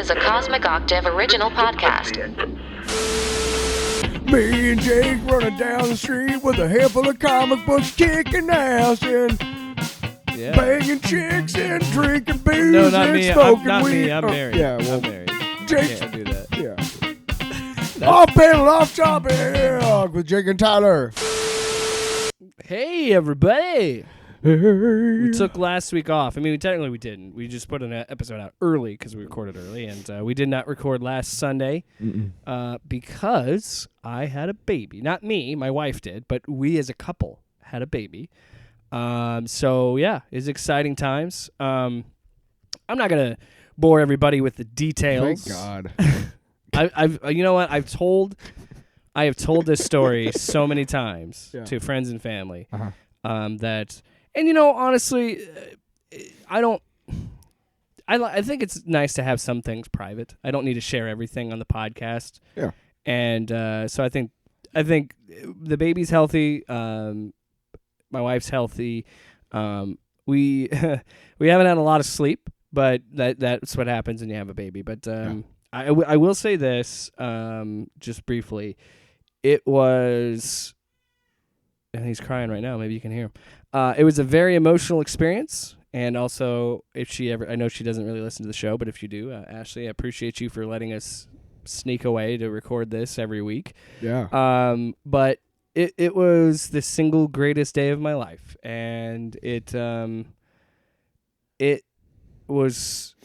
is a Cosmic Octave original podcast. Me and Jake running down the street with a handful of comic books, kicking ass and banging chicks and drinking booze No, not and me. smoking Not weed. me. I'm married. Yeah, well, I'm married. Jake. Can't do that. Yeah. Off panel, off topic with Jake and Tyler. Hey, everybody. Hey. We took last week off. I mean, technically we didn't. We just put an episode out early because we recorded early, and we did not record last Sunday because I had a baby. Not me, my wife did, but we as a couple had a baby. So yeah, it's exciting times. I'm not gonna bore everybody with the details. Thank God. I've you know what? I have told this story so many times to friends and family that. And, you know, honestly, I think it's nice to have some things private. I don't need to share everything on the podcast. Yeah. And so I think the baby's healthy. My wife's healthy. We we haven't had a lot of sleep, but that's what happens when you have a baby. But I will say this just briefly. It was... And he's crying right now. Maybe you can hear him. It was a very emotional experience. And also, if she ever, I know she doesn't really listen to the show, but if you do, Ashley, I appreciate you for letting us sneak away to record this every week. Yeah. But it was the single greatest day of my life. And it was,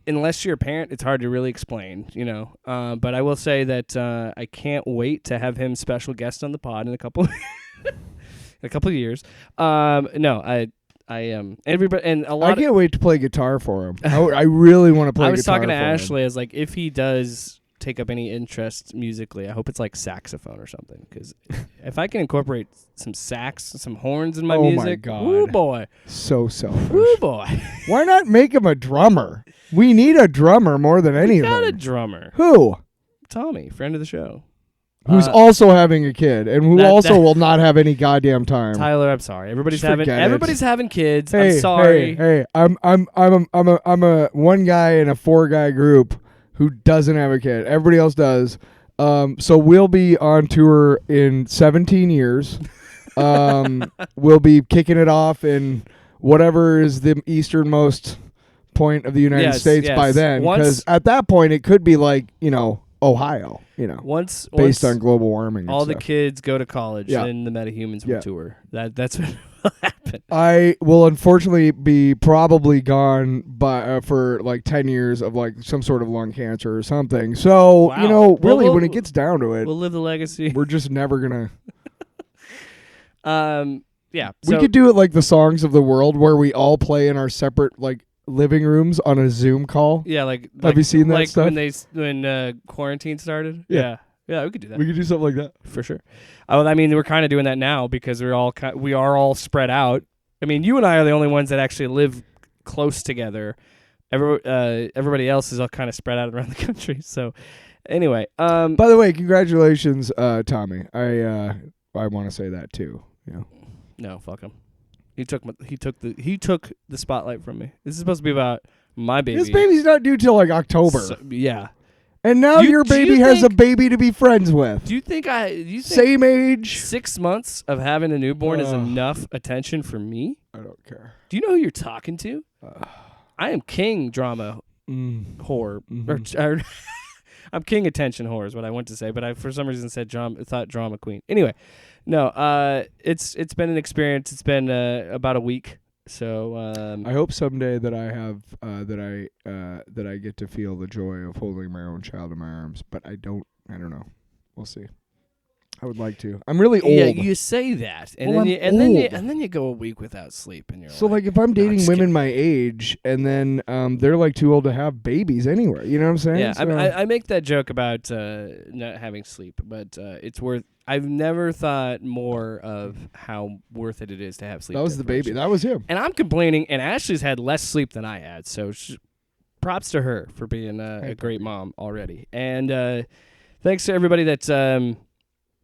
unless you're a parent, it's hard to really explain, you know. But I will say that I can't wait to have him special guest on the pod in a couple of years. Everybody and a lot. I can't wait to play guitar for him. I really want to play. I was guitar talking to for him. Ashley. I was like, if he does take up any interest musically, I hope it's like saxophone or something. Because if I can incorporate some sax, some horns in my music, my God, woo boy, so selfish. woo boy. Why not make him a drummer? We need a drummer more than anything. We got a drummer. Who? Tommy, friend of the show. Who's also having a kid and who also will not have any goddamn time. Tyler, I'm sorry. Everybody's Just having kids. Hey, I'm sorry. Hey, I'm a one guy in a 4-guy group who doesn't have a kid. Everybody else does. So we'll be on tour in 17 years. We'll be kicking it off in whatever is the easternmost point of the United States by then. Because at that point it could be like, you know, Ohio, you know, based on global warming. All the kids go to college and the metahumans will tour. That's what will happen. I will unfortunately be probably gone by for like 10 years of like some sort of lung cancer or something. So, you know, really when it gets down to it, we'll live the legacy. We're just never going to. Yeah. We could do it like the Songs of the World where we all play in our separate like living rooms on a Zoom call. Yeah, like have you seen that stuff? When quarantine started? Yeah, we could do that. We could do something like that for sure. I mean, we're kind of doing that now because we are all spread out. I mean, you and I are the only ones that actually live close together. Everybody else is all kind of spread out around the country. So, anyway, by the way, congratulations, Tommy. I want to say that too. Yeah. No, fuck him. He took the spotlight from me. This is supposed to be about my baby. This baby's not due till like October. So, yeah. And now your baby has a baby to be friends with. Do you think same age? 6 months of having a newborn is enough attention for me? I don't care. Do you know who you're talking to? I am king drama whore. Mm-hmm. I'm king attention whore is what I want to say, but I for some reason thought drama queen. Anyway. No, it's been an experience. It's been about a week. So I hope someday that I have that I get to feel the joy of holding my own child in my arms. But I don't know. We'll see. I would like to. I'm really old. Yeah, you say that, and then you go a week without sleep, and you're so like if I'm dating women my age, and then they're like too old to have babies anyway. You know what I'm saying? Yeah, so, I make that joke about not having sleep, but it's worth. I've never thought more of how worth it is to have sleep. That was the baby. That was him. And I'm complaining, and Ashley's had less sleep than I had, so props to her for being a great mom already. And thanks to everybody that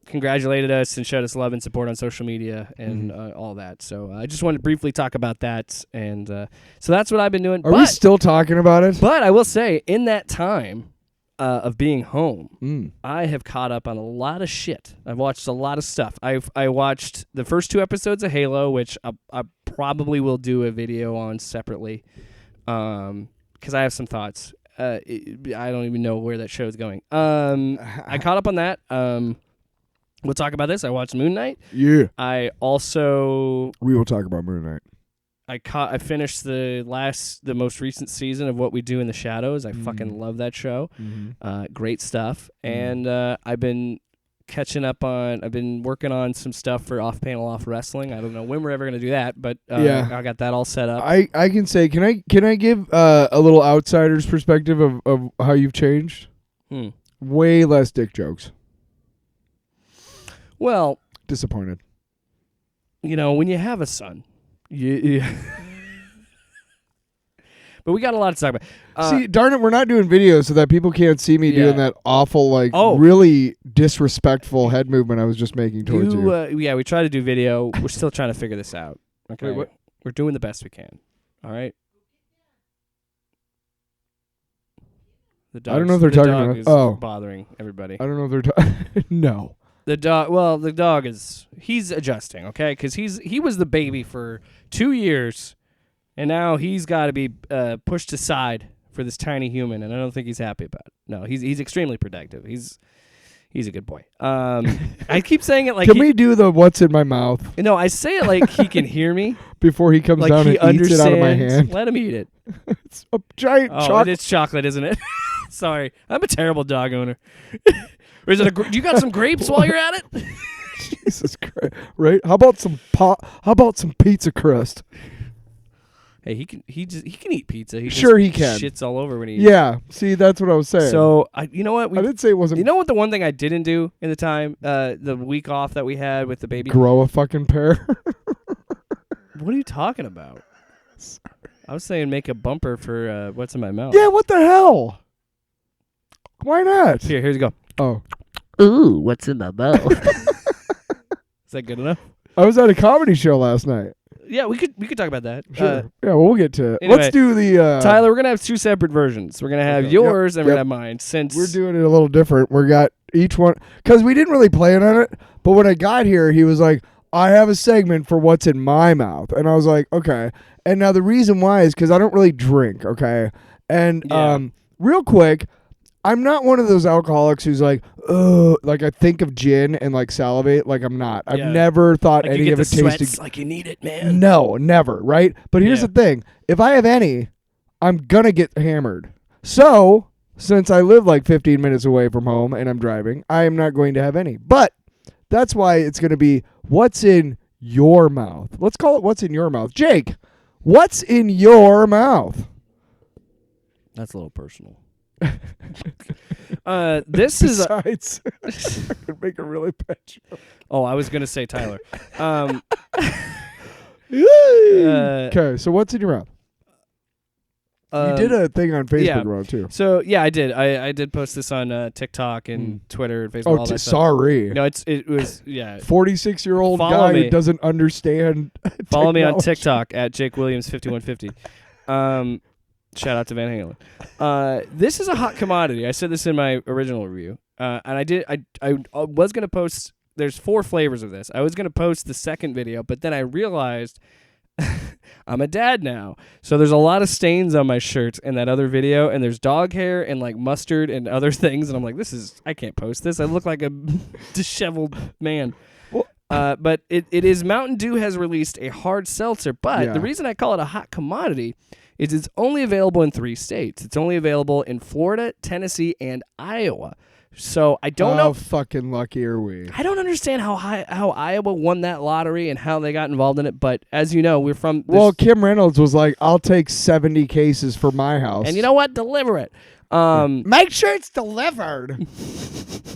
congratulated us and showed us love and support on social media and all that. So I just wanted to briefly talk about that. And so that's what I've been doing. Are we still talking about it? But I will say, in that time of being home, I have caught up on a lot of shit. I've watched a lot of stuff. I watched the first 2 episodes of Halo, which I probably will do a video on separately because I have some thoughts. I don't even know where that show is going. I caught up on that. We'll talk about this. I watched Moon Knight. Yeah. I also... We will talk about Moon Knight. I finished the most recent season of What We Do in the Shadows. I fucking love that show. Great stuff. And I've been catching up on... I've been working on some stuff for Off Panel Off Wrestling. I don't know when we're ever going to do that, but I got that all set up. I can say... Can I give a little outsider's perspective of how you've changed? Way less dick jokes. Well, disappointed. You know, when you have a son, you but we got a lot to talk about. See, darn it, we're not doing videos so that people can't see me doing that awful, really disrespectful head movement I was just making towards you. Yeah, we try to do video. We're still trying to figure this out. Okay, Wait, what? We're doing the best we can. All right. The dog. I don't know if they're talking about. Is bothering everybody. I don't know if they're talking. No. The dog. Well, the dog he's adjusting, okay? Because he was the baby for 2 years, and now he's got to be pushed aside for this tiny human, and I don't think he's happy about it. No, he's extremely protective. He's a good boy. I keep saying it like. Can we do the what's in my mouth? No, I say it like he can hear me before he comes down and eats it out of my hand. Let him eat it. It's a giant chocolate. It's chocolate, isn't it? Sorry, I'm a terrible dog owner. Or is it you got some grapes while you're at it? Jesus Christ! Right? How about some pizza crust? Hey, he can eat pizza. He can. Shits all over when he eats. Yeah. See, that's what I was saying. So you know what? I did say it wasn't. You know what? The one thing I didn't do in the time, the week off that we had with the baby. Grow a fucking pair. What are you talking about? Sorry. I was saying make a bumper for what's in my mouth. Yeah. What the hell? Why not? Here's you go. Oh. Ooh, what's in my mouth? Is that good enough? I was at a comedy show last night. Yeah, we could talk about that. Sure. Yeah, we'll get to it. Anyway, let's do the Tyler, we're gonna have 2 separate versions. We're gonna have yours and we're gonna have mine. Since we're doing it a little different. We got each one because we didn't really plan on it, but when I got here, he was like, I have a segment for what's in my mouth. And I was like, okay. And now the reason why is because I don't really drink, okay? And real quick, I'm not one of those alcoholics who's like, oh, like I think of gin and like salivate. Like I'm not. I've never thought like any you of get it the tasted. Sweats, like you need it, man. No, never. Right. But here's the thing: if I have any, I'm gonna get hammered. So since I live like 15 minutes away from home and I'm driving, I am not going to have any. But that's why it's gonna be what's in your mouth. Let's call it what's in your mouth. Jake, what's in your mouth? That's a little personal. This is besides I could make a really bad joke. Oh, I was gonna say Tyler. Okay, so what's in your mouth? You did a thing on Facebook around too. So yeah, I did. I did post this on TikTok and Twitter and Facebook. Oh, sorry. No, it was 46-year-old guy who doesn't understand. Follow me on TikTok at JakeWilliams5150. Shout out to Van Halen. This is a hot commodity. I said this in my original review, and I was gonna post. There's 4 flavors of this. I was gonna post the second video, but then I realized I'm a dad now, so there's a lot of stains on my shirt in that other video, and there's dog hair and like mustard and other things, and I'm like, I can't post this. I look like a disheveled man. But it is Mountain Dew has released a hard seltzer, but the reason I call it a hot commodity is it's only available in 3 states. It's only available in Florida, Tennessee, and Iowa. So I don't know. How fucking lucky are we? I don't understand how Iowa won that lottery and how they got involved in it. But as you know, we're from. Well, Kim Reynolds was like, "I'll take 70 cases for my house." And you know what? Deliver it. Make sure it's delivered.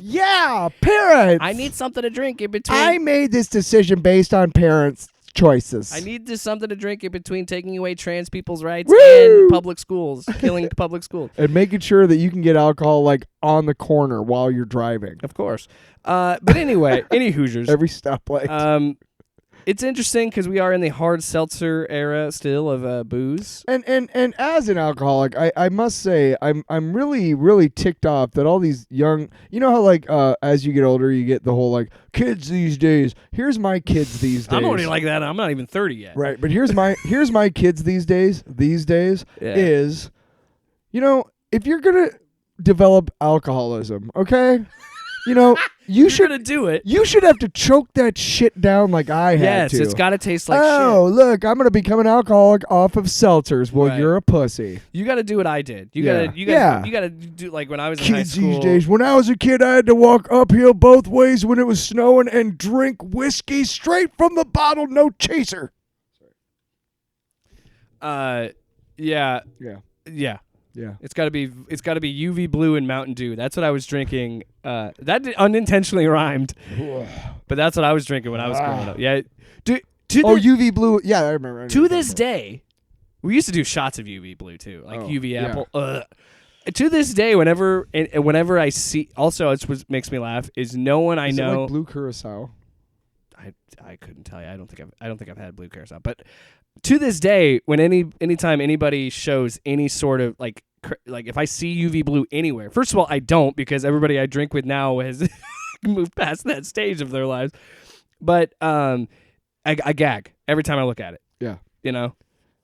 Yeah, parents. I need something to drink in between. I made this decision based on parents. choices. I need just something to drink in between taking away trans people's rights Woo! and public schools, killing public schools. And making sure that you can get alcohol like on the corner while you're driving. Of course. But anyway, any Hoosiers. Every stoplight. It's interesting because we are in the hard seltzer era still of booze. And as an alcoholic, I must say I'm really ticked off that all these young, you know how like as you get older you get the whole like kids these days. Here's my kids these days. I'm already like that. I'm not even 30 yet. Right, but here's my kids these days. Is, you know, if you're gonna develop alcoholism, okay, you know. You should do it. You should have to choke that shit down like I had to. Yes, it's got to taste like oh, shit. Look, I'm going to become an alcoholic off of seltzers. Well, Right. you're a pussy. You got to do what I did. You Yeah. got to do like when I was in high Kids school. these days. When I was a kid, I had to walk uphill both ways when it was snowing and drink whiskey straight from the bottle, no chaser. Yeah. Yeah. Yeah. Yeah. It's got to be UV blue and Mountain Dew. That's what I was drinking. Unintentionally rhymed. But that's what I was drinking when I was growing up. Yeah. UV blue. Yeah, I remember. To this day, we used to do shots of UV blue too, like UV apple. To this day, whenever I see, also it's what makes me laugh is no one I Is know. it like blue curacao? I couldn't tell you. I don't think I've had blue curacao. But to this day, when anytime anybody shows any sort of like if I see UV blue anywhere, first of all, I don't because everybody I drink with now has moved past that stage of their lives. But I gag every time I look at it. Yeah. You know.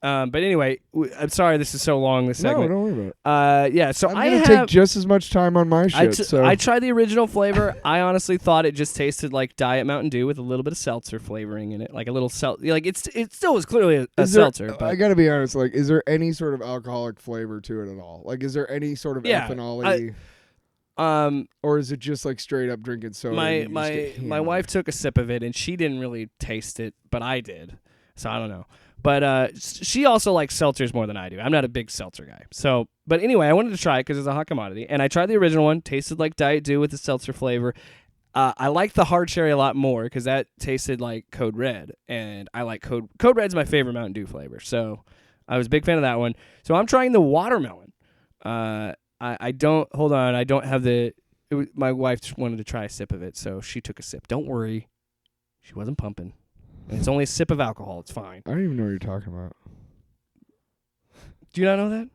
But anyway, I'm sorry this is so long. This segment. No, don't worry about it. Yeah. So I'm gonna take just as much time on my shit. So I tried the original flavor. I honestly thought it just tasted like Diet Mountain Dew with a little bit of seltzer flavoring in it, like a little like it still was clearly a seltzer. But I gotta be honest. Like, is there any sort of alcoholic flavor to it at all? Like, is there any sort of ethanol-y? Or is it just like straight up drinking soda? My wife took a sip of it and she didn't really taste it, but I did. So I don't know. But she also likes seltzers more than I do. I'm not a big seltzer guy. So, but anyway, I wanted to try it because it's a hot commodity. And I tried the original one. Tasted like Diet Dew with the seltzer flavor. I like the hard cherry a lot more because that tasted like Code Red. And I like Code Red's my favorite Mountain Dew flavor. So I was a big fan of that one. So I'm trying the watermelon. I don't have my wife just wanted to try a sip of it. So she took a sip. Don't worry. She wasn't pumping. And it's only a sip of alcohol. It's fine. I don't even know what you're talking about. Do you not know that?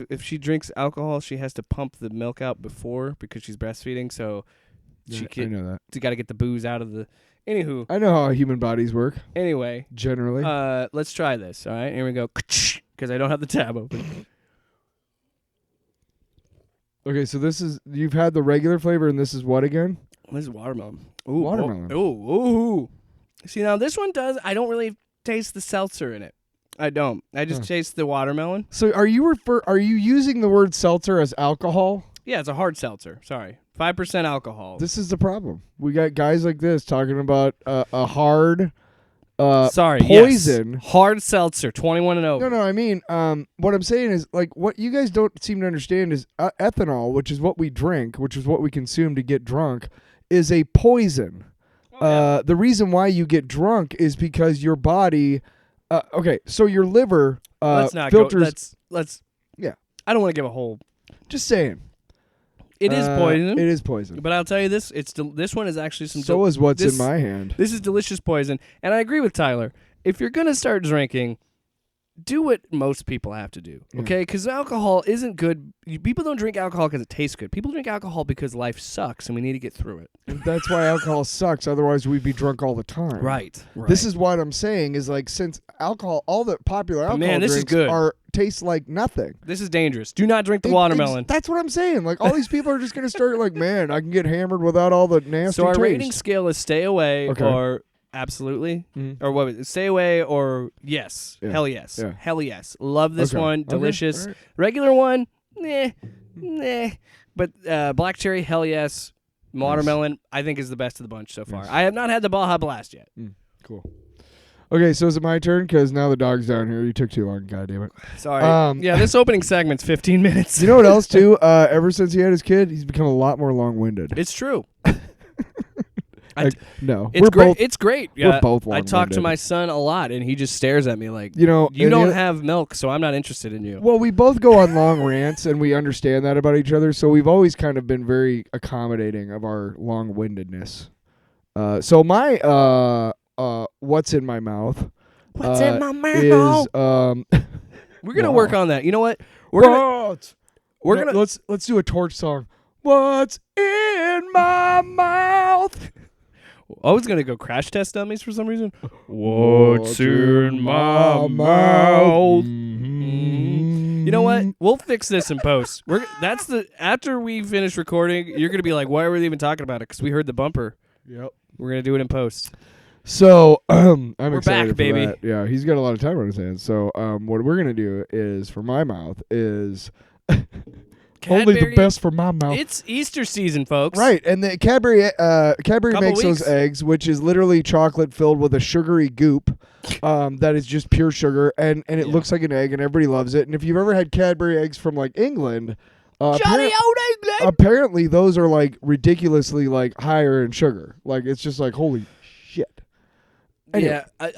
If she drinks alcohol, she has to pump the milk out before because she's breastfeeding. So I know that. She got to get the booze out of the. Anywho. I know how human bodies work. Anyway. Generally. Let's try this. All right. Here we go. Because I don't have the tab open. Okay, so you've had the regular flavor, and this is what again? This is watermelon. Ooh, watermelon. Ooh. See, now this one I don't really taste the seltzer in it. I don't. I just taste the watermelon. So are you using the word seltzer as alcohol? Yeah, it's a hard seltzer. Sorry. 5% alcohol. This is the problem. We got guys like this talking about a hard poison. Yes. Hard seltzer, 21 and over. No, I mean, what I'm saying is, like, what you guys don't seem to understand is ethanol, which is what we drink, which is what we consume to get drunk, is a poison. The reason why you get drunk is because your body, so your liver let's not filters. Let's. Yeah. I don't want to give a whole. Just saying. It is poison. It is poison. But I'll tell you this: this one is actually some. So is what's in my hand. This is delicious poison, and I agree with Tyler. If you're gonna start drinking, do what most people have to do, okay? Because alcohol isn't good. People don't drink alcohol because it tastes good. People drink alcohol because life sucks and we need to get through it. That's why alcohol sucks. Otherwise, we'd be drunk all the time. Right. This is what I'm saying is, like, since alcohol, all the popular alcohol this drinks is good. taste like nothing. This is dangerous. Do not drink the watermelon. That's what I'm saying. Like, all these people are just going to start like, man, I can get hammered without all the nasty So our taste. rating scale is stay away or absolutely, or what was it? Stay away or yes. Yeah. Hell yes. Yeah. Hell yes. Love this one. Delicious. Right. Regular one, nah. But black cherry, hell yes. Watermelon, I think is the best of the bunch so far. I have not had the Baja Blast yet. Cool. Okay, so is it my turn? Because now the dog's down here. You took too long. God damn it. Sorry. This opening segment's 15 minutes. You know what else, too? Ever since he had his kid, he's become a lot more long-winded. It's true. No, It's we're great. both. It's great. We're both I talk to long-winded. my son a lot, and he just stares at me like, You know, you don't have milk, so I'm not interested in you. Well, we both go on long rants, and we understand that about each other. So we've always kind of been very accommodating of our long-windedness. So my what's in my mouth? What's in my mouth? Is We're gonna wow. work on that. You know what? We're gonna let's do a torch song. What's in my mouth? I was gonna go Crash Test Dummies for some reason. What's in my mouth? You know what? We'll fix this in post. After we finish recording, you're gonna be like, why were they even talking about it? Because we heard the bumper. Yep. We're gonna do it in post. So I'm We're excited back, for baby. that. Yeah, he's got a lot of time on his hands. So what we're gonna do is for my mouth is only the Cadbury- best for my mouth. It's Easter season, folks. Right, and the Cadbury Couple makes weeks. those eggs, which is literally chocolate filled with a sugary goop that is just pure sugar, and it looks like an egg, and everybody loves it. And if you've ever had Cadbury eggs from like England, Johnny old England. apparently those are like ridiculously like higher in sugar. Like it's just like holy shit. Anyway. Yeah,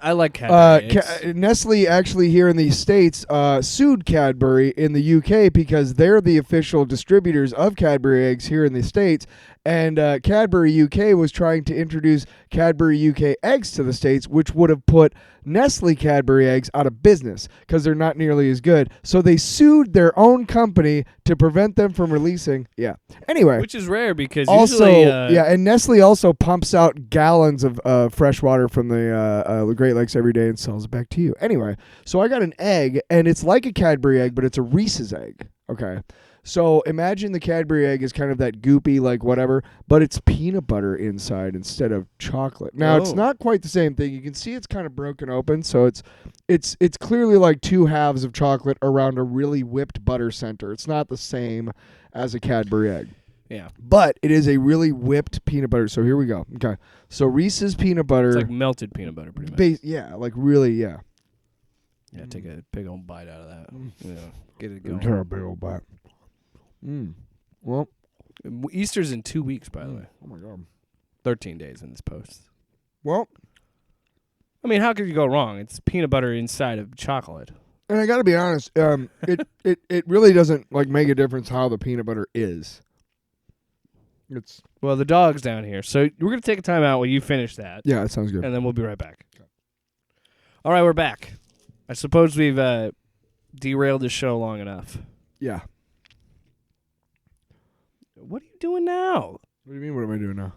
I like Cadbury eggs. Nestle actually here in the States sued Cadbury in the UK because they're the official distributors of Cadbury eggs here in the States. And Cadbury UK was trying to introduce Cadbury UK eggs to the States, which would have put Nestle Cadbury eggs out of business because they're not nearly as good. So they sued their own company to prevent them from releasing. Yeah. Anyway. Which is rare because Also, usually... and Nestle also pumps out gallons of fresh water from the Great Lakes every day and sells it back to you. Anyway, so I got an egg, and it's like a Cadbury egg, but it's a Reese's egg. Okay. So imagine the Cadbury egg is kind of that goopy, like whatever, but it's peanut butter inside instead of chocolate. Now it's not quite the same thing. You can see it's kind of broken open, so it's clearly like two halves of chocolate around a really whipped butter center. It's not the same as a Cadbury egg. Yeah. But it is a really whipped peanut butter. So here we go. Okay. So Reese's peanut butter. It's like melted peanut butter, pretty much. Yeah, like really, yeah. Yeah, take a big old bite out of that. Yeah, get it Take going. a big old bite. Well, Easter's in 2 weeks, by the way. oh my God. 13 days in this post. Well, I mean, how could you go wrong? It's peanut butter inside of chocolate. and I got to be honest, it really doesn't like make a difference how the peanut butter is. It's Well, the dog's down here, so we're going to take a time out while you finish that, yeah, it sounds good. and then we'll be right back. Okay. All right, we're back. I suppose we've derailed the show long enough. Yeah. What are you doing now? What do you mean? What am I doing now?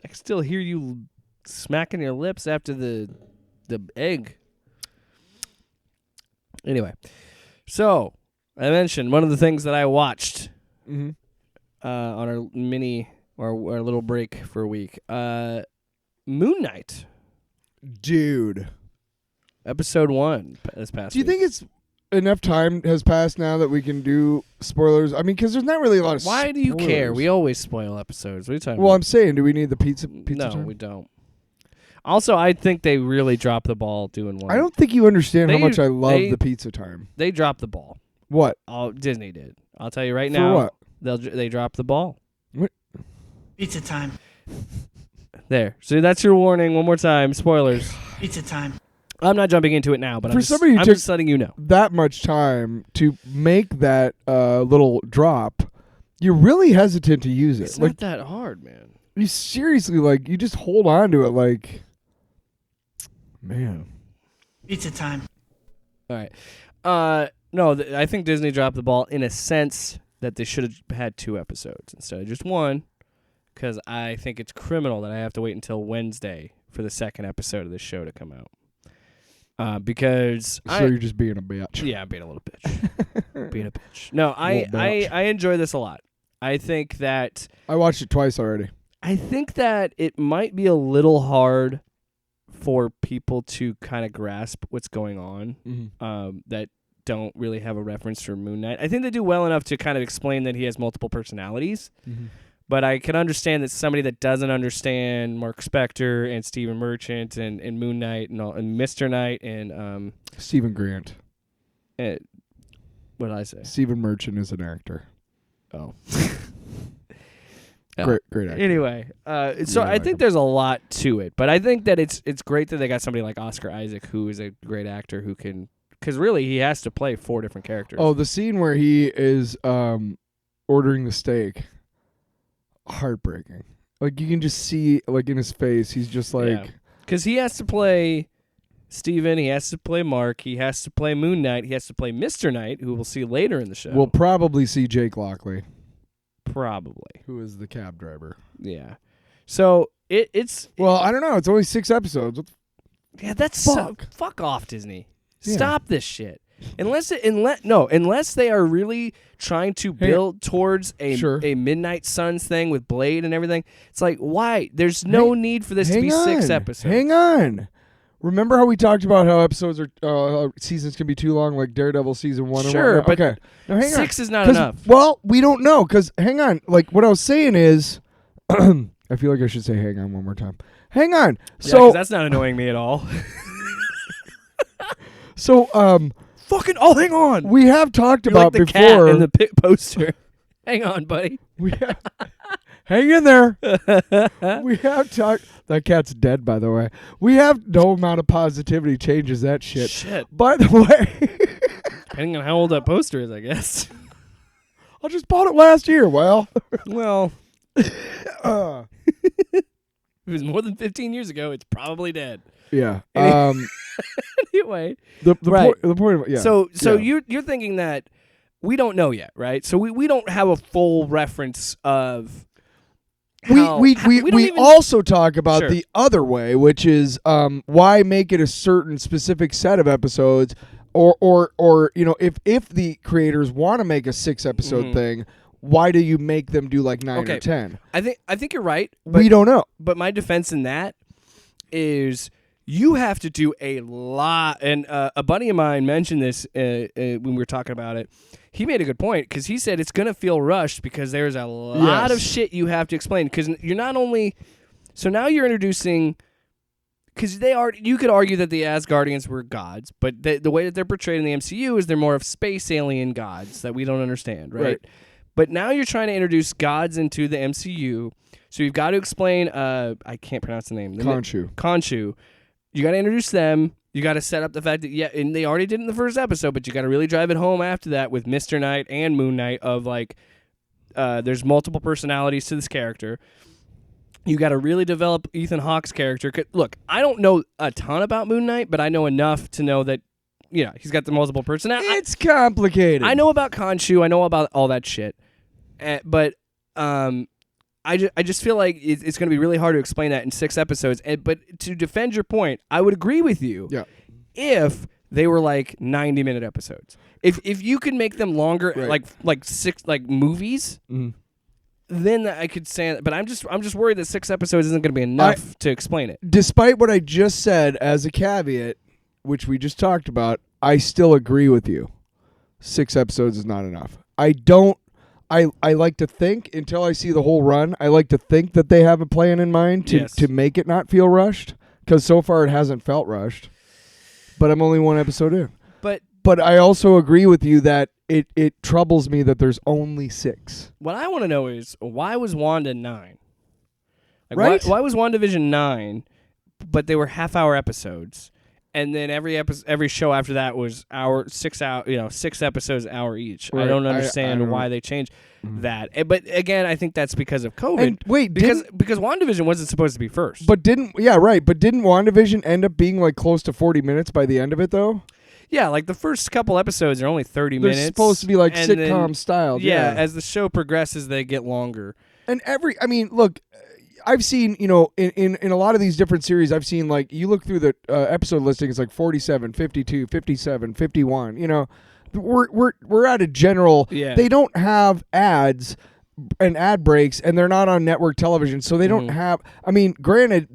I can still hear you smacking your lips after the egg. Anyway, so I mentioned one of the things that I watched on our mini or our little break for a week. Moon Knight, Dude. episode 1 this past Do you week. think it's enough time has passed now that we can do spoilers? I mean, because there's not really a lot of Why do you care? spoilers. We always spoil episodes. What are you talking Well, about? I'm saying, do we need the pizza No, time? we don't. Also, I think they really dropped the ball doing one. I don't think you understand how They- much I love they- the pizza time. They dropped the ball. What? Disney did. I'll tell you right For now. what? They dropped the ball. Pizza time. There. So that's your warning. One more time. Spoilers. Pizza time. I'm not jumping into it now, but For I'm somebody who I'm took- just letting you know. That much time to make that little drop, you're really hesitant to use it. It's Like not that hard, man. you seriously, like you just hold on to it, like man. Pizza time. All right. No, I think Disney dropped the ball in a sense that they should have had 2 episodes instead of just 1, because I think it's criminal that I have to wait until Wednesday for the second episode of this show to come out. Because So you're just being a bitch. Yeah, I'm being a little bitch. Being a bitch. No, I Little bitch. enjoy this a lot. I think that I watched it twice already. it might be a little hard for people to kind of grasp what's going on. That don't really have a reference for Moon Knight. I think they do well enough to kind of explain that he has multiple personalities. But I can understand that somebody that doesn't understand Mark Spector and Stephen Merchant and Moon Knight and Mr. Knight and Stephen Grant. what did I say? Stephen Merchant is an actor. Oh. Great actor. Anyway, so I think there's a lot to it, but I think that it's great that they got somebody like Oscar Isaac, who is a great actor who can, because really he has to play 4 different characters. Oh, the scene where he is ordering the steak, heartbreaking. Like you can just see, like in his face, he's just like, because he has to play Steven, he has to play Mark, he has to play Moon Knight, he has to play Mr. Knight, who we'll see later in the show. We'll probably see Jake Lockley. Probably. Who is the cab driver. Yeah. So it's... Well, I don't know. It's only 6 episodes. Yeah, that's... Fuck off, Disney. Yeah. Stop this shit. Unless they are really trying to build towards a Midnight Suns thing with Blade and everything. It's like, why? There's no need for this to be 6 episodes. Hang on. Remember how we talked about how episodes are seasons can be too long, like Daredevil season 1? Sure, and 1? but okay. Now, hang 6 on. is not enough. Well, we don't know because hang on. Like what I was saying is, I feel like I should say hang on one more time. Hang on. Yeah, 'cause that's not annoying me at all. So fucking hang on. We have talked You're about like the before cat in the poster. Hang on, buddy. Hang in there. We have talked. That cat's dead, by the way. We have no amount of positivity changes that shit. Shit. By the way, depending on how old that poster is, I guess. I just bought it last year. Well, if it was more than 15 years ago, it's probably dead. Yeah. Anyway, the point of So you're thinking that we don't know yet, right? So we don't have a full reference of. We also talk about the other way, which is why make it a certain specific set of episodes, or you know, if the creators want to make a 6 episode thing, why do you make them do like 9 or 10? I think you're right. We don't know. But my defense in that is you have to do a lot. And a buddy of mine mentioned this when we were talking about it. He made a good point because he said it's going to feel rushed because there's a lot of shit you have to explain. Because you're not only... So now you're introducing... Because you could argue that the Asgardians were gods, but the way that they're portrayed in the MCU is they're more of space alien gods that we don't understand, right? But now you're trying to introduce gods into the MCU, so you've got to explain... I can't pronounce the name. Khonshu. You got to introduce them. You got to set up the fact that, and they already did it in the first episode, but you got to really drive it home after that with Mr. Knight and Moon Knight of, like, there's multiple personalities to this character. You got to really develop Ethan Hawke's character. Look, I don't know a ton about Moon Knight, but I know enough to know that, he's got the multiple personalities. It's complicated. I know about Khonshu. I know about all that shit. But I just feel like it's going to be really hard to explain that in 6 episodes. But to defend your point, I would agree with you. Yeah. If they were like 90-minute episodes, if you could make them longer, like 6 movies, then I could say. But I'm just worried that 6 episodes isn't going to be enough to explain it. Despite what I just said as a caveat, which we just talked about, I still agree with you. 6 episodes is not enough. I like to think, until I see the whole run, I like to think that they have a plan in mind to make it not feel rushed, because so far it hasn't felt rushed. But I'm only 1 episode in. But I also agree with you that it troubles me that there's only 6. What I want to know is, why was Wanda 9? Right? Why was WandaVision 9, but they were half-hour episodes? And then every show after that was 6 episodes, an hour each. Right. I don't understand why they changed that. But again, I think that's because of COVID. And wait, because WandaVision wasn't supposed to be first. But didn't WandaVision end up being like close to 40 minutes by the end of it though? Yeah, like the first couple episodes are only 30 minutes. They're supposed to be like sitcom styled. Yeah, as the show progresses, they get longer. And look, I've seen, in a lot of these different series, I've seen, like, you look through the episode listing, it's like 47, 52, 57, 51, we're at a general, they don't have ads and ad breaks, and they're not on network television, so they don't have, granted,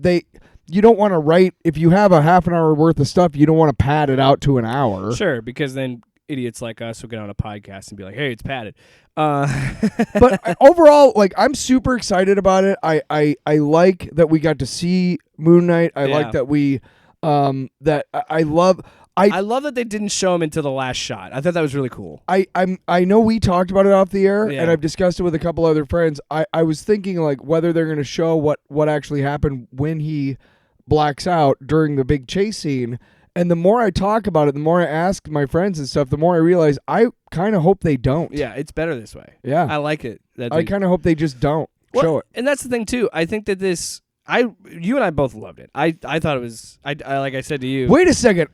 you don't want to write, if you have a half an hour worth of stuff, you don't want to pad it out to an hour. Sure, because then idiots like us will get on a podcast and be like, hey, it's padded. But overall, like, I'm super excited about it. I like that we got to see Moon Knight. I like that we I love I love that they didn't show him until the last shot. I thought that was really cool. I know we talked about it off the air, Yeah. and I've discussed it with a couple other friends. I was thinking like whether they're going to show what actually happened when he blacks out during the big chase scene. And the more I talk about it, the more I ask my friends and stuff, the more I realize I kind of hope they don't. Yeah, it's better this way. Yeah. I like it. I kind of hope they just don't show it. And that's the thing too. I think that you and I both loved it. I thought it was. I like I said to you. Wait a second.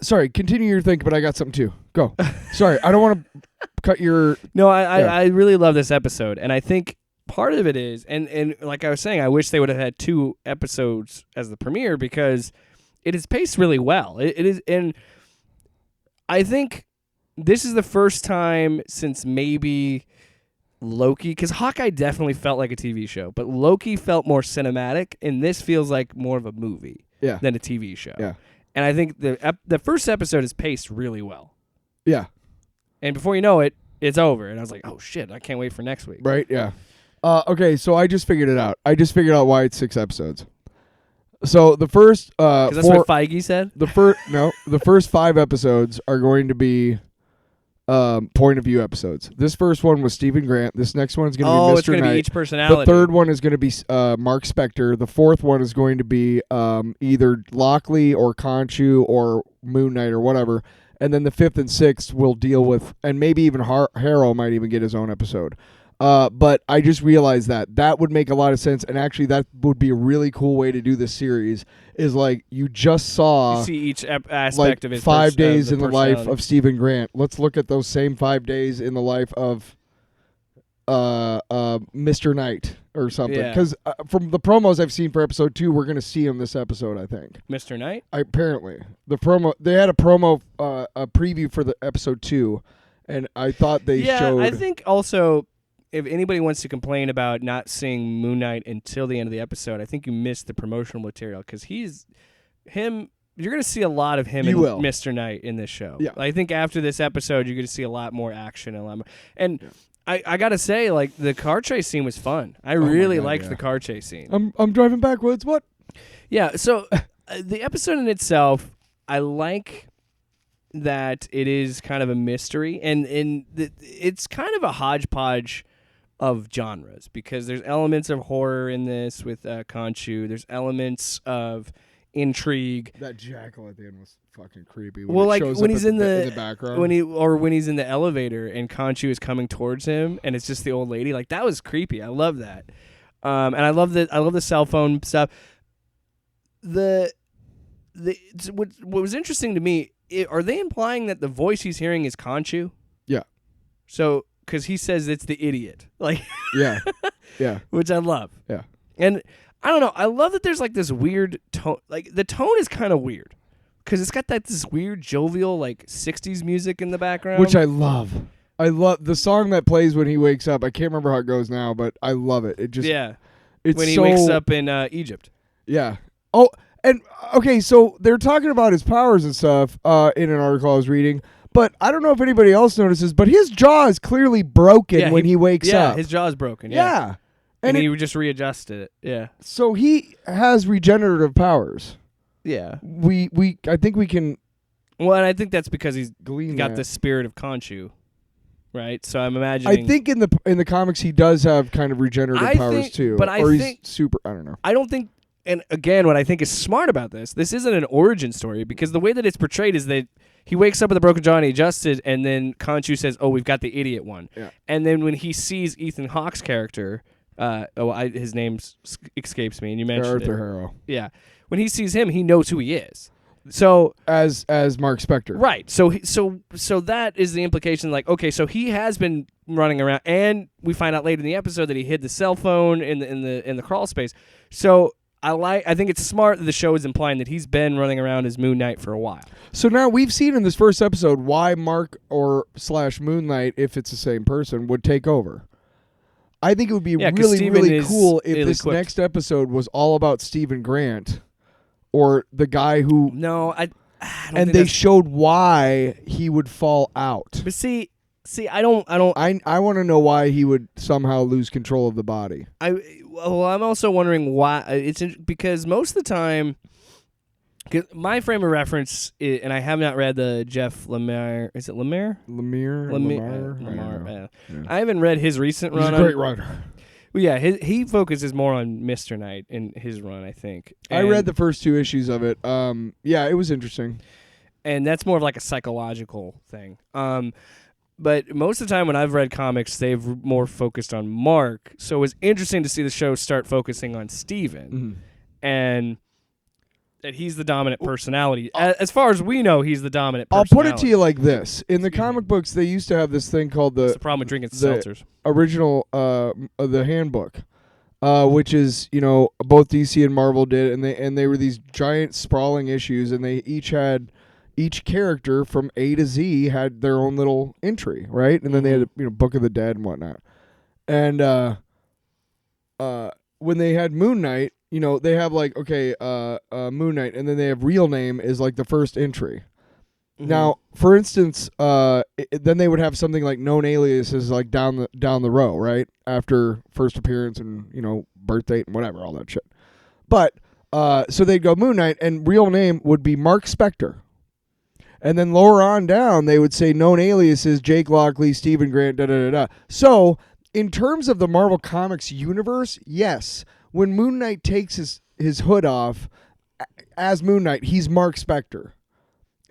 Sorry. Continue your think, but I got something too. Go. Sorry, I don't want to cut your. No, I really love this episode, and I think part of it is, and like I was saying, I wish they would have had 2 episodes as the premiere because it is paced really well. It is, and I think this is the first time since maybe Loki, because Hawkeye definitely felt like a TV show, but Loki felt more cinematic, and this feels like more of a movie than a TV show. Yeah. And I think the first episode is paced really well. Yeah. And before you know it, it's over. And I was like, oh, shit, I can't wait for next week. Right, yeah. Okay, so I just figured it out. I just figured out why it's 6 episodes. So the first 'Cause that's what Feige said? The first 5 episodes are going to be point of view episodes. This first one was Stephen Grant. This next one is going to be Mr. It's going to Knight. be each personality. The third one is going to be Mark Spector. The fourth one is going to be either Lockley or Khonshu or Moon Knight or whatever. And then the 5th and 6th will deal with, and maybe even Harrow might even get his own episode. But I just realized that would make a lot of sense, and actually that would be a really cool way to do this series. Is like you just saw you see each aspect like of his 5 days in the life personality. of Stephen Grant. Let's look at those same 5 days in the life of Mr. Knight or something. Yeah. Because from the promos I've seen for episode 2, we're going to see him this episode, I think. Mr. Knight? Apparently. They had a promo, a preview for the episode 2, and I thought they showed... Yeah, I think also, if anybody wants to complain about not seeing Moon Knight until the end of the episode, I think you missed the promotional material, because you're going to see a lot of him and Mr. Knight in this show. Yeah. I think after this episode, you're going to see a lot more action and a lot more... And... Yeah. I gotta say, like, the car chase scene was fun. I really liked the car chase scene. I'm driving backwards. What? Yeah. So the episode in itself, I like that it is kind of a mystery, and it's kind of a hodgepodge of genres, because there's elements of horror in this with Khonshu. There's elements of intrigue. That jackal at the end was fucking creepy. Well, like when he's in the background, when he's in the elevator and Khonshu is coming towards him, and it's just the old lady. Like, that was creepy. I love that, and I love the cell phone stuff. What was interesting to me, are they implying that the voice he's hearing is Khonshu? Yeah. So, because he says it's the idiot, like yeah, which I love. Yeah, and I don't know. I love that there's like this weird tone. Like, the tone is kind of weird because it's got this weird jovial like 60s music in the background, which I love. I love the song that plays when he wakes up. I can't remember how it goes now, but I love it. It just it's when he wakes up in Egypt. Yeah. Oh, and okay, so they're talking about his powers and stuff in an article I was reading. But I don't know if anybody else notices, but his jaw is clearly broken when he wakes up. Yeah, his jaw is broken. Yeah. And he just readjusted it. Yeah. So he has regenerative powers. Yeah. I think we can. Well, and I think that's because he's glean got that. the spirit of Khonshu, right? So I'm imagining. I think in the comics he does have kind of regenerative powers too. But he's super. I don't know. I don't think. And again, what I think is smart about this isn't an origin story, because the way that it's portrayed is that he wakes up with a broken jaw and he adjusted, and then Khonshu says, "Oh, we've got the idiot one." Yeah. And then when he sees Ethan Hawke's character. His name escapes me, and you mentioned Arthur it. Harrow. Yeah, when he sees him, he knows who he is. So as Mark Spector, right? So that is the implication. Like, okay, so he has been running around, and we find out later in the episode that he hid the cell phone in the crawl space. So I think it's smart that the show is implying that he's been running around as Moon Knight for a while. So now we've seen in this first episode why Mark or / Moon Knight, if it's the same person, would take over. I think it would be really cool if this next episode was all about Stephen Grant, or the guy who. No, I don't and they showed why he would fall out. But see, I don't. I want to know why he would somehow lose control of the body. I'm also wondering why. Because most of the time, 'Cause my frame of reference, and I have not read the Jeff Lemire. Is it Lemire? Lemire. Lemire. Yeah. I haven't read his recent He's run. a great writer. Well, yeah, he focuses more on Mr. Knight in his run, I think. I read the first 2 issues of it. Yeah, it was interesting. And that's more of like a psychological thing. But most of the time when I've read comics, they've more focused on Mark. So it was interesting to see the show start focusing on Steven. And that he's the dominant personality. As far as we know, he's the dominant personality. I'll put it to you like this. In the comic books, they used to have this thing called That's the problem with drinking seltzers. original, the handbook, which is, both DC and Marvel did, and they were these giant sprawling issues, and they each character from A to Z had their own little entry, right? And then they had Book of the Dead and whatnot. And when they had Moon Knight, they have like, Moon Knight, and then they have real name is like the first entry. Now, for instance, then they would have something like known aliases like down the row, right? After first appearance and, birth date and whatever, all that shit. But, so they'd go Moon Knight, and real name would be Mark Spector. And then lower on down, they would say known aliases, Jake Lockley, Stephen Grant, da-da-da-da. So, in terms of the Marvel Comics universe, yes, when Moon Knight takes his hood off as Moon Knight, he's Mark Spector.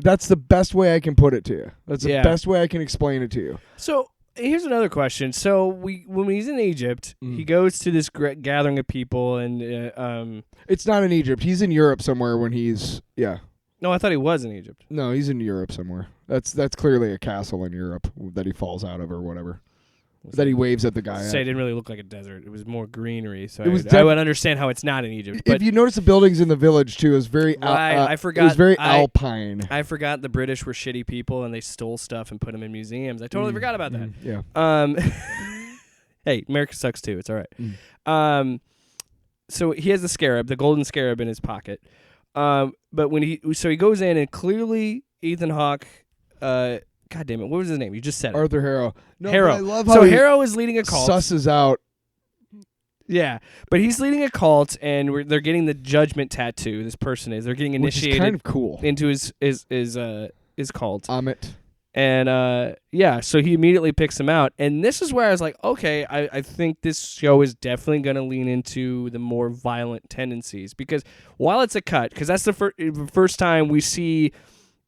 That's the best way I can put it to you. That's the best way I can explain it to you. So here's another question. So when he's in Egypt, he goes to this gathering of people, and it's not in Egypt. He's in Europe somewhere when he's No, I thought he was in Egypt. No, he's in Europe somewhere. That's clearly a castle in Europe that he falls out of or whatever. That he waves at the guy. Say it didn't really look like a desert. It was more greenery, so I would understand how it's not in Egypt. But if you notice the buildings in the village too, is very I forgot. It was very alpine. I forgot the British were shitty people and they stole stuff and put them in museums. I totally forgot about that. Yeah. Hey, America sucks too. It's all right. So he has the scarab, the golden scarab in his pocket. But when he goes in, and clearly Ethan Hawke, God damn it, what was his name? You just said it. Arthur Harrow. No, Harrow. I love how Harrow is leading a cult. Susses out. Yeah, but he's leading a cult, and they're getting the judgment tattoo. This person is. They're getting initiated. Which is kind of cool. Into his cult. Amit. And so he immediately picks him out, and this is where I was like, okay, I think this show is definitely going to lean into the more violent tendencies, because while it's a cut, because that's the first time we see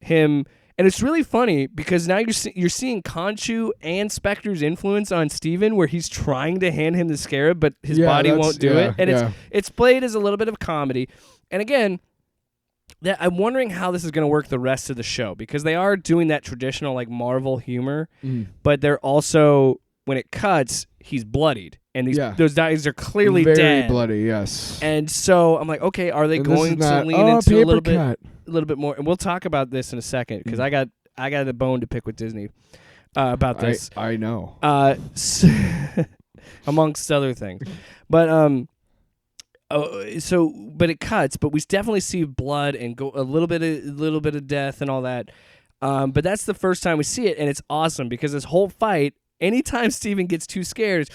him. And it's really funny because now you're seeing Khonshu and Spectre's influence on Steven, where he's trying to hand him the scarab, but his body won't do it. And it's played as a little bit of comedy. And again, I'm wondering how this is going to work the rest of the show, because they are doing that traditional like Marvel humor, but they're also, when it cuts, he's bloodied. And those guys are clearly very dead. Bloody, yes. And so I'm like, okay, are they going to lean into a little bit more? And we'll talk about this in a second, because I got a bone to pick with Disney about this. I know. Amongst other things, but but it cuts. But we definitely see blood and go a little bit of death and all that. But that's the first time we see it, and it's awesome because this whole fight. Anytime Steven gets too scared,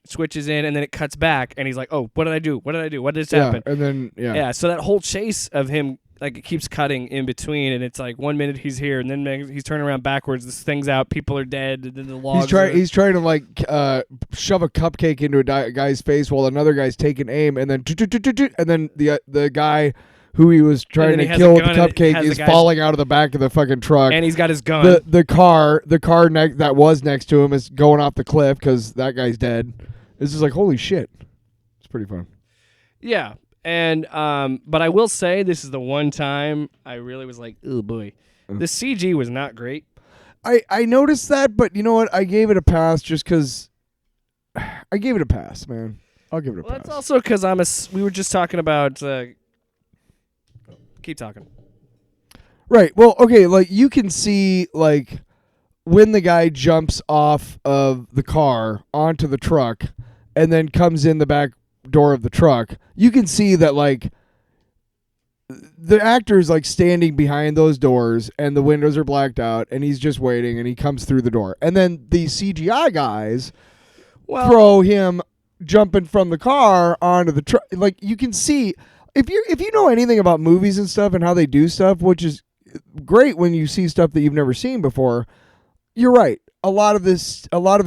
switches in, and then it cuts back, and he's like, "Oh, what did I do? What did I do? What just happened?" And then So that whole chase of him, like, it keeps cutting in between, and it's like 1 minute he's here, and then he's turning around backwards. This thing's out. People are dead. And then the logs. He's trying to like shove a cupcake into a guy's face while another guy's taking aim, and then the guy who he was trying to kill with the cupcake is falling out of the back of the fucking truck. And he's got his gun. The car that was next to him is going off the cliff because that guy's dead. It's just like, holy shit. It's pretty fun. Yeah. And but I will say this is the one time I really was like, oh boy. The CG was not great. I noticed that, but you know what? I gave it a pass just because I gave it a pass, man. I'll give it a pass. That's also because we were just talking about keep talking. Right. Well, okay, like you can see like when the guy jumps off of the car onto the truck and then comes in the back door of the truck, you can see that like the actor's like standing behind those doors and the windows are blacked out and he's just waiting and he comes through the door. And then the CGI guys throw him jumping from the car onto the truck. Like you can see if you know anything about movies and stuff and how they do stuff, which is great when you see stuff that you've never seen before, you're right. A lot of the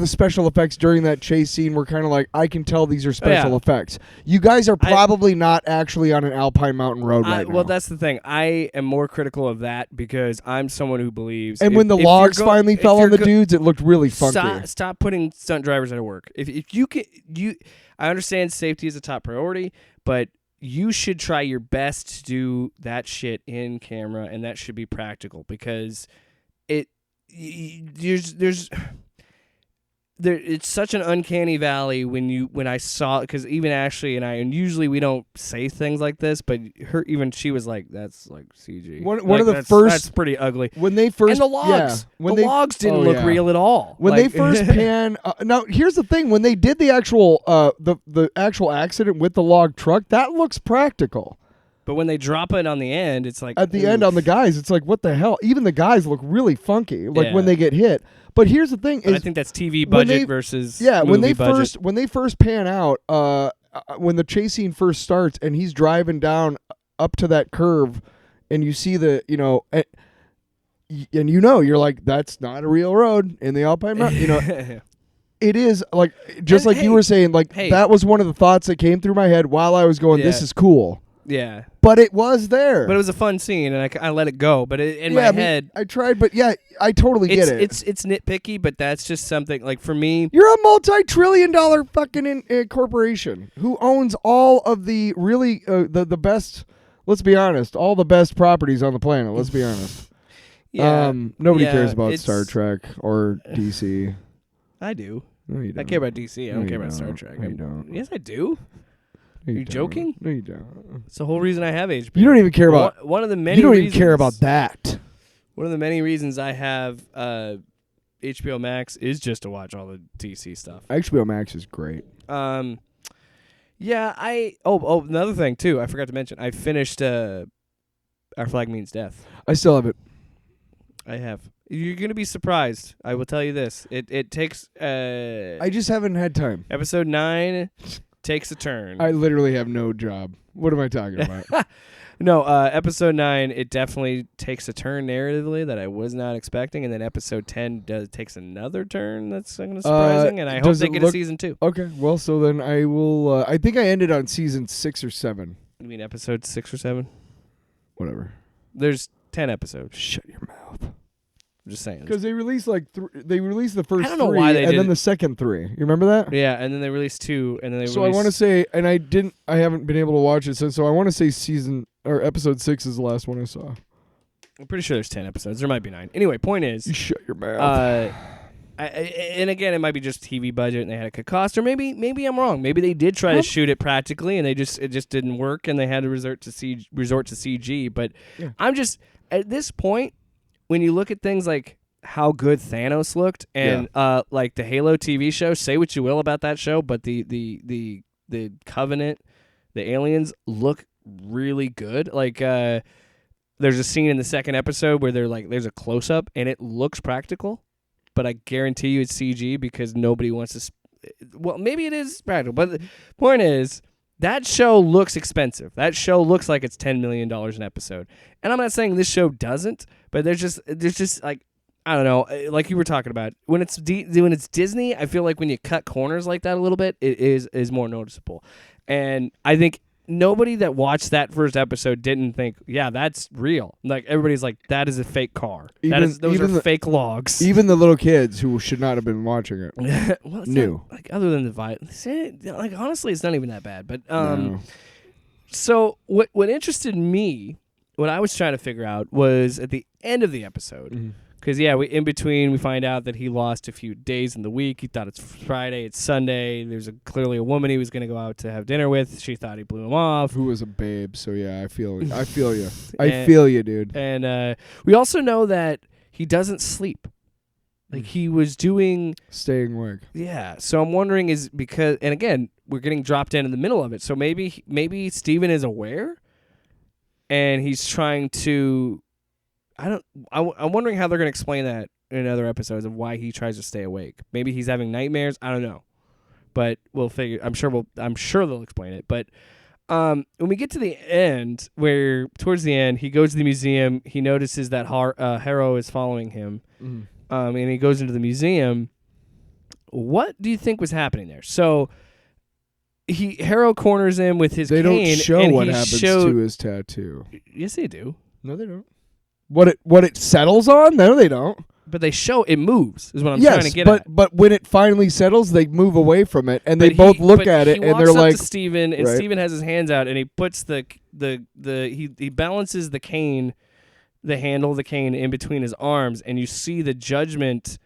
special effects during that chase scene were kind of like, I can tell these are special effects. You guys are probably not actually on an Alpine Mountain Road right now. Well, that's the thing. I am more critical of that because I'm someone who believes. And when the logs finally fell on the dudes, it looked really funky. Stop putting stunt drivers out of work. If you can, I understand safety is a top priority, but you should try your best to do that shit in camera, and that should be practical because it's such an uncanny valley when I saw, because even Ashley and usually we don't say things like this, but she was like, that's like CG. One of the first, that's pretty ugly. When they first, and the logs, the logs didn't look real at all. When they first pan, now here's the thing: when they did the actual the actual accident with the log truck, that looks practical. But when they drop it on the end, it's like at the end on the guys, it's like, what the hell? Even the guys look really funky, like when they get hit. But here's the thing: I think that's TV budget versus movie budget. when they first pan out, when the chase scene first starts, and he's driving down up to that curve, and you see and you're like, that's not a real road in the Alpine Mountain, It is like just like you were saying, like that was one of the thoughts that came through my head while I was going, this is cool. Yeah. But it was there. But it was a fun scene, and I let it go. But in my head... I tried, but I totally get it. It's nitpicky, but that's just something, like, for me... You're a multi-trillion-dollar fucking corporation who owns all of the really, the best, let's be honest, all the best properties on the planet, let's be honest. Nobody cares about Star Trek or DC. I do. No, you don't. I care about DC. I don't care about Star Trek. No, you don't. Yes, I do. No, you joking? No, you don't. It's the whole reason I have HBO. You don't even care about one of the many. You don't reasons, even care about that. One of the many reasons I have HBO Max is just to watch all the DC stuff. HBO Max is great. Yeah. Another thing too. I forgot to mention. I finished Our Flag Means Death. I still have it. I have. You're gonna be surprised. I will tell you this. It takes. I just haven't had time. Episode 9. Takes a turn. I literally have no job. What am I talking about? No, episode 9, it definitely takes a turn narratively that I was not expecting, and then episode 10 takes another turn that's kind of surprising, and I hope they get a season 2. Okay, well, so then I will. I think I ended on season 6 or 7. You mean episode 6 or 7? Whatever. There's 10 episodes. Shut your mouth. I'm just saying. Because they released they released the first 3, I don't know why they and did then it. the second 3. You remember that? Yeah, and then they released 2, and then they. So I want to say, and I haven't been able to watch it since. So I want to say episode 6 is the last one I saw. I'm pretty sure there's 10 episodes. There might be 9. Anyway, point is. You shut your mouth. And again, it might be just TV budget, and they had a cut cost, or maybe I'm wrong. Maybe they did try to shoot it practically, and it just didn't work, and they had to resort to CG. But I'm just at this point, when you look at things like how good Thanos looked, and like the Halo TV show, say what you will about that show, but the Covenant, the aliens look really good. Like there's a scene in the second episode where there's a close up, and it looks practical. But I guarantee you it's CG because nobody wants to. Well, maybe it is practical, but the point is that show looks expensive. That show looks like it's $10 million an episode, and I'm not saying this show doesn't, but there's just like I don't know, like you were talking about when it's Disney. I feel like when you cut corners like that a little bit, it is more noticeable, and I think. Nobody that watched that first episode didn't think, yeah, that's real. Like everybody's like, that is a fake car. Those are fake logs. Even the little kids who should not have been watching it well, it's knew. Not, like other than the violence, like honestly, it's not even that bad. But No. So what interested me, what I was trying to figure out was at the end of the episode. Because, in between, we find out that he lost a few days in the week. He thought it's Friday, it's Sunday. There's clearly a woman he was going to go out to have dinner with. She thought he blew him off. Who was a babe, so I feel you. I feel you, dude. And we also know that he doesn't sleep. Like, he was doing... Staying awake. Yeah, so I'm wondering is because... And again, we're getting dropped in the middle of it. So maybe Steven is aware, and he's trying to... I'm wondering how they're going to explain that in other episodes of why he tries to stay awake. Maybe he's having nightmares. I don't know, but we'll figure. I'm sure they'll explain it. But when we get to the end, where towards the end he goes to the museum, he notices that Harrow is following him, and he goes into the museum. What do you think was happening there? So Harrow corners him with his cane. They don't show and what happens to his tattoo. Yes, they do. No, they don't. What it settles on? No, they don't. But they show it moves, is what I'm trying to get at. But when it finally settles, they move away from it, and they both look at it, and they're like, he walks up to Steven, and Steven has his hands out, and he puts he balances the cane, the handle of the cane in between his arms, and you see the judgment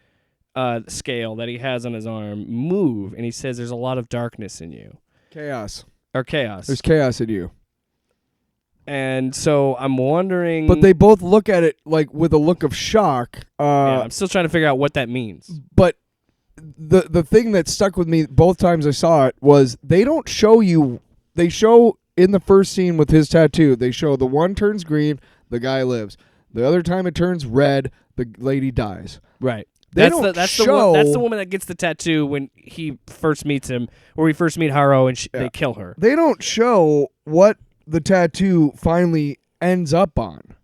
scale that he has on his arm move, and he says, "There's a lot of darkness in you." chaos. There's chaos in you. And so I'm wondering. But they both look at it like with a look of shock. I'm still trying to figure out what that means. But the thing that stuck with me both times I saw it was they don't show you. They show in the first scene with his tattoo. They show the one turns green, the guy lives. The other time it turns red, the lady dies. Right. That's the woman that gets the tattoo when he first meets him, or we first meet Harrow, and they kill her. They don't show what the tattoo finally ends up on,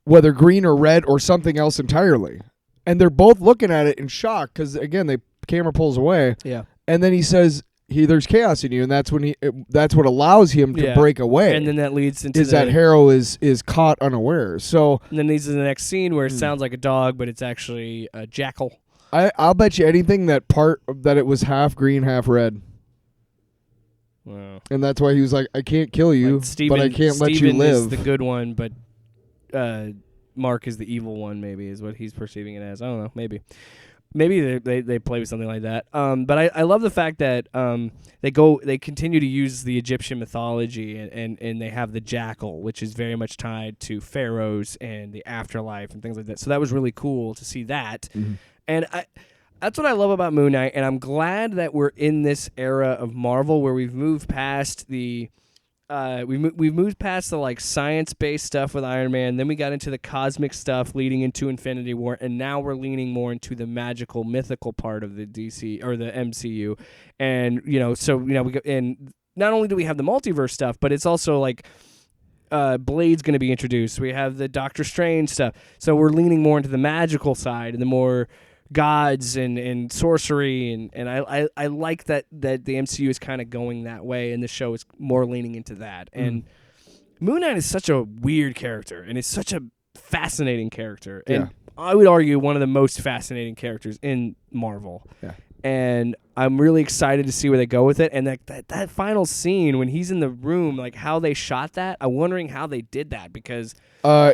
whether green or red or something else entirely. And they're both looking at it in shock because, again, the camera pulls away. Yeah. And then he says, there's chaos in you, and that's when that's what allows him to break away. And then that leads into that Harrow is caught unaware. So and then leads to the next scene where it sounds like a dog, but it's actually a jackal. I'll bet you anything that it was half green, half red. Wow. And that's why he was like, I can't kill you, but I can't let you live. Is the good one, but Mark is the evil one, maybe, is what he's perceiving it as. I don't know, maybe. Maybe they play with something like that. But I love the fact that they continue to use the Egyptian mythology and they have the jackal, which is very much tied to pharaohs and the afterlife and things like that. So that was really cool to see that. Mm-hmm. And that's what I love about Moon Knight, and I'm glad that we're in this era of Marvel where we've moved past the we've moved past the like science-based stuff with Iron Man. Then we got into the cosmic stuff leading into Infinity War, and now we're leaning more into the magical, mythical part of the DC or the MCU. And we go, and not only do we have the multiverse stuff, but it's also like Blade's going to be introduced. We have the Doctor Strange stuff, so we're leaning more into the magical side and the more gods and sorcery, and I like that the MCU is kind of going that way, and the show is more leaning into that. And Moon Knight is such a weird character, and it's such a fascinating character, and I would argue one of the most fascinating characters in Marvel. Yeah. And I'm really excited to see where they go with it. And that final scene when he's in the room, like how they shot that, I'm wondering how they did that because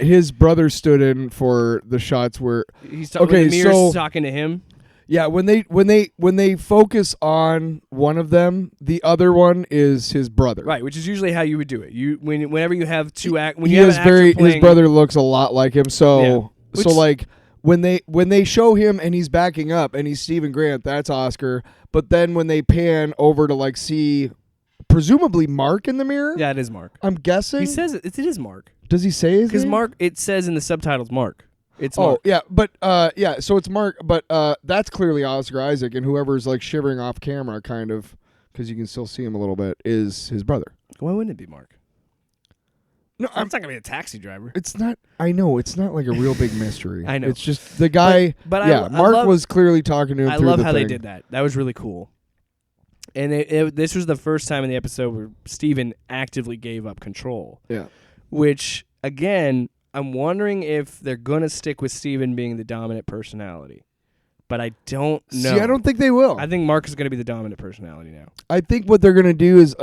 his brother stood in for the shots where he's the mirror's talking to him. Yeah, when they focus on one of them, the other one is his brother. Right, which is usually how you would do it. Whenever you have two his brother looks a lot like him. So when they show him and he's backing up and he's Stephen Grant, that's Oscar. But then when they pan over to like see presumably Mark in the mirror. Yeah, it is Mark. I'm guessing. He says it is Mark. Does he say his name? Because Mark, it says in the subtitles Mark. It's Mark. Oh, yeah, but so it's Mark, but that's clearly Oscar Isaac, and whoever's like shivering off camera kind of, because you can still see him a little bit, is his brother. Why wouldn't it be Mark? No, it's not going to be a taxi driver. It's not. I know. It's not like a real big mystery. I know. It's just the guy. But Mark was clearly talking to him. I love how they did that. That was really cool. And this was the first time in the episode where Steven actively gave up control. Yeah. Which, again, I'm wondering if they're going to stick with Steven being the dominant personality. But I don't know. See, I don't think they will. I think Mark is going to be the dominant personality now. I think what they're going to do is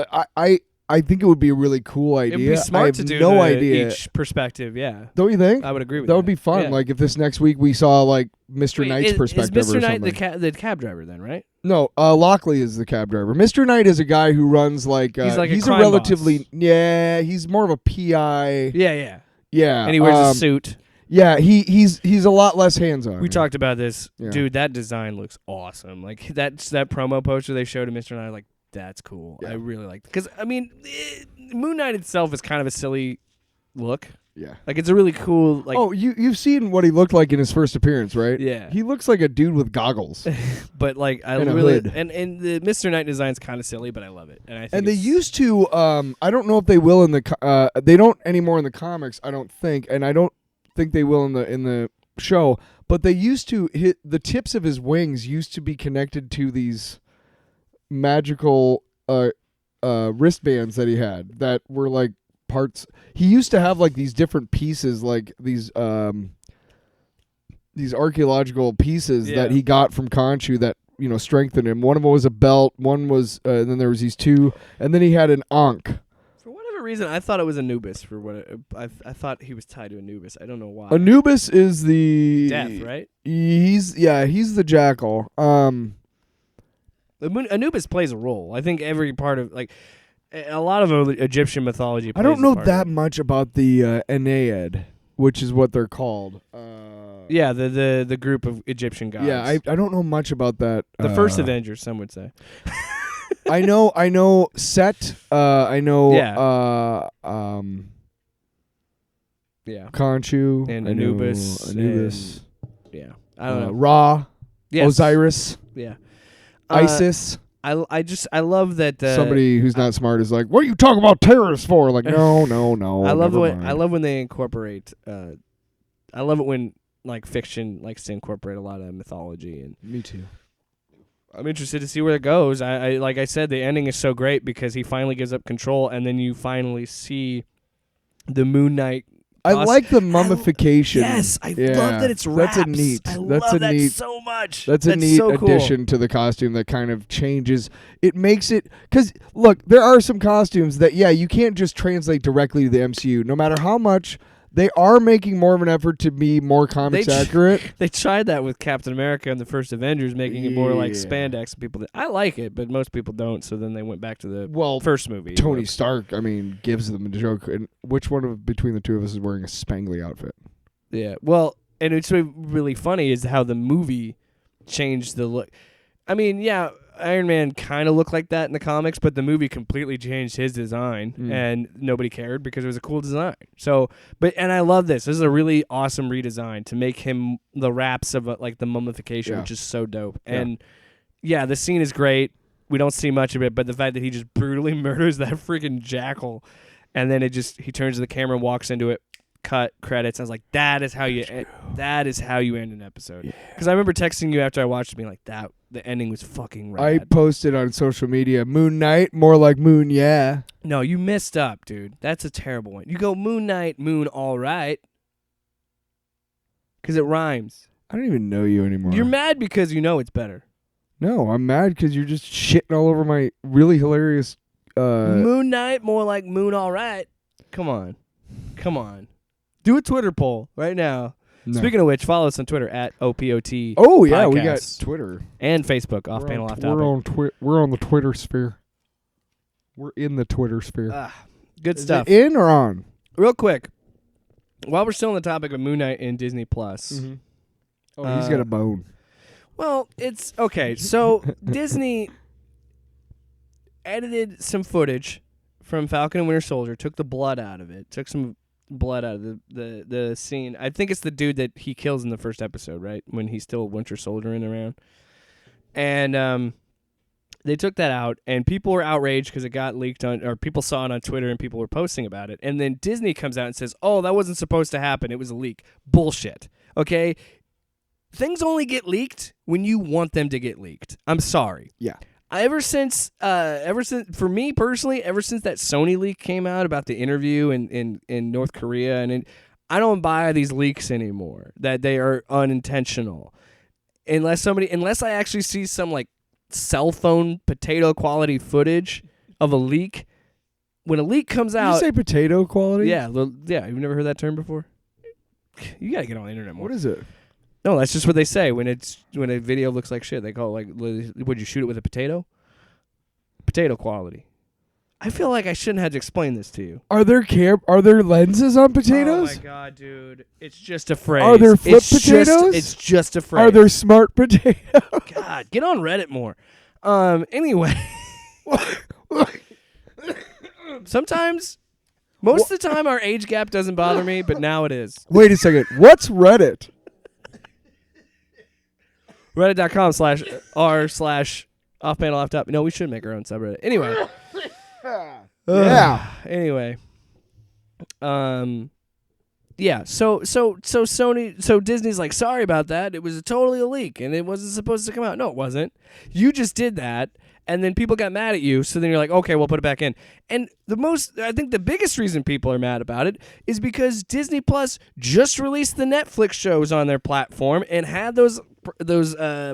I think it would be a really cool idea. It would be smart to do each perspective, yeah. Don't you think? I would agree with that. That would be fun. Yeah. Like if this next week we saw like Mr. Knight's perspective is Mr. or Knight something. the cab driver then, right? No, Lockley is the cab driver. Mr. Knight is a guy who runs like he's a relatively boss. He's more of a PI. Yeah. And he wears a suit. Yeah, he's a lot less hands-on. We talked about this. Yeah. Dude, that design looks awesome. Like that promo poster they showed of Mr. Knight, like that's cool. Yeah. I really like it. Because, I mean, Moon Knight itself is kind of a silly look. Yeah. Like it's a really cool like. Oh, you've seen what he looked like in his first appearance, right? Yeah. He looks like a dude with goggles. But like I And a really hood. and the Mr. Knight design's kind of silly, but I love it. And I think And they it's- used to. I don't know if they will in the. They don't anymore in the comics. I don't think, and I don't think they will in the show. But they used to hit the tips of his wings used to be connected to these magical wristbands that he had that were like parts. He used to have like these different pieces, like these archaeological pieces Yeah. that he got from Khonshu that strengthened him. One of them was a belt. One was, and then there was these two, and then he had an Ankh. For whatever reason, I thought it was Anubis. I thought he was tied to Anubis. I don't know why. Anubis is the Death, right? He's the jackal. Anubis plays a role. I think every part of like a lot of Egyptian mythology. I don't plays a know part that of it. much about the Aeneid, which is what they're called. Yeah, the group of Egyptian gods. Yeah, I don't know much about that. the first Avengers, some would say. I know Set. I know. Yeah. Yeah, Khonshu and I know Anubis. Anubis. yeah. I don't know. Ra. Yes. Osiris. Yeah. Isis. I love that Somebody who's not smart is like, "What are you talking about terrorists for?" Like, no. I love never when mind. I love when they incorporate. I love it when like fiction likes to incorporate a lot of mythology, and Me too. I'm interested to see where it goes. I like I said, the ending is so great because he finally gives up control, and then you finally see the Moon Knight. I like the mummification. Yes, I Yeah, love that it's That's a wraps. neat. I that's love a that neat. so much. That's a neat so cool. addition to the costume that kind of changes. It makes it because look, there are some costumes that you can't just translate directly to the MCU. No matter how much they are making more of an effort to be more comics accurate. They tried that with Captain America and the first Avengers, making it more like Yeah. spandex. People, I like it, but most people don't. So then they went back to the Well, first movie. Tony Stark, gives them a joke. And which one between the two of us is wearing a spangly outfit? Yeah. Well, and it's really funny is how the movie changed the look. I mean, yeah, Iron Man kind of looked like that in the comics, but the movie completely changed his design, and nobody cared because it was a cool design. So, and I love this. This is a really awesome redesign to make him the wraps of like the mummification, which is so dope. Yeah. And yeah, the scene is great. We don't see much of it, but the fact that he just brutally murders that freaking jackal, and then he turns to the camera and walks into it. Cut credits. I was like, that is how you end an episode. Because I remember texting you after I watched it, being like, that the ending was fucking rad. I posted on social media, Moon Knight, more like Moon, yeah. No, you messed up, dude. That's a terrible one. You go Moon Knight, Moon, all right, because it rhymes. I don't even know you anymore. You're mad because you know it's better. No, I'm mad because you're just shitting all over my really hilarious. Moon Knight, more like Moon, all right. Come on. Do a Twitter poll right now. No. Speaking of which, follow us on Twitter at OPOT. Oh yeah, we got Podcast. Twitter And Facebook, Off Panel Off Topic. We're on the Twitter sphere. We're in the Twitter sphere. Good Is stuff. it in or on? Real quick, while we're still on the topic of Moon Knight and Disney Plus, Oh, he's got a bone. well, it's okay. So Disney edited some footage from Falcon and Winter Soldier, took the blood out of it, took some blood out of the scene. I think it's the dude that he kills in the first episode, right? When he's still Winter Soldiering around. And they took that out, and people were outraged because it got leaked or people saw it on Twitter, and people were posting about it. And then Disney comes out and says, "Oh, that wasn't supposed to happen. It was a leak." Bullshit. Okay, things only get leaked when you want them to get leaked. I'm sorry. Yeah. Ever since for me personally, ever since that Sony leak came out about the interview in North Korea, I don't buy these leaks anymore. That they are unintentional, unless I actually see some like cell phone potato quality footage of a leak. When a leak comes Did you out, say potato quality? yeah. You've never heard that term before? You gotta get on the internet more. What is it? No, that's just what they say when a video looks like shit. They call it like, would you shoot it with a potato? Potato quality. I feel like I shouldn't have to explain this to you. Are there lenses on potatoes? Oh my god, dude! It's just a phrase. Are there flip It's potatoes? It's just a phrase. Are there smart potatoes? God, get on Reddit more. Anyway, sometimes Most of the time, our age gap doesn't bother me, but now it is. Wait a second. What's Reddit? Reddit.com/r/offpanel No, we should make our own subreddit. Anyway. Yeah. Anyway. Yeah, so Disney's like, sorry about that. It was totally a leak, and it wasn't supposed to come out. No, it wasn't. You just did that, and then people got mad at you, so then you're like, okay, we'll put it back in. And I think the biggest reason people are mad about it is because Disney Plus just released the Netflix shows on their platform and had those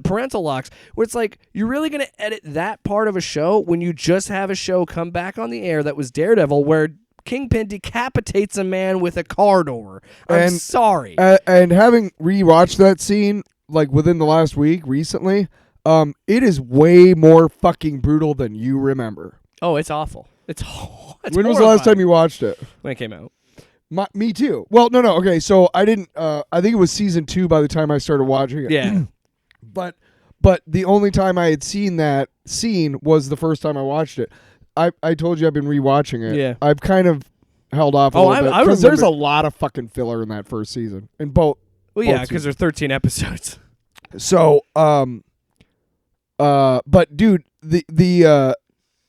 parental locks, where it's like, you're really going to edit that part of a show when you just have a show come back on the air that was Daredevil, where Kingpin decapitates a man with a car door. I'm sorry. And having rewatched that scene like within the last week recently, it is way more fucking brutal than you remember. Oh, it's awful. It's when was the last time you watched it? When it came out. Me too. Well, no. Okay, so I didn't. I think it was season 2 by the time I started watching it. Yeah. But the only time I had seen that scene was the first time I watched it. I told you I've been rewatching it. Yeah. I've kind of held off a little bit because there's a lot of fucking filler in that first season in both. Well, yeah, because there's 13 episodes. So, but dude,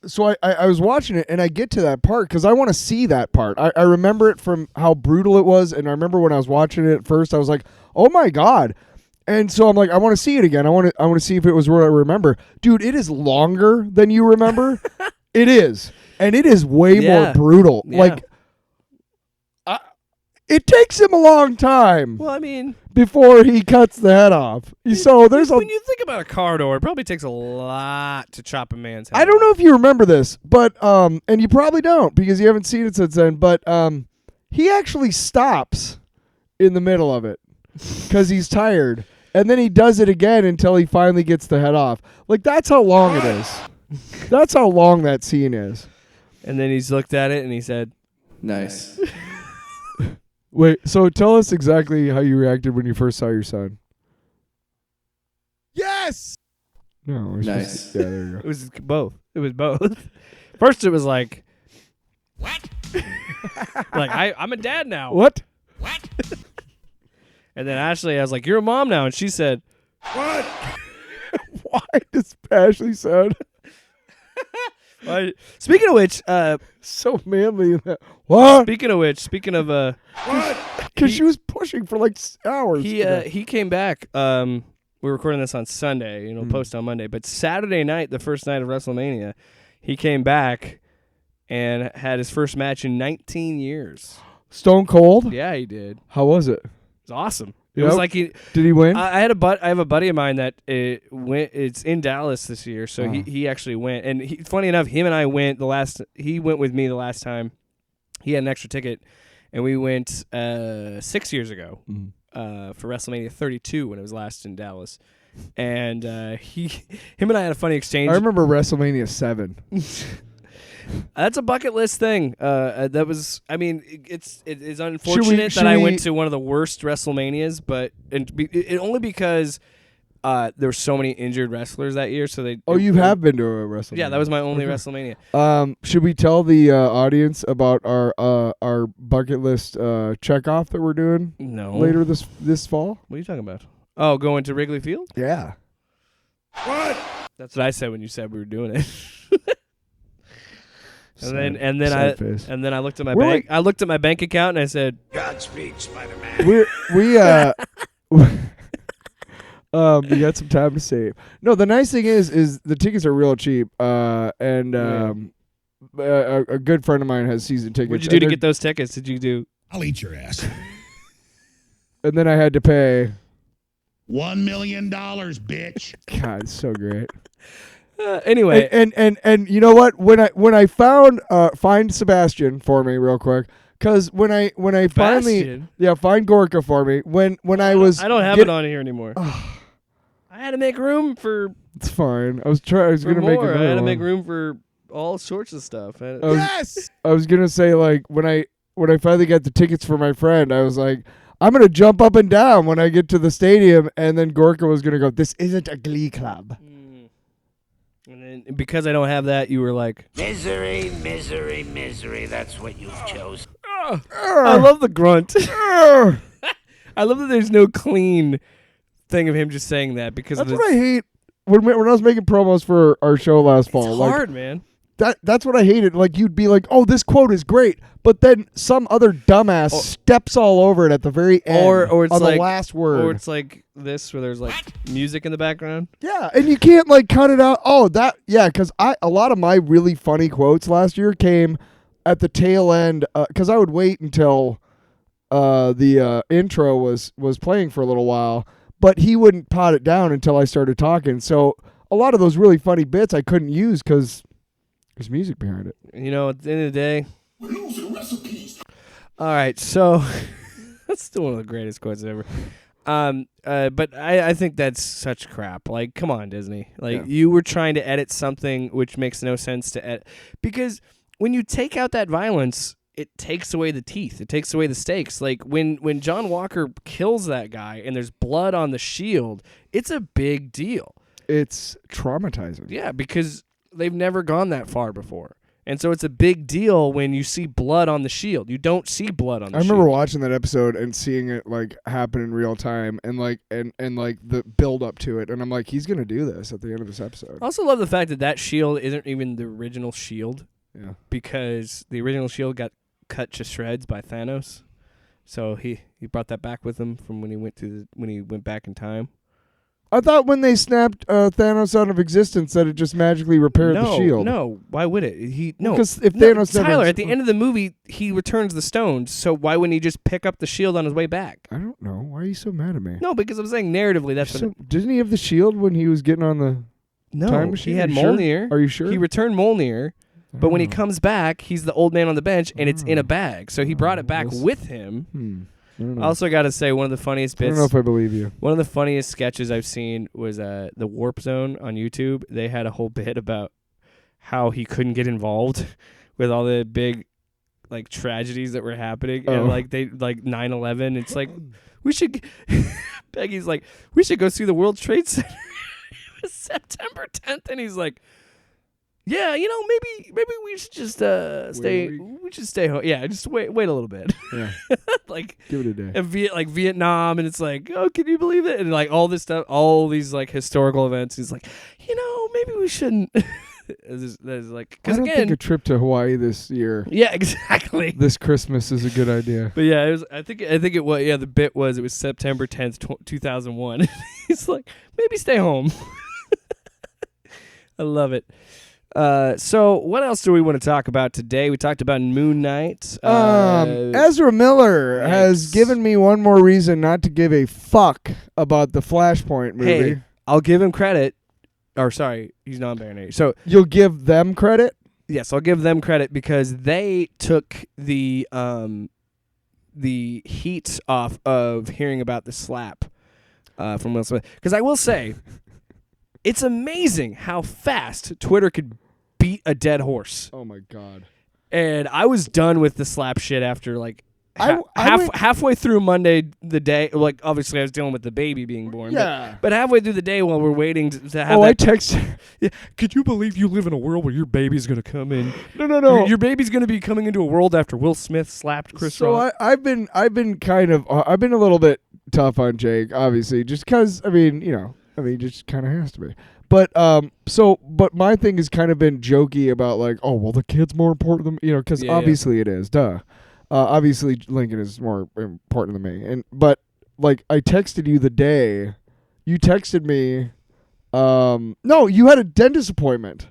so I was watching it and I get to that part because I want to see that part. I remember it from how brutal it was, and I remember when I was watching it at first, I was like, oh my God. And so I'm like, I want to see it again. I want to see if it was what I remember. Dude, it is longer than you remember. It is. And it is way more brutal. Yeah. Like, it takes him a long time. Well, I mean, before he cuts the head off. So there's when you think about a car door, it probably takes a lot to chop a man's head I don't off. know if you remember this, but and you probably don't because you haven't seen it since then, but he actually stops in the middle of it because he's tired. And then he does it again until he finally gets the head off. Like, that's how long it is. That's how long that scene is. And then he's looked at it and he said, nice. Wait, so tell us exactly how you reacted when you first saw your son. Yes! No, it was nice. Yeah, there you go. It was both. It was both. First it was like, what? Like, I'm a dad now. What? And then Ashley, I was like, you're a mom now. And she said, what? Why does Ashley sound speaking of which, so manly in that? What? Speaking of what? Because she was pushing for like hours. He came back. We're recording this on Sunday, post on Monday. But Saturday night, the first night of WrestleMania, he came back and had his first match in 19 years. Stone Cold? Yeah, he did. How was it? It was awesome. It Yep. was like Did he win? I have a buddy of mine that went. It's in Dallas this year, so he actually went. And funny enough, him and I went he went with me the last time. He had an extra ticket, and we went 6 years ago for WrestleMania 32 when it was last in Dallas. And him and I had a funny exchange. I remember WrestleMania 7. That's a bucket list thing. That was, I mean, it is unfortunate that I went to one of the worst WrestleManias, but it only because there were so many injured wrestlers that year. So you have been to a WrestleMania? Yeah, that was my only WrestleMania. Should we tell the audience about our bucket list checkoff that we're doing? No. Later this fall? What are you talking about? Oh, going to Wrigley Field? Yeah. What? That's what I said when you said we were doing it. And then I looked at my bank. I looked at my bank account and I said, "Godspeed, Spider-Man." We got some time to save. No, the nice thing is the tickets are real cheap. And a good friend of mine has season tickets. What'd you do to get those tickets? Did you do? I'll eat your ass. And then I had to pay $1 million, bitch. God, it's so great. Anyway, and you know what? When I find Sebastian for me real quick, because when I finally find Gorka for me when I don't have it on here anymore. I had to make room for. It's fine. I was gonna make another I had to one. make room for all sorts of stuff. Yes. I was gonna say, like, when I finally got the tickets for my friend, I was like, I'm gonna jump up and down when I get to the stadium, and then Gorka was gonna go, "This isn't a Glee club." And then because I don't have that, you were like, Misery, misery, misery. That's what you've chosen. I love the grunt. I love that there's no clean thing of him just saying that because That's of what I hate when I was making promos for our show last fall. It's like, hard, man. That's what I hated. Like you'd be like, "Oh, this quote is great," but then some other dumbass steps all over it at the very end, Or it's on like the last word. Or it's like this, where there's like music in the background. Yeah, and you can't like cut it out. Oh, because a lot of my really funny quotes last year came at the tail end because I would wait until the intro was playing for a little while, but he wouldn't pot it down until I started talking. So a lot of those really funny bits I couldn't use because there's music behind it. You know, at the end of the day, we're losing recipes. All right, so that's still one of the greatest quotes ever. But I think that's such crap. Like, come on, Disney. Like, you were trying to edit something which makes no sense to edit. Because when you take out that violence, it takes away the teeth. It takes away the stakes. Like, when John Walker kills that guy and there's blood on the shield, it's a big deal. It's traumatizing. Yeah, because they've never gone that far before. And so it's a big deal when you see blood on the shield. You don't see blood on the shield. I remember watching that episode and seeing it like happen in real time and like the build up to it, and I'm like, he's gonna do this at the end of this episode. I also love the fact that shield isn't even the original shield. Yeah. Because the original shield got cut to shreds by Thanos. So he brought that back with him from when he went back in time. I thought when they snapped Thanos out of existence that it just magically repaired the shield. No, why would it? Because if Thanos never Tyler, at the end of the movie, he returns the stones. So why wouldn't he just pick up the shield on his way back? I don't know. Why are you so mad at me? No, because I'm saying narratively, that's didn't he have the shield when he was getting on the time machine? He had Sure? Mjolnir. Are you sure? He returned Mjolnir, but when he comes back, he's the old man on the bench, and it's in a bag. So he brought it back with him. I also got to say, one of the funniest bits. I don't know if I believe you. One of the funniest sketches I've seen was the Warp Zone on YouTube. They had a whole bit about how he couldn't get involved with all the big like tragedies that were happening, and like 9/11. It's like we should. Peggy's like, we should go see the World Trade Center. It was September 10th, and he's like, yeah, maybe we should just stay. We should stay home. Yeah, just wait a little bit. Yeah, like give it a day. And Vietnam, and it's like, oh, can you believe it? And like all this stuff, all these like historical events. He's like, maybe we shouldn't. There's like, I don't think a trip to Hawaii this year. Yeah, exactly. This Christmas is a good idea. But yeah, it was. I think it was. Yeah, the bit was it was September 10th, 2001. He's like, maybe stay home. I love it. So what else do we want to talk about today? We talked about Moon Knight. Ezra Miller has given me one more reason not to give a fuck about the Flashpoint movie. Hey, I'll give him credit. Or sorry, he's non-binary. So you'll give them credit? Yes, I'll give them credit because they took the heat off of hearing about the slap from Will Smith. Because I will say, it's amazing how fast Twitter could beat a dead horse. Oh my god! And I was done with the slap shit after like halfway through Monday, the day. Like obviously I was dealing with the baby being born. Yeah. But halfway through the day while we're waiting to have. Oh, I texted. Yeah. Could you believe you live in a world where your baby's gonna come in? No. Your baby's gonna be coming into a world after Will Smith slapped Chris Rock. So I've been kind of I've been a little bit tough on Jake, obviously, just because just kind of has to be. But but my thing has kind of been jokey about like, oh well, the kid's more important than because obviously it is, duh. Obviously Lincoln is more important than me, but like I texted you the day, you texted me. No, you had a dentist appointment.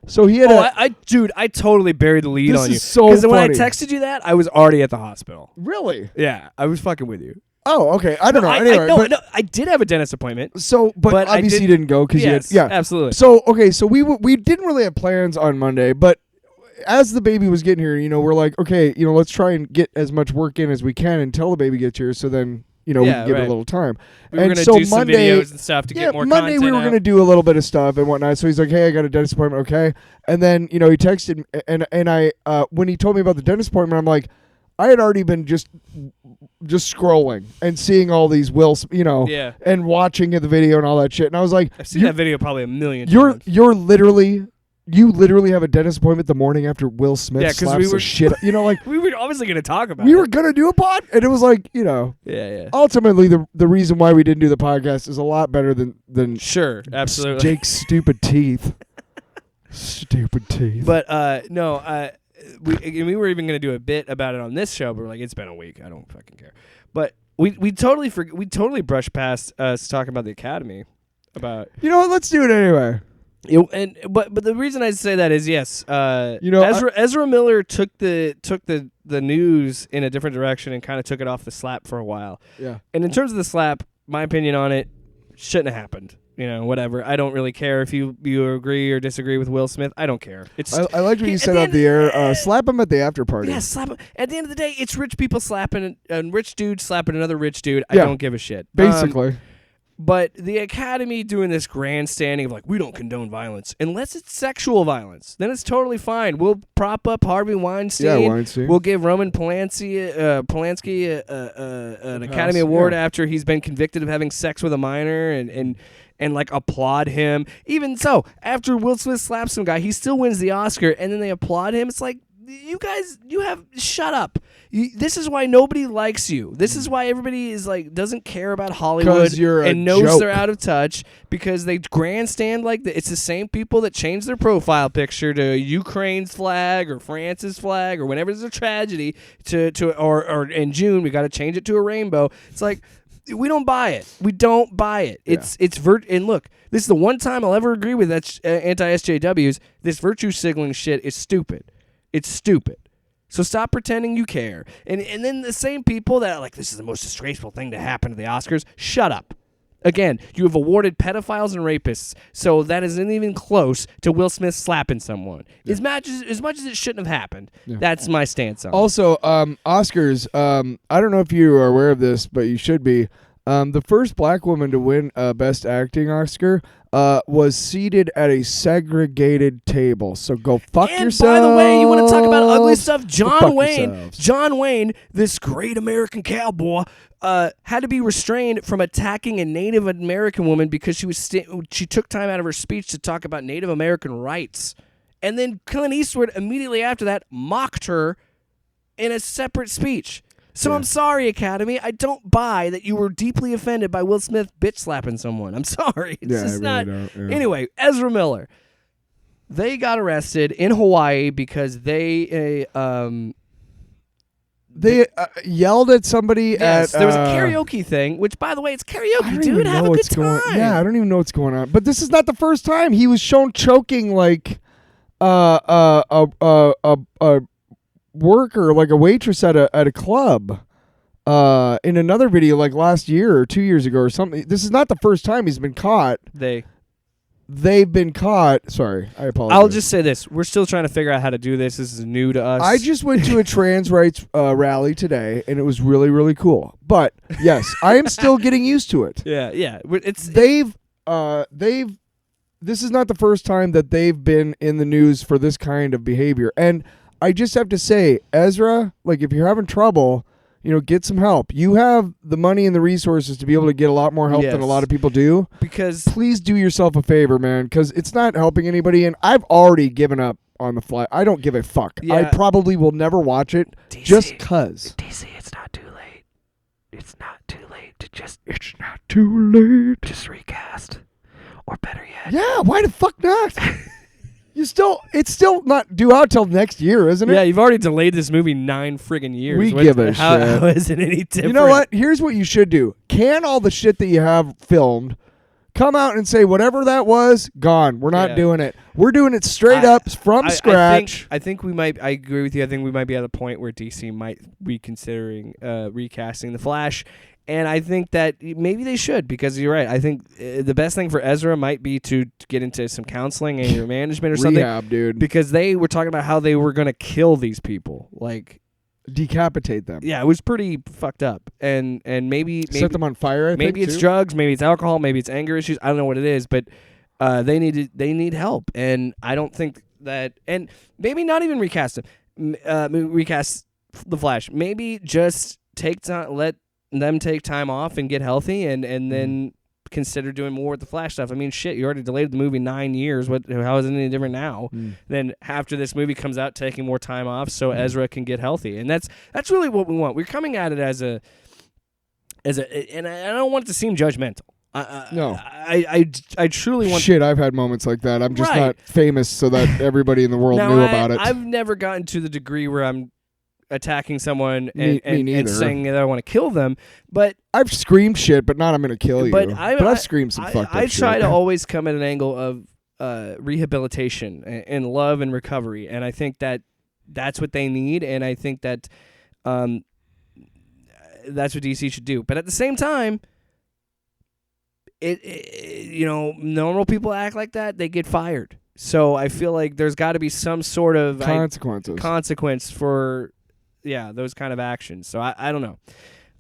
So he had I totally buried the lead on you. This is so Because when I funny. texted you that, I was already at the hospital. Really? Yeah, I was fucking with you. Oh, okay. I don't know. Anyway, I did have a dentist appointment. So, but obviously you didn't go because yes, you had, absolutely. So, okay, so we didn't really have plans on Monday, but as the baby was getting here, we're like, okay, let's try and get as much work in as we can until the baby gets here. So then, we can give it a little time. We were going to do some videos and stuff to get more Monday content we were going to do a little bit of stuff and whatnot. So he's like, hey, I got a dentist appointment, okay? And then, he texted and I when he told me about the dentist appointment, I'm like, I had already been just scrolling and seeing all these Yeah. and watching the video and all that shit. And I was like, I've seen that video probably a million times. You literally have a dentist appointment the morning after Will Smith Yeah, 'cause slaps we the were- shit. Like We were obviously going to talk about we it. were gonna do a pod, and it was like, Yeah. ultimately the reason why we didn't do the podcast is a lot better than Sure, absolutely. Jake's stupid teeth. Stupid teeth. But no, we were even going to do a bit about it on this show, but we're like, it's been a week. I don't fucking care. But we totally brushed past us talking about the Academy. About you know what? Let's do it anyway. But the reason I say that is yes, know, Ezra Miller took the news in a different direction and kind of took it off the slap for a while. Yeah. And in terms of the slap, my opinion on it shouldn't have happened. Whatever. I don't really care if you agree or disagree with Will Smith. I don't care. It's I liked what you said on the air. Slap him at the after party. yeah, slap him. At the end of the day, it's rich people slapping a rich dude slapping another rich dude. I Yeah. don't give a shit. Basically. But the Academy doing this grandstanding of like, we don't condone violence unless it's sexual violence. Then it's totally fine. We'll prop up Harvey Weinstein. Yeah, Weinstein. We'll give Roman Polanski an Academy Award after he's been convicted of having sex with a minor and like applaud him. Even so, after Will Smith slaps some guy, he still wins the Oscar, and then they applaud him. It's like, you guys, shut up. This is why nobody likes you. This is why everybody is like doesn't care about Hollywood 'Cause you're a and knows joke. they're out of touch because they grandstand like it's the same people that change their profile picture to Ukraine's flag or France's flag or whenever there's a tragedy or in June we got to change it to a rainbow. It's like we don't buy it. We don't buy it. And look, this is the one time I'll ever agree with that anti-SJWs. This virtue signaling shit is stupid. It's stupid. So stop pretending you care. And then the same people that are like, this is the most disgraceful thing to happen to the Oscars, shut up. Again, you have awarded pedophiles and rapists, so that isn't even close to Will Smith slapping someone. Yeah. As much as it shouldn't have happened. Yeah. That's my stance on it. Also, Oscars, I don't know if you are aware of this, but you should be. The first black woman to win Best Acting Oscar was seated at a segregated table. So go fuck yourself. And by the way, you want to talk about ugly stuff? John Wayne, this great American cowboy, had to be restrained from attacking a Native American woman because she took time out of her speech to talk about Native American rights. And then Clint Eastwood immediately after that mocked her in a separate speech. So I'm sorry, Academy. I don't buy that you were deeply offended by Will Smith bitch slapping someone. I'm sorry. It's just not. Anyway, Ezra Miller. They got arrested in Hawaii because they yelled at somebody yes, at... there was a karaoke thing, which, by the way, it's karaoke, dude. Have a good time. Yeah, I don't even know what's going on. But this is not the first time. He was shown choking like a worker, like a waitress at a club in another video like last year or 2 years ago or something. This is not the first time he's been caught. They've been caught. Sorry, I apologize. I'll just say this. We're still trying to figure out how to do this. This is new to us. I just went to a trans rights rally today, and it was really, really cool. But, yes, I am still getting used to it. Yeah. This is not the first time that they've been in the news for this kind of behavior. And I just have to say, Ezra, like if you're having trouble, get some help. You have the money and the resources to be able to get a lot more help than a lot of people do. Because please do yourself a favor, man, because it's not helping anybody. And I've already given up on the fly. I don't give a fuck. Yeah. I probably will never watch it DC, just because. DC, it's not too late. It's not too late to just... It's not too late. Just recast. Or better yet... Yeah, why the fuck not? It's still not due out till next year, isn't it? Yeah, you've already delayed this movie 9 friggin' years. We give a shit. How is it any different? You know what? Here's what you should do. Can all the shit that you have filmed, come out and say whatever that was, gone. We're not doing it. We're doing it straight up from scratch. I think we might. I agree with you. I think we might be at a point where DC might be considering recasting the Flash. And I think that maybe they should, because you're right. I think the best thing for Ezra might be to get into some counseling and your management or something. Rehab, dude. Because they were talking about how they were going to kill these people. Like, decapitate them. Yeah, it was pretty fucked up. And maybe set them on fire. Maybe it's drugs, maybe it's alcohol, maybe it's anger issues. I don't know what it is, but they need help. And I don't think that, and maybe not even recast them. Recast the Flash. Maybe just take time, let them take time off and get healthy, and then consider doing more with the Flash stuff. I mean, shit, you already delayed the movie 9 years. How is it any different now than after this movie comes out, taking more time off so Ezra can get healthy? And that's really what we want. We're coming at it as a, and I don't want it to seem judgmental. No. I truly want. Shit, I've had moments like that. I'm just Right. not famous so that everybody in the world Now, knew about it. I've never gotten to the degree where I'm attacking someone Me and neither. saying that I want to kill them, but I've screamed shit, but not I'm going to kill you. But I've screamed some fucked up I shit. try to always come at an angle of rehabilitation and love and recovery, and I think that's what they need, and I think that that's what DC should do. But at the same time, normal people act like that, they get fired. So I feel like there's got to be some sort of consequence for those kind of actions. So I don't know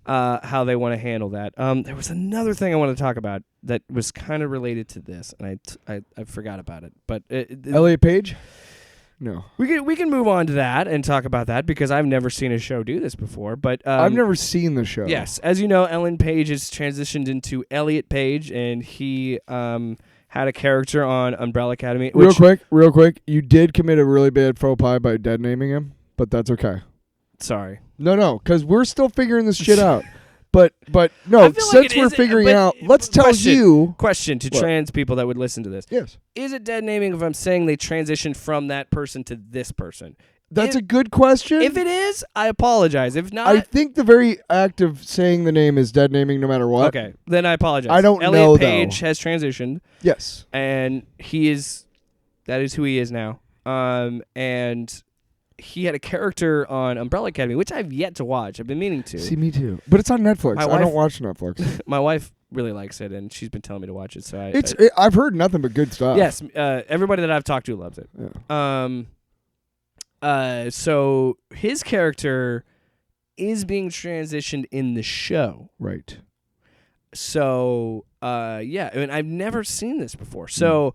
how they want to handle that. There was another thing I wanted to talk about that was kind of related to this, and I forgot about it. But Elliot Page? No. We can move on to that and talk about that because I've never seen a show do this before. But I've never seen the show. Yes, as you know, Ellen Page has transitioned into Elliot Page, and he had a character on Umbrella Academy. Real quick, you did commit a really bad faux pas by dead naming him, but that's okay. Sorry. No, because we're still figuring this shit out. But no, I feel like since we're figuring but out, let's tell you. Question to What? trans people that would listen to this. Yes. Is it dead naming if I'm saying they transitioned from that person to this person? That's a good question. If it is, I apologize. If not, I think the very act of saying the name is dead naming no matter what. okay, then I apologize. I don't Elliot know, Page though. has transitioned, Yes. and that is who he is now. And he had a character on Umbrella Academy, which I've yet to watch. I've been meaning to. See, me too. But it's on Netflix. My I wife- don't watch Netflix. My wife really likes it, and she's been telling me to watch it. So I've heard nothing but good stuff. yes, everybody that I've talked to loves it. Yeah. So his character is being transitioned in the show. Right. So, and I've never seen this before. So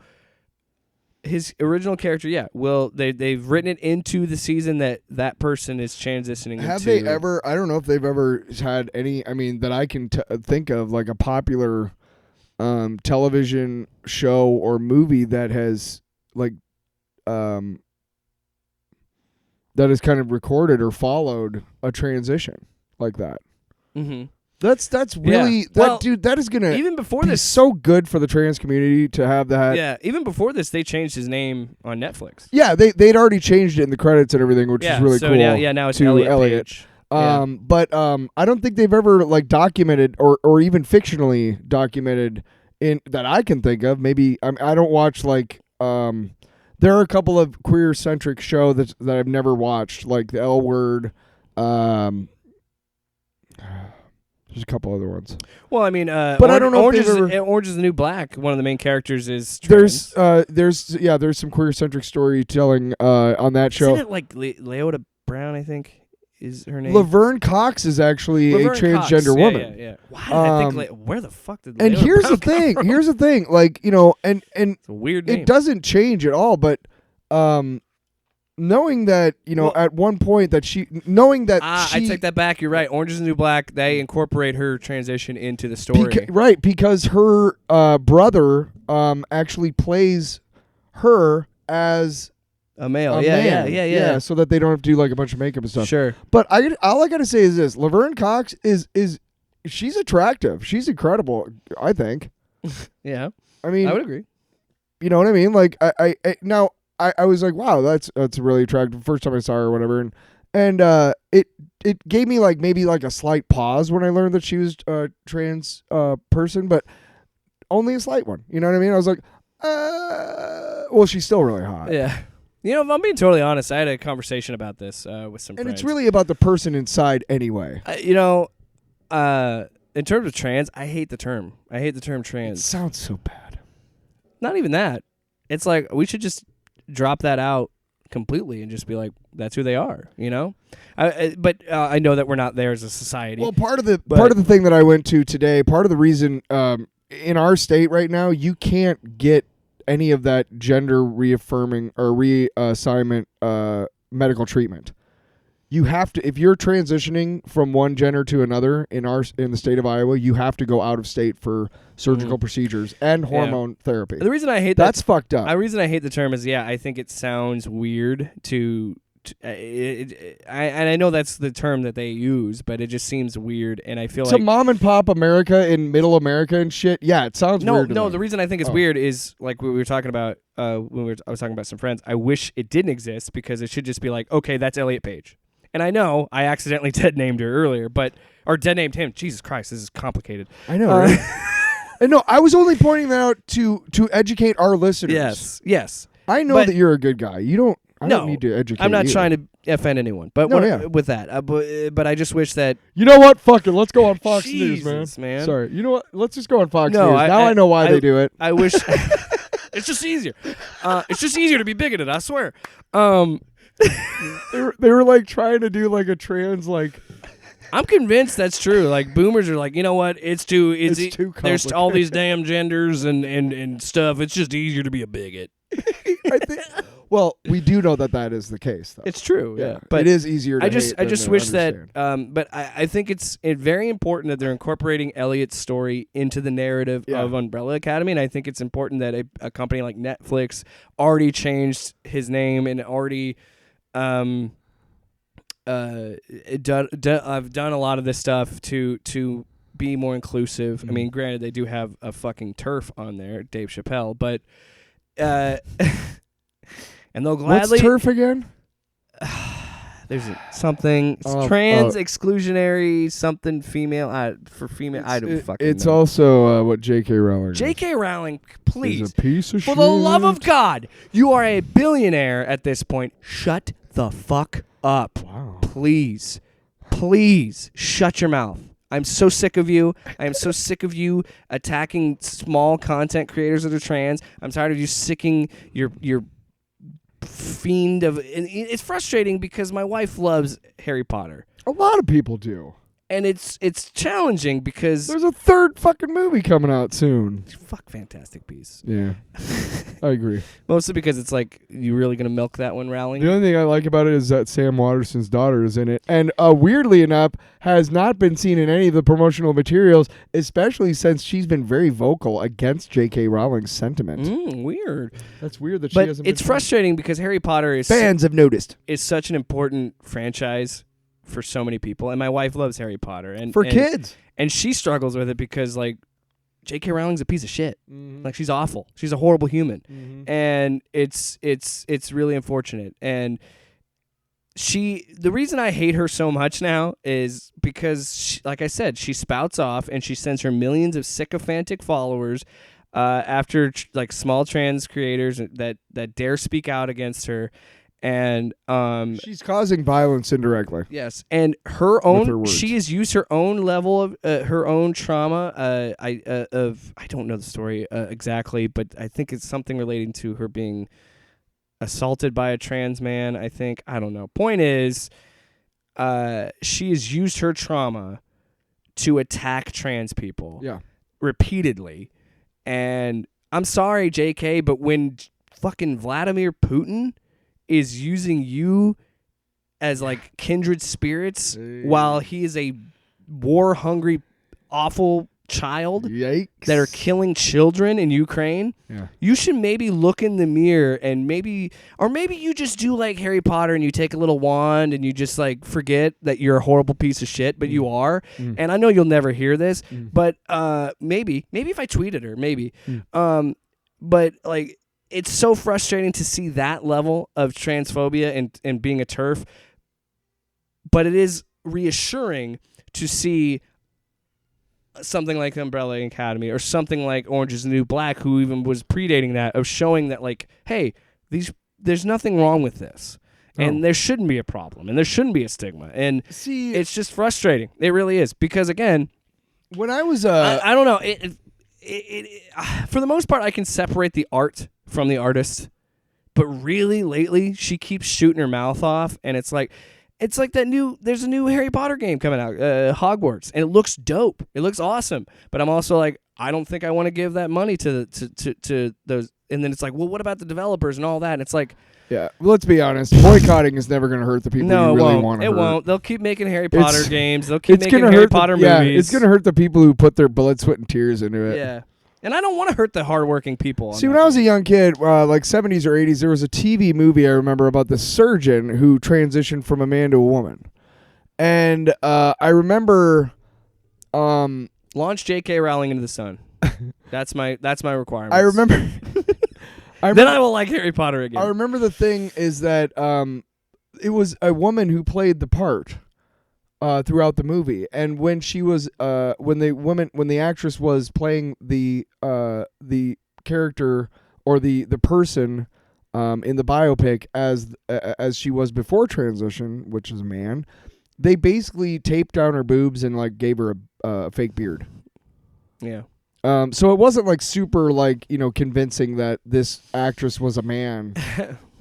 his original character, they've written it into the season that person is transitioning Have into. they ever? I don't know if they've ever had any. I mean, that I can think of, like a popular television show or movie that has that has kind of recorded or followed a transition like that. Mm-hmm. That's really dude. That is gonna even before be this. so good for the trans community to have that. Yeah, even before this, they changed his name on Netflix. Yeah, they'd already changed it in the credits and everything, which is really so cool. now it's to Elliot Page. But I don't think they've ever documented or even fictionally documented in that I can think of. Maybe I don't watch there are a couple of queer centric shows that I've never watched, like the L Word. There's a couple other ones. Well, I mean, but I don't know Orange if they've ever... Orange is the New Black. One of the main characters is trans. There's some queer centric storytelling on that show. Isn't it like Leota Brown? I think is her name. Laverne Cox is actually a transgender woman. Yeah. Why did I think? Where the fuck did? And Leota here's Brown the come thing. from? Here's the thing. And It's a weird name. it doesn't change at all. But knowing that at one point that I take that back. You're right. Orange is the New Black. They incorporate her transition into the story. Because her brother actually plays her as A male. a Yeah, man. yeah. So that they don't have to do a bunch of makeup and stuff. Sure. But all I gotta say is this: Laverne Cox is she's attractive. She's incredible. I think. Yeah. I mean, I would agree. you know what I mean? Like I was like, wow, that's really attractive. First time I saw her or whatever, and it gave me maybe a slight pause when I learned that she was a trans person, but only a slight one. You know what I mean? I was like, well, she's still really hot. Yeah. If I'm being totally honest, I had a conversation about this with some And friends. it's really about the person inside anyway. in terms of trans, I hate the term. I hate the term It trans. sounds so bad. Not even that. It's like we should just drop that out completely and just be like, that's who they are, But I know that we're not there as a society. Well, part of the thing that I went to today, part of the reason in our state right now, you can't get any of that gender reaffirming or reassignment medical treatment. you have to, if you're transitioning from one gender to another in the state of Iowa, you have to go out of state for surgical procedures and hormone therapy. The reason I hate that's fucked up. The reason I hate the term is I think it sounds weird to and I know that's the term that they use, but it just seems weird, and I feel to like mom and pop America in middle America and shit. Yeah, it sounds weird. No, the reason I think it's weird is like we were talking about I was talking about some friends. I wish it didn't exist because it should just be like, okay, that's Elliot Page. And I know I accidentally dead named her earlier, or dead named him. Jesus Christ, this is complicated. I know, right? And no, I was only pointing that out to educate our listeners. Yes. I know that you're a good guy. I don't need to educate you. I'm not trying to offend anyone, but with that. But I just wish that... You know what? Fuck it. Let's go on Fox Jesus, News, man. man. Sorry. You know what? Let's just go on Fox No, News. Now I know why they do it. I wish... It's just easier. It's just easier to be bigoted, I swear. They were like trying to do like a trans like... I'm convinced that's true. Like boomers are like, you know what? It's too there's all these damn genders and stuff. It's just easier to be a bigot. I think. Well, we do know that is the case, though. It's true, yeah. But it is easier to I just wish understand. that. But I think it's very important that they're incorporating Elliot's story into the narrative of Umbrella Academy, and I think it's important that a company like Netflix already changed his name and already. I've done a lot of this stuff to be more inclusive. I mean, granted, they do have a fucking turf on there, Dave Chappelle, but and they'll gladly. What's turf again? There's something trans exclusionary something female for female. I don't fucking. It's know. Also what J.K. Rowling. J.K. Rowling, please, is a piece of for shit. the love of God, you are a billionaire at this point. Shut the fuck up. Wow. Please shut your mouth. I'm so sick of you. I am so sick of you attacking small content creators that are trans. I'm tired of you sicking your fiend of. And it's frustrating because my wife loves Harry Potter. A lot of people do. And it's challenging because there's a third fucking movie coming out soon. Fuck Fantastic Beasts. Yeah. I agree. Mostly because it's like, you really going to milk that one, Rowling? The only thing I like about it is that Sam Waterston's daughter is in it. And weirdly enough, has not been seen in any of the promotional materials, especially since she's been very vocal against J.K. Rowling's sentiment. Weird. That's weird that but she hasn't been it's frustrating because Harry Potter is... Fans have noticed. ...is such an important franchise for so many people. And my wife loves Harry Potter. And kids. And she struggles with it because, like, J.K. Rowling's a piece of shit. Mm-hmm. Like, she's awful. She's a horrible human. Mm-hmm. And it's really unfortunate. And the reason I hate her so much now is because, she, like I said, she spouts off and she sends her millions of sycophantic followers after like small trans creators that dare speak out against her. And she's causing violence indirectly. Yes, and she has used her own level of her own trauma. I don't know the story exactly, but I think it's something relating to her being assaulted by a trans man. I don't know. Point is, she has used her trauma to attack trans people. Yeah, repeatedly. And I'm sorry, JK, but when fucking Vladimir Putin is using you as like kindred spirits while he is a war-hungry, awful child Yikes. That are killing children in Ukraine, you should maybe look in the mirror and maybe you just do like Harry Potter and you take a little wand and you just like forget that you're a horrible piece of shit, but you are. And I know you'll never hear this, but maybe if I tweeted her, maybe. But like, it's so frustrating to see that level of transphobia and being a TERF, but it is reassuring to see something like Umbrella Academy or something like Orange is the New Black, who even was predating that, of showing that, like, hey, there's nothing wrong with this. And there shouldn't be a problem, and there shouldn't be a stigma. And it's just frustrating. It really is. Because, again, when I was... I don't know. For the most part, I can separate the art from the artist, but really lately she keeps shooting her mouth off, and it's like there's a new Harry Potter game coming out, Hogwarts, and it looks dope, it looks awesome, but I'm also like, I don't think I want to give that money to those and then it's like, well, what about the developers and all that? And it's like, Yeah, let's be honest. Boycotting is never going to hurt the people no, you it really won't. want to It hurt. won't. They'll keep making Harry Potter It's- games. They'll keep It's making going to Harry hurt Potter yeah, movies. it's going to hurt the people who put their blood, sweat, and tears into it. Yeah. And I don't want to hurt the hardworking people. See, when I was a young kid, like 70s or 80s, there was a TV movie I remember about the surgeon who transitioned from a man to a woman. And I remember... launch J.K. Rowling into the sun. That's my requirement. I remember... Then I will like Harry Potter again. I remember the thing is that it was a woman who played the part throughout the movie, and when she was when the actress was playing the character or the person in the biopic as she was before transition, which is a man, they basically taped down her boobs and like gave her a fake beard. Yeah. So it wasn't like super like, convincing that this actress was a man.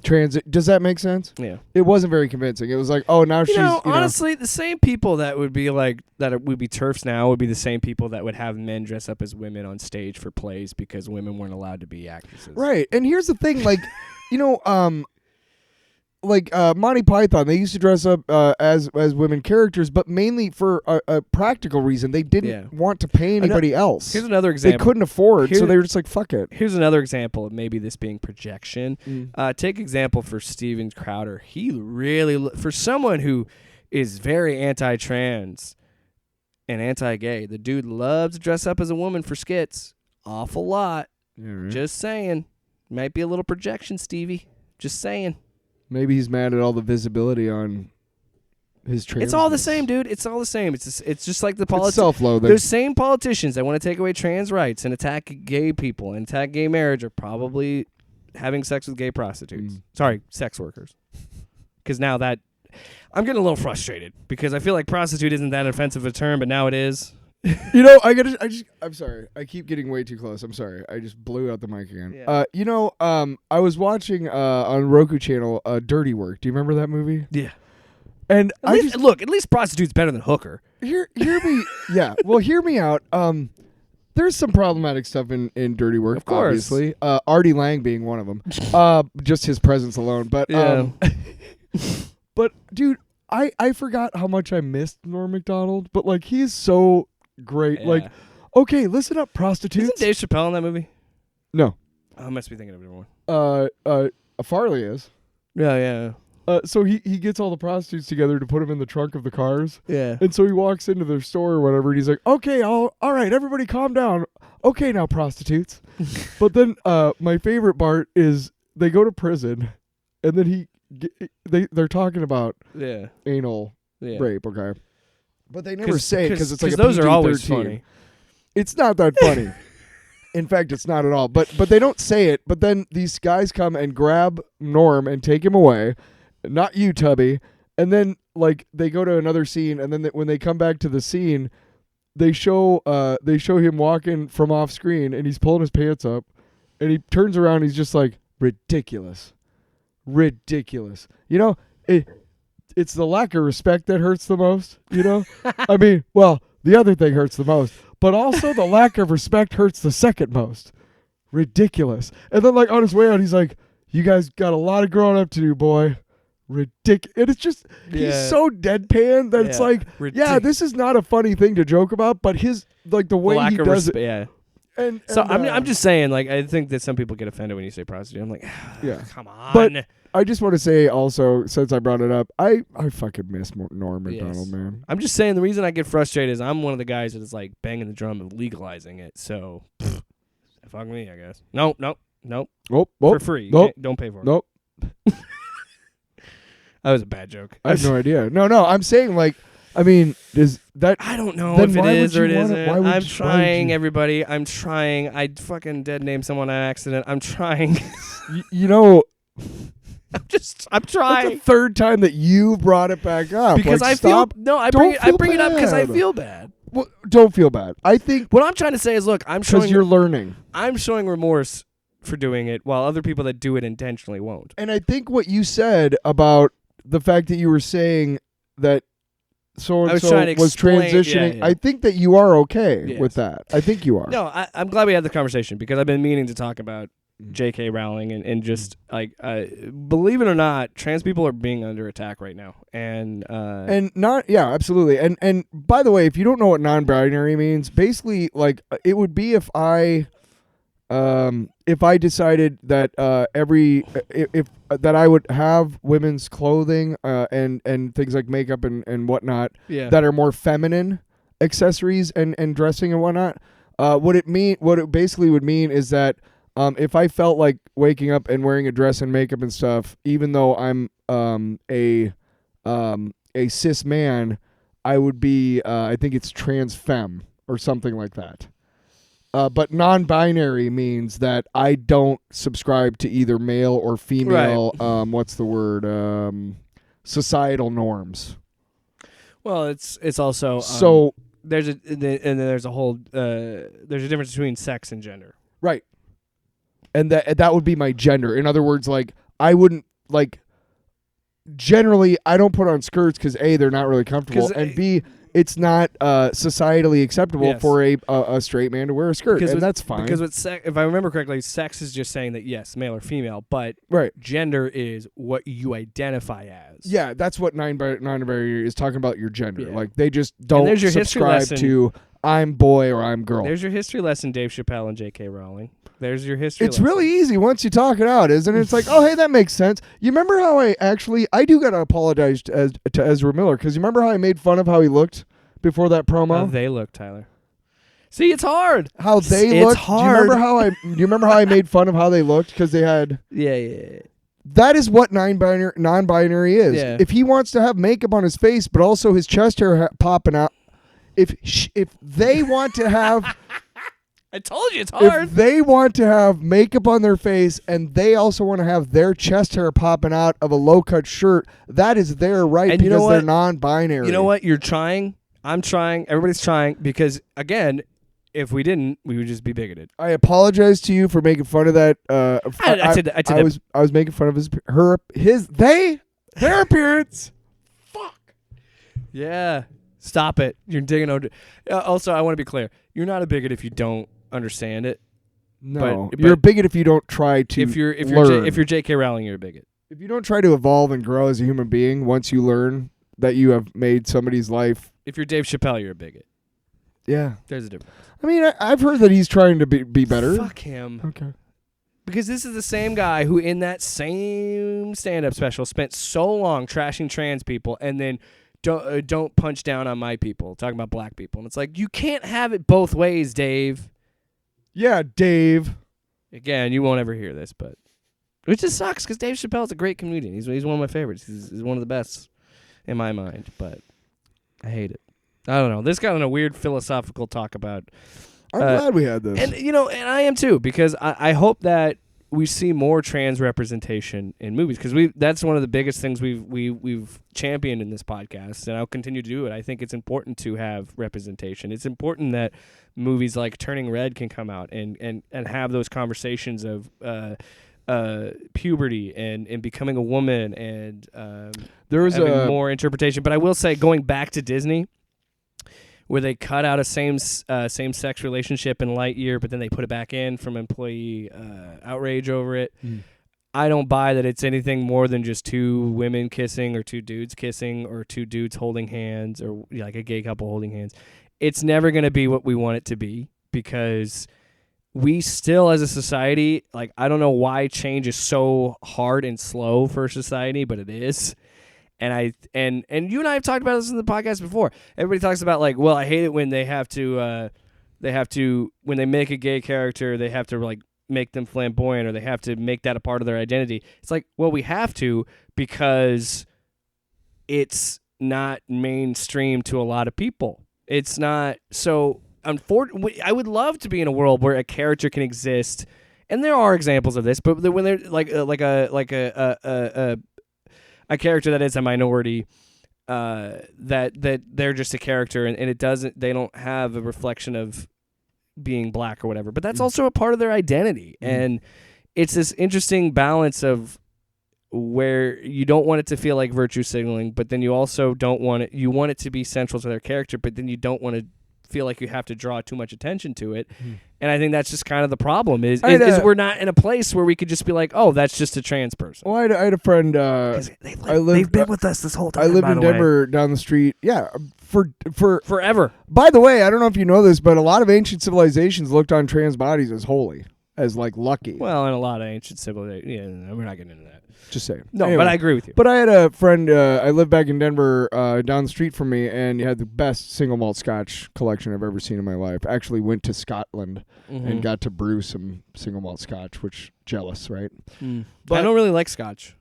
Does that make sense? Yeah. It wasn't very convincing. It was like, oh, now she's honestly, the same people that would be like that would be TERFs now would be the same people that would have men dress up as women on stage for plays because women weren't allowed to be actresses. Right. And here's the thing, like, Monty Python, they used to dress up as women characters, but mainly for a practical reason. They didn't want to pay anybody else. Here's another example. They couldn't afford, so they were just like, fuck it. Here's another example of maybe this being projection. Take example for Steven Crowder. He really, for someone who is very anti-trans and anti-gay, the dude loves to dress up as a woman for skits. Awful lot. Yeah, right. Just saying. Might be a little projection, Stevie. Just saying. Maybe he's mad at all the visibility on his trans. It's all the same, dude. It's all the same. It's just like the It's politics. self-loathing. Those same politicians that want to take away trans rights and attack gay people and attack gay marriage are probably having sex with gay prostitutes. Sorry, sex workers. Because now that I'm getting a little frustrated because I feel like prostitute isn't that offensive a term, but now it is. I'm sorry. I keep getting way too close. I'm sorry. I just blew out the mic again. Yeah. I was watching on Roku channel Dirty Work. Do you remember that movie? Yeah. And At least prostitute's better than hooker. hear me. Yeah. Well, hear me out. There's some problematic stuff in Dirty Work, Of course. obviously. Artie Lang being one of them. Just his presence alone. But Yeah. but dude, I forgot how much I missed Norm Macdonald. But like he's so great. Yeah. Like, okay, listen up, prostitutes. Isn't Dave Chappelle in that movie? No. I must be thinking of a different one. Farley is. Yeah. So he gets all the prostitutes together to put them in the trunk of the cars. Yeah. And so he walks into their store or whatever, and he's like, okay, all right, everybody calm down. Okay, now, prostitutes. But then my favorite part is they go to prison, and then they're talking about anal rape, okay? But they never say it because it's like a those are always PG-13. funny. It's not that funny. In fact, it's not at all. But they don't say it. But then these guys come and grab Norm and take him away. Not you, Tubby. And then like they go to another scene, and then when they come back to the scene, they show him walking from off screen, and he's pulling his pants up, and he turns around, and he's just like, ridiculous. You know, it's the lack of respect that hurts the most, you know? I mean, well, the other thing hurts the most, but also the lack of respect hurts the second most. Ridiculous. And then like on his way out, he's like, you guys got a lot of growing up to do, boy. Ridiculous. And it's just, he's so deadpan that it's like, this is not a funny thing to joke about, but his, like the way he does it. Yeah. And so I'm just saying, like, I think that some people get offended when you say prostitute. I'm like, yeah, come on. But I just want to say also, since I brought it up, I fucking miss Norm Macdonald, man. I'm just saying the reason I get frustrated is I'm one of the guys that is like banging the drum of legalizing it. So, fuck me, I guess. Nope. For free. Don't pay for it. Nope. That was a bad joke. I have no idea. No, I'm saying like, I mean, is that? I don't know then if it why is would or it you wanna- isn't. why would I'm you- trying, everybody. I'm trying. I fucking dead named someone on accident. I'm trying. You know, I'm that's trying. the third time that you brought it back up. Because like, I stop. feel I Don't bring it up because I bad. feel bad. Well, don't feel bad. I think What I'm trying to say is, look, because you're learning. I'm showing remorse for doing it, while other people that do it intentionally won't. And I think what you said about the fact that you were saying that so and so was transitioning, yeah. I think that you are okay Yes. with that. I think you are. No, I'm glad we had the conversation because I've been meaning to talk about J.K. Rowling and just like believe it or not, trans people are being under attack right now, and not absolutely. And by the way, if you don't know what non-binary means, basically like it would be if I decided that if that I would have women's clothing and things like makeup and whatnot that are more feminine accessories and dressing and whatnot. What it basically would mean is that if I felt like waking up and wearing a dress and makeup and stuff, even though I'm a cis man, I would be I think it's trans femme or something like that. But non-binary means that I don't subscribe to either male or female. Right. What's the word? Societal norms. Well, it's also So there's a difference between sex and gender. right, and that would be my gender. In other words, like I wouldn't like. Generally, I don't put on skirts because A, they're not really comfortable, and B, it's not societally acceptable for a straight man to wear a skirt, and that's fine. Because if I remember correctly, sex is just saying that yes, male or female, but gender is what you identify as. Yeah, that's what non-binary is talking about. Your gender, like they just don't subscribe to I'm boy or I'm girl. There's your history lesson, Dave Chappelle and J.K. Rowling. There's your history. It's really easy once you talk it out, isn't it? It's like, oh, hey, that makes sense. You remember how I do gotta apologize to Ezra Miller because you remember how I made fun of how he looked before that promo? How they look, Tyler. See, it's hard. How they looked. Hard. Do you remember how I made fun of how they looked because they had? Yeah. That is what non-binary is. Yeah. If he wants to have makeup on his face, but also his chest hair popping out, if they want to have. I told you it's hard. If they want to have makeup on their face and they also want to have their chest hair popping out of a low-cut shirt, that is their right and because they're non-binary. You know what? You're trying. I'm trying. Everybody's trying because, again, if we didn't, we would just be bigoted. I apologize to you for making fun of that. I was making fun of their appearance. Fuck. Yeah. Stop it. You're digging over. Also, I want to be clear. You're not a bigot if you don't understand it. No, you're a bigot if you don't try to. If you're J.K. Rowling, you're a bigot. If you don't try to evolve and grow as a human being, once you learn that you have made somebody's life. If you're Dave Chappelle, you're a bigot. Yeah, there's a difference. I mean, I've heard that he's trying to be better. Fuck him. Okay. Because this is the same guy who, in that same stand-up special, spent so long trashing trans people and then. Don't punch down on my people, talking about black people. And it's like, you can't have it both ways, Dave. Yeah, Dave. Again, you won't ever hear this, but which just sucks because Dave Chappelle's a great comedian. He's one of my favorites. He's one of the best in my mind, but I hate it. I don't know. This got on a weird philosophical talk about. I'm glad we had this. And, and I am too, because I hope that we see more trans representation in movies because that's one of the biggest things we've championed in this podcast, and I'll continue to do it. I think it's important to have representation. It's important that movies like Turning Red can come out and have those conversations of puberty and becoming a woman and there was having more interpretation. But I will say, going back to Disney, where they cut out a same-sex relationship in Lightyear, but then they put it back in from employee outrage over it. I don't buy that it's anything more than just two women kissing or two dudes kissing or two dudes holding hands or like a gay couple holding hands. It's never going to be what we want it to be because we still, as a society, like I don't know why change is so hard and slow for society, but it is. And you and I have talked about this in the podcast before. Everybody talks about like, well, I hate it when they have to when they make a gay character, they have to like make them flamboyant or they have to make that a part of their identity. It's like, well, we have to because it's not mainstream to a lot of people. It's not so. Unfortunately, I would love to be in a world where a character can exist, and there are examples of this. But when they're like a character that is a minority, that they're just a character, and it doesn't. They don't have a reflection of being black or whatever. But that's also a part of their identity, and it's this interesting balance of where you don't want it to feel like virtue signaling, but then you also don't want it. You want it to be central to their character, but then you don't want to feel like you have to draw too much attention to it. And I think that's just kind of the problem is we're not in a place where we could just be like, oh, that's just a trans person. Well, I had a friend. They've been with us this whole time. I lived by in the way. Denver down the street. Yeah, for Forever. By the way, I don't know if you know this, but a lot of ancient civilizations looked on trans bodies as holy, as like lucky. Well, and a lot of ancient civilizations. Yeah, no, we're not getting into that. Just saying. No, Anyway. but I agree with you. But I had a friend, I lived back in Denver, down the street from me, and he had the best single malt scotch collection I've ever seen in my life. Actually went to Scotland and got to brew some single malt scotch, which, jealous, right? But I don't really like Scotch.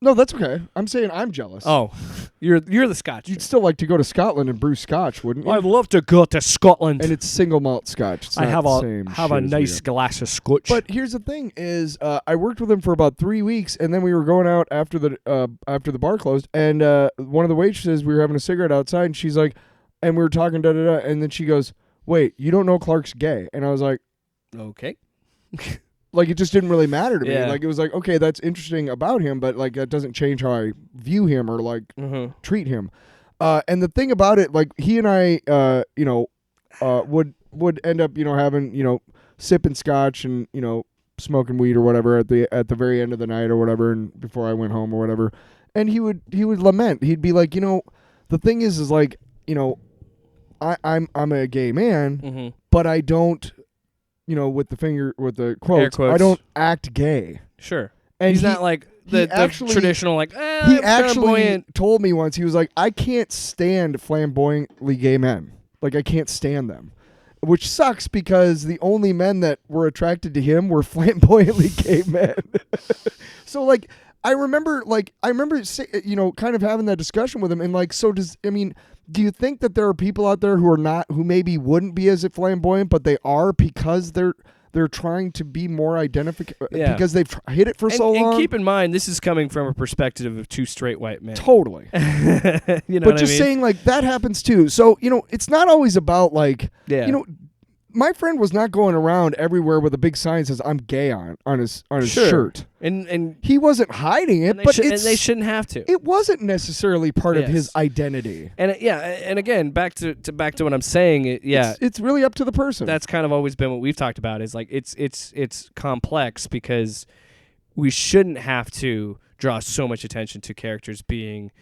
No, that's okay. I'm saying I'm jealous. Oh, you're the Scotch. You'd still like to go to Scotland and brew scotch, wouldn't you? I'd love to go to Scotland. And it's single malt scotch. It's I not have the a same have shit a as nice beer. glass of Scotch. But here's the thing: is I worked with him for about 3 weeks, and then we were going out after the bar closed, and one of the waitresses, we were having a cigarette outside, and she's like, and we were talking and then she goes, "Wait, you don't know Clark's gay?" And I was like, okay. like it just didn't really matter to me. Yeah. Like it was like, okay, that's interesting about him, but like that doesn't change how I view him or like treat him. And the thing about it, like he and I, would end up, having, sipping scotch and, smoking weed or whatever at the very end of the night or whatever, and before I went home or whatever. And he would lament. He'd be like, the thing is like, I'm a gay man, but I don't, with the quotes, I don't act gay. Sure. And he's not like the traditional like. He I'm actually flamboyant. told me once, he was like, I can't stand flamboyantly gay men. Like I can't stand them, which sucks because the only men that were attracted to him were flamboyantly gay men. So like I remember kind of having that discussion with him, and like, do you think that there are people out there who maybe wouldn't be as flamboyant, but they are because they're trying to be more because they've hit it for so long? And keep in mind, this is coming from a perspective of two straight white men. Totally. But just saying, like, that happens too. So, it's not always about like, my friend was not going around everywhere with a big sign that says "I'm gay" on his shirt, and he wasn't hiding it. But and they shouldn't have to. It wasn't necessarily part of his identity. And and again, back to what I'm saying. It's really up to the person. That's kind of always been what we've talked about. Is like it's complex because we shouldn't have to draw so much attention to characters being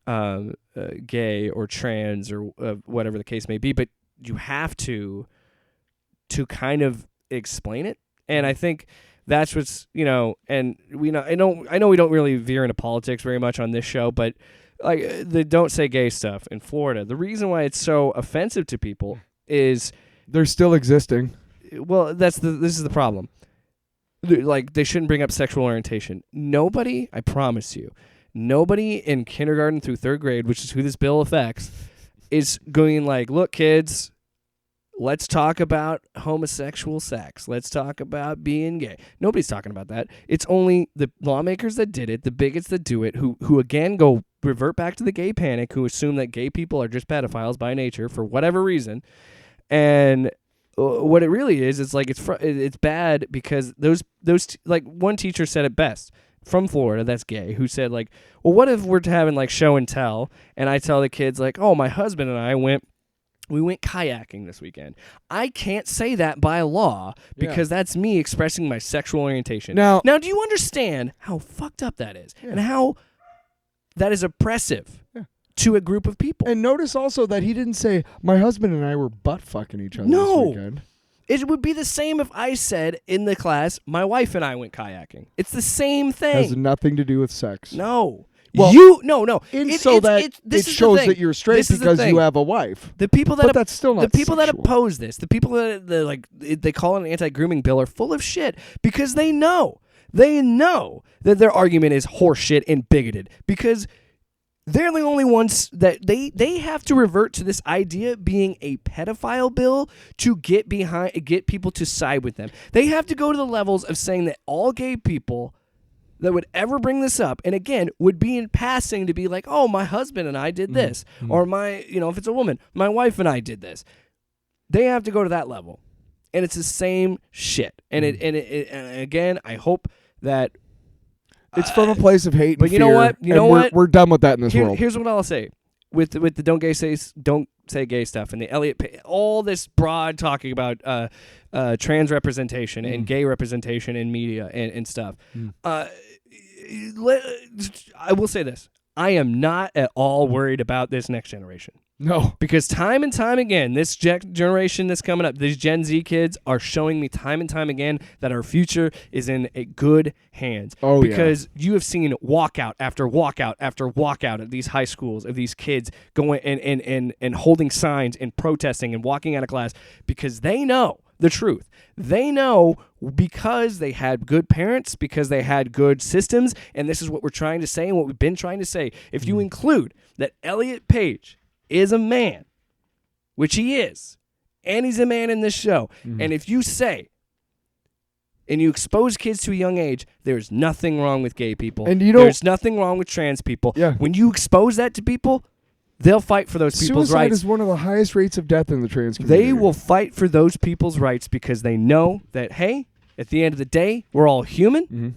gay or trans or whatever the case may be. But you have to kind of explain it. And I think that's what's, and I know we don't really veer into politics very much on this show, but like the don't say gay stuff in Florida, the reason why it's so offensive to people is they're still existing. Well, this is the problem. Like they shouldn't bring up sexual orientation. Nobody, I promise you, nobody in kindergarten through third grade, which is who this bill affects, is going like, look, kids, let's talk about homosexual sex. Let's talk about being gay. Nobody's talking about that. It's only the lawmakers that did it, the bigots that do it, who again go revert back to the gay panic, who assume that gay people are just pedophiles by nature for whatever reason. And what it really is, it's like it's bad because those like one teacher said it best from Florida that's gay, who said like, well, what if we're having like show and tell, and I tell the kids like, oh, my husband and I went kayaking this weekend. I can't say that by law because that's me expressing my sexual orientation. Now, do you understand how fucked up that is and how that is oppressive to a group of people? And notice also that he didn't say, my husband and I were butt fucking each other this weekend. It would be the same if I said in the class, my wife and I went kayaking. It's the same thing. Has nothing to do with sex. Well, no. It shows that you're straight because you have a wife. The people that but that's still not the people that sexual. oppose this, the people that they call it an anti-grooming bill, are full of shit because they know that their argument is horseshit and bigoted because they're the only ones that they have to revert to this idea being a pedophile bill to get people to side with them. They have to go to the levels of saying that all gay people that would ever bring this up, and again, would be in passing to be like, oh, my husband and I did this, or if it's a woman, my wife and I did this. They have to go to that level, and it's the same shit. And and again, I hope that it's from a place of hate. But and you know fear, what? We're done with that in this world. Here's what I'll say: with the don't say gay stuff and the Elliot Page, all this broad talking about trans representation and gay representation in media and stuff. I will say this. I am not at all worried about this next generation. No. Because time and time again, this generation that's coming up, these Gen Z kids are showing me time and time again that our future is in a good hands. Oh, because you have seen walkout after walkout after walkout at these high schools of these kids going and holding signs and protesting and walking out of class because they know the truth. They know because they had good parents, because they had good systems, and this is what we're trying to say and what we've been trying to say. If you include that Elliot Page is a man, which he is, and he's a man in this show, and if you say and you expose kids to a young age, there's nothing wrong with gay people. And there's nothing wrong with trans people. Yeah. When you expose that to people, they'll fight for those people's Suicide rights. is one of the highest rates of death in the trans community. They will fight for those people's rights because they know that, hey, at the end of the day, we're all human,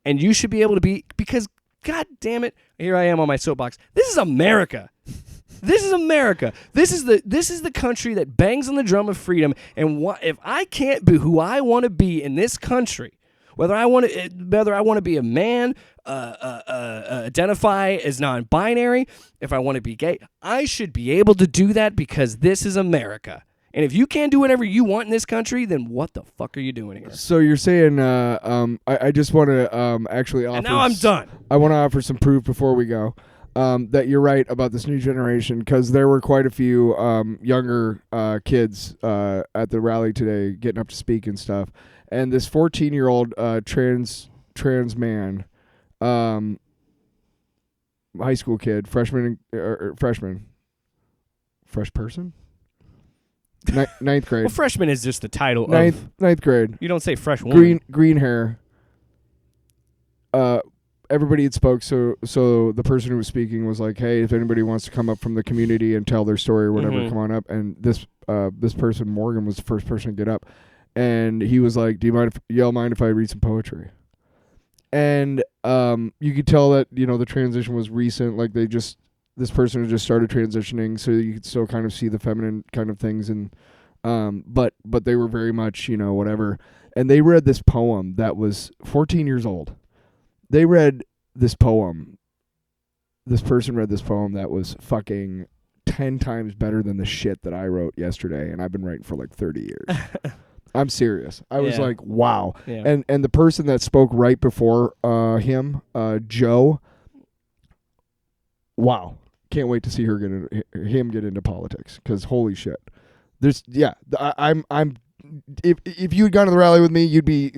and you should be able to be, because, God damn it, here I am on my soapbox. This is America. This is America. This is the country that bangs on the drum of freedom, and if I can't be who I want to be in this country, whether I want to be a man, identify as non-binary, if I want to be gay, I should be able to do that because this is America. And if you can't do whatever you want in this country, then what the fuck are you doing here? So you're saying, I just want to actually offer. And now I'm done. I want to offer some proof before we go that you're right about this new generation, because there were quite a few younger kids at the rally today getting up to speak and stuff. And this 14-year-old trans man, high school kid, fresh person. Ninth grade. Well, freshman is just the title. Ninth grade. You don't say fresh woman. Green hair. Everybody had spoke, so the person who was speaking was like, "Hey, if anybody wants to come up from the community and tell their story or whatever, come on up." And this person, Morgan, was the first person to get up, and he was like, "Do you mind if I read some poetry?" And you could tell that the transition was recent, like this person had just started transitioning, so you could still kind of see the feminine kind of things, and but they were very much whatever. And they read this poem that was 14 years old. They read this poem. This person read this poem that was fucking 10 times better than the shit that I wrote yesterday, and I've been writing for like 30 years. I'm serious. I was like, wow. Yeah. And the person that spoke right before him, Joe. Wow. Can't wait to see him get into politics, because holy shit. I'm if you had gone to the rally with me, you'd be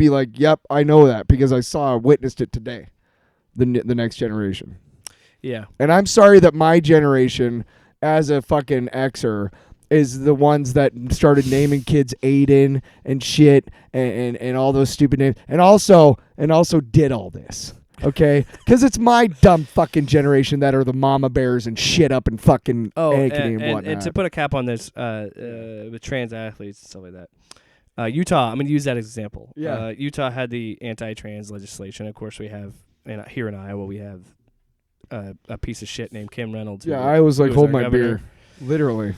like, yep, I know that because I witnessed it today. The next generation. Yeah. And I'm sorry that my generation, as a fucking Xer, is the ones that started naming kids Aiden and shit and all those stupid names, and also did all this. Okay, because it's my dumb fucking generation that are the mama bears and shit up and fucking and whatnot. And to put a cap on this, with trans athletes and stuff like that, Utah, I'm going to use that as an example. Yeah. Utah had the anti-trans legislation. Of course, we have, here in Iowa, we have a piece of shit named Kim Reynolds. Yeah, I was like, hold my governor. beer. Literally.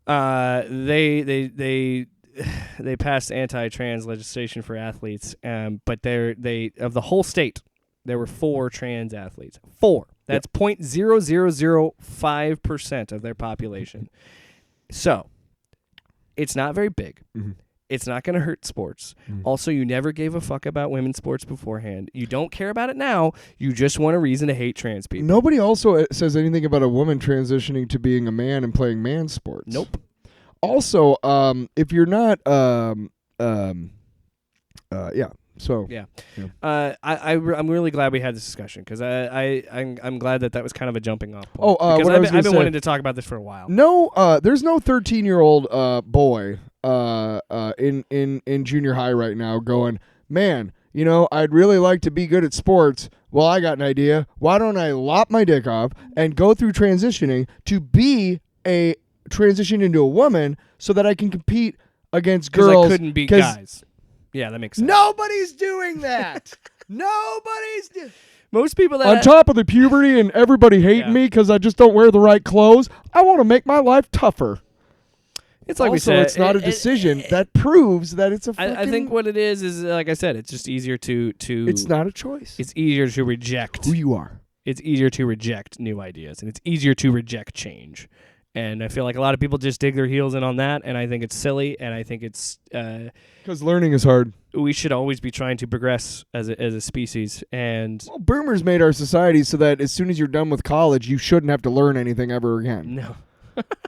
They passed anti-trans legislation for athletes, but they of the whole state, there were 4 trans athletes. 4. That's 0.0005% of their population. So, it's not very big. Mm-hmm. It's not going to hurt sports. Mm-hmm. Also, you never gave a fuck about women's sports beforehand. You don't care about it now. You just want a reason to hate trans people. Nobody also says anything about a woman transitioning to being a man and playing man sports. Nope. Also, if you're not, yeah. So yeah. I'm really glad we had this discussion, because I'm glad that was kind of a jumping off point. Because I've been wanting to talk about this for a while. No, there's no 13-year-old boy in junior high right now going, man, I'd really like to be good at sports. Well, I got an idea. Why don't I lop my dick off and go through transitioning to be a transition into a woman so that I can compete against girls? I couldn't beat guys. Yeah, that makes sense. Nobody's doing that. Nobody's doing. Most people that On top of the puberty and everybody hating Yeah. me because I just don't wear the right clothes, I want to make my life tougher. it's like also, we said, it's not a decision. That proves that it's a fucking... I think what it is like I said, it's just easier to. It's not a choice. It's easier to reject. who you are. It's easier to reject new ideas, and it's easier to reject change. And I feel like a lot of people just dig their heels in on that, and I think it's silly, and I think it's Because learning is hard. we should always be trying to progress as a species. And Well, boomers made our society so that as soon as you're done with college, you shouldn't have to learn anything ever again. no,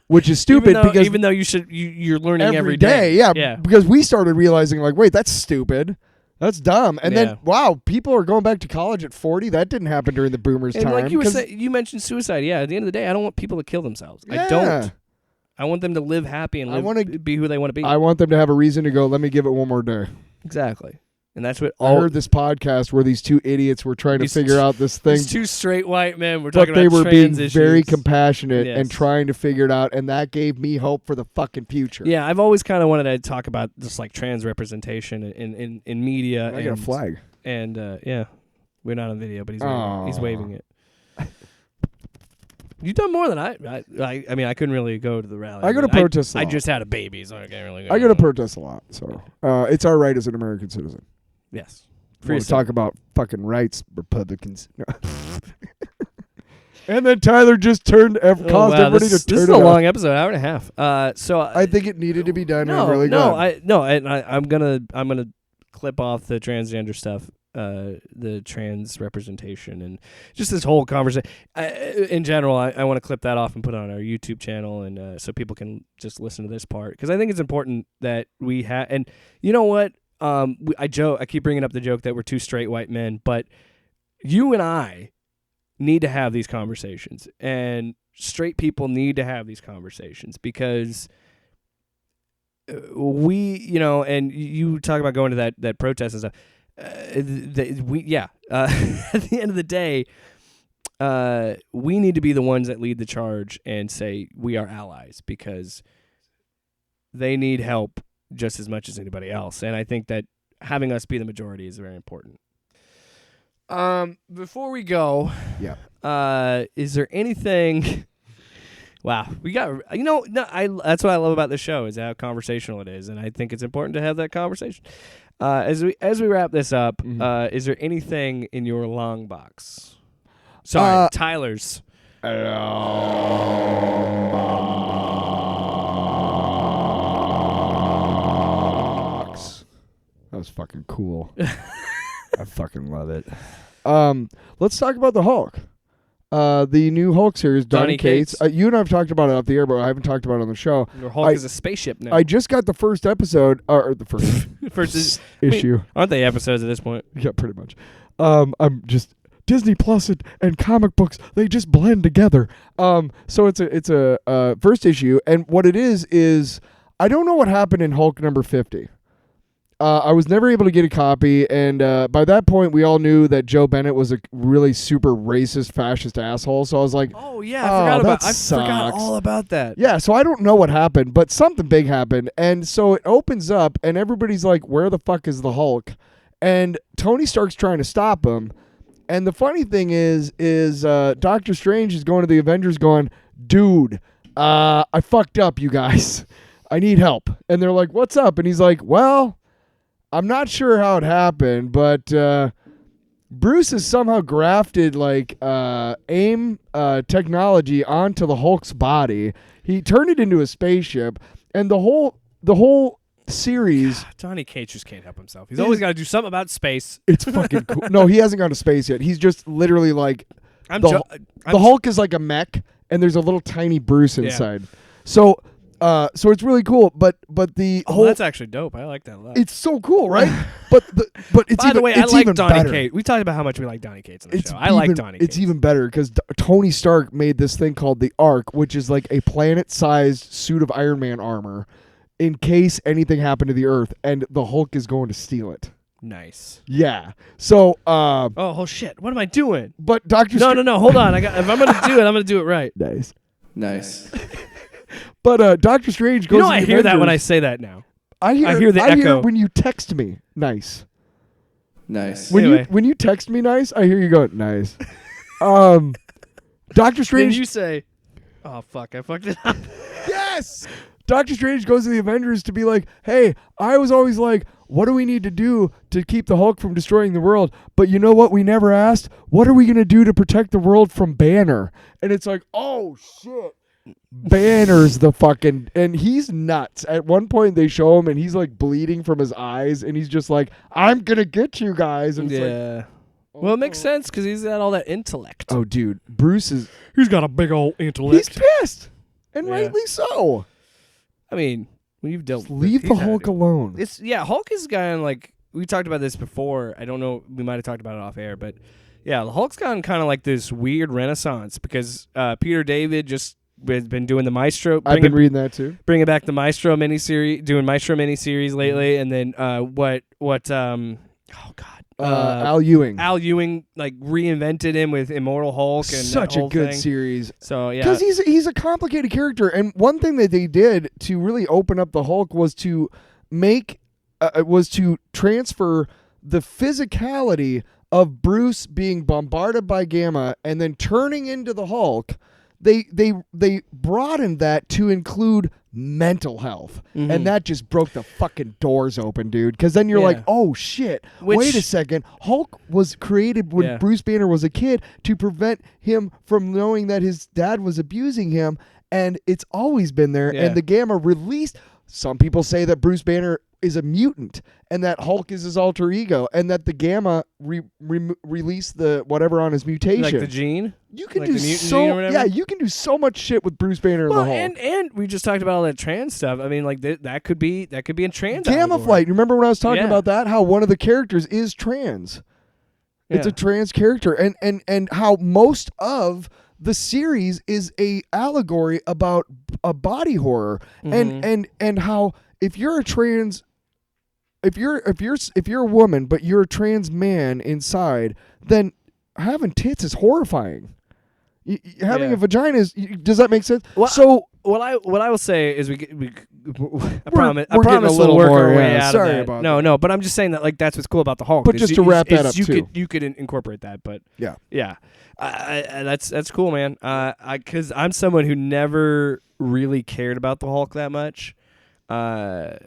Which is stupid because even though you're learning every day. day, Yeah. because we started realizing like, wait, that's stupid. That's dumb. And Yeah. then, wow, people are going back to college at 40. That didn't happen during the boomers' And time. like you were 'cause- saying, you mentioned suicide. Yeah, at the end of the day, I don't want people to kill themselves. I Yeah. don't. I want them to live happy and I wanna be who they want to be. I want them to have a reason to go, let me give it one more day. Exactly. And that's what I heard this podcast where these two idiots were trying to These figure out this thing, these two straight white men were but talking they about were being trans very issues. compassionate Yes. and trying to figure it out, and that gave me hope for the fucking future. Yeah, I've always kind of wanted to talk about just like trans representation in media. I got a flag. And yeah, we're not on video, but he's Aw. waving it. You've done more than I mean, I couldn't really go to the rally. I go to but protests a I lot. just had a baby, so I can't really go. I go to protest a lot, so it's our right as an American citizen. Yes. We're talk about fucking rights, Republicans. And then Tyler just caused everybody to turn this is it a off. long episode, hour and a half. So I think it needed to be done. and I'm no, really no, glad. I'm gonna clip off the transgender stuff, the trans representation, and just this whole conversation. In general, I want to clip that off and put it on our YouTube channel, and so people can just listen to this part, because I think it's important that we have. And you know what? I keep bringing up the joke that we're two straight white men, but you and I need to have these conversations, and straight people need to have these conversations, because and you talk about going to that protest and stuff. At the end of the day, we need to be the ones that lead the charge and say we are allies, because they need help just as much as anybody else. And I think that having us be the majority is very important. Before we go, is there anything? Wow, we got that's what I love about this show, is how conversational it is, and I think it's important to have that conversation. As we wrap this up, is there anything in your long box? Sorry, Tyler's. That was fucking cool. I fucking love it. Let's talk about the Hulk. The new Hulk series, Donny Cates. You and I have talked about it off the air, but I haven't talked about it on the show. Your Hulk is a spaceship now. I just got the first episode, or the first First issue. Aren't they episodes at this point? Yeah, pretty much. I'm just Disney Plus and comic books, they just blend together. So it's a first issue, and what it is I don't know what happened in Hulk number 50. I was never able to get a copy, and by that point, we all knew that Joe Bennett was a really super racist, fascist asshole. So I was like, "Oh yeah, I sucks. forgot all about that." Yeah, so I don't know what happened, but something big happened, and so it opens up, and everybody's like, "Where the fuck is the Hulk?" And Tony Stark's trying to stop him. And the funny thing is Doctor Strange is going to the Avengers, going, "Dude, I fucked up, you guys. I need help." And they're like, "What's up?" And he's like, "Well, I'm not sure how it happened, but Bruce has somehow grafted like AIM technology onto the Hulk's body. He turned it into a spaceship, and the whole series." Donny Cates just can't help himself. He's always got to do something about space. It's fucking cool. No, he hasn't gone to space yet. He's just literally like the Hulk is like a mech, and there's a little tiny Bruce inside. So it's really cool, but the whole that's actually dope. I like that a lot. it's so cool, right? but it's By the way, I it's like even Donny better. Cates. We talked about how much we like Donny Cates on the show. I like Donny Cates. It's even better because Tony Stark made this thing called the Ark, which is like a planet-sized suit of Iron Man armor in case anything happened to the Earth, and the Hulk is going to steal it. Nice. Yeah. So oh shit! What am I doing? but Doctor No. Hold on. If I'm gonna do it, I'm gonna do it right. Nice. But Doctor Strange goes. I hear that when I say that now. I hear the echo. when you text me. Nice. Nice. When you text me nice, I hear you go nice. Doctor Then Strange. you say, "Oh fuck, I fucked it up." Yes. Doctor Strange goes to the Avengers to be like, hey, I was always like, what do we need to do to keep the Hulk from destroying the world? But you know what we never asked? What are we going to do to protect the world from Banner? And it's like, oh, shit. Banner's the fucking... And he's nuts. At one point, they show him, and he's, like, bleeding from his eyes, and he's just like, I'm going to get you guys. And it's like, Well, it makes sense because he's got all that intellect. oh, dude, Bruce is... He's got a big old intellect. He's pissed. And Yeah. rightly so. I mean, when you've dealt Just leave the Hulk alone. It's Hulk is gone like we talked about this before. I don't know, we might have talked about it off air, but yeah, the Hulk's gone kind of like this weird renaissance because Peter David just has been doing the Maestro. I've been reading that too. Bringing back the Maestro miniseries, doing Maestro miniseries lately, and then oh god. Al Ewing. Al Ewing like reinvented him with Immortal Hulk and Such that a whole good thing. series. So yeah, Because he's a complicated character, and one thing that they did to really open up the Hulk was to transfer the physicality of Bruce being bombarded by Gamma and then turning into the Hulk. They broadened that to include mental health, and that just broke the fucking doors open, dude. Because then you're like, oh shit, wait a second, Hulk was created when Bruce Banner was a kid to prevent him from knowing that his dad was abusing him, and it's always been there. And the Gamma released. Some people say that Bruce Banner is a mutant and that Hulk is his alter ego, and that the Gamma released the whatever on his mutation, like the gene. You can like do the mutant so gene or whatever? you can do so much shit with Bruce Banner and the Hulk. And we just talked about all that trans stuff. I mean, like that could be a trans Gamma allegory. Flight. Remember when I was talking Yeah. about that? How one of the characters is trans. It's Yeah. a trans character, and how most of the series is a allegory about a body horror, and how if you're a trans, if you're a woman but you're a trans man inside, then having tits is horrifying. Having a vagina is. Does that make sense? Well, so what I will say is I we're promise getting promise a little we'll work more, our way yeah, out sorry of that. about No, that. no, but I'm just saying that like that's what's cool about the Hulk. But is just you- to wrap that up, you too. you could incorporate that, but yeah. That's cool, man. Because I'm someone who never really cared about the Hulk that much,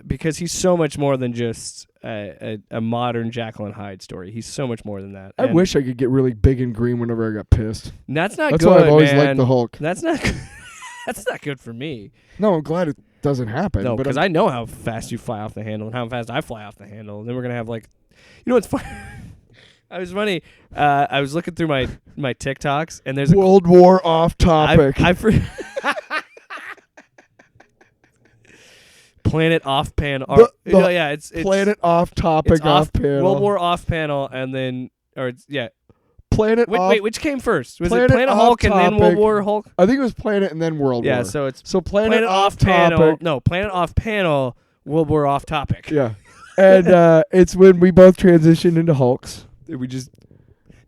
because he's so much more than just a modern Jekyll and Hyde story. He's so much more than that. I wish I could get really big and green whenever I got pissed. That's not That's good, why I've always man. liked the Hulk. That's not. That's not good for me. No, I'm glad it doesn't happen. No, but because I know how fast you fly off the handle and how fast I fly off the handle. And then we're gonna have like, you know what's funny? I was funny. I was looking through my TikToks and there's World War off topic. Planet off panel. It's Planet off topic it's off panel. World War off panel and then Planet off. Wait, which came first? Was Planet it Planet off Hulk and then World topic. War Hulk? I think it was Planet and then World War. Yeah, so it's Planet off panel. topic. No, Planet off panel. World War off topic. Yeah, and it's when we both transitioned into Hulks. We just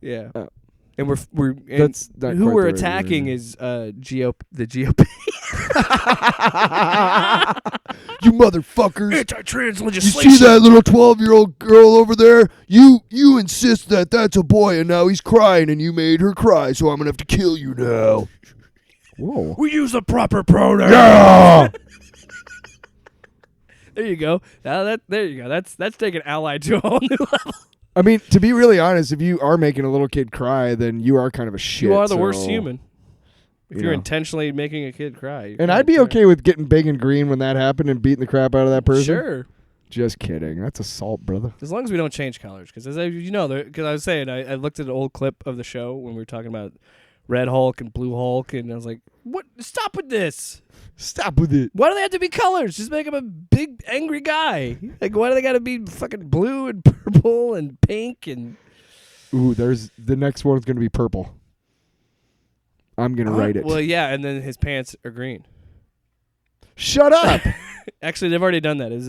and That's not who quite we're the right attacking word. is the GOP. You motherfuckers! Anti-trans You legislation. see that little 12-year-old girl over there? You insist that that's a boy, and now he's crying, and you made her cry, so I'm gonna have to kill you now. Whoa! We use the proper pronoun. Yeah! There you go. There you go. That's taking Allied to a whole new level. I mean, to be really honest, if you are making a little kid cry, then you are kind of a shit. You are the worst so, human. If you you're know. intentionally making a kid cry. And I'd be okay with getting big and green when that happened and beating the crap out of that person. Sure. Just kidding. That's assault, brother. As long as we don't change colors. Because as because I was saying, I looked at an old clip of the show when we were talking about Red Hulk and Blue Hulk, and I was like, "What? Stop with this! Stop with it. Why do they have to be colors? Just make him a big angry guy. Like, why do they got to be fucking blue and purple and pink and?" Ooh, the next one's gonna be purple. I'm gonna write it. Well, yeah, and then his pants are green. Shut up. Actually, they've already done that. Is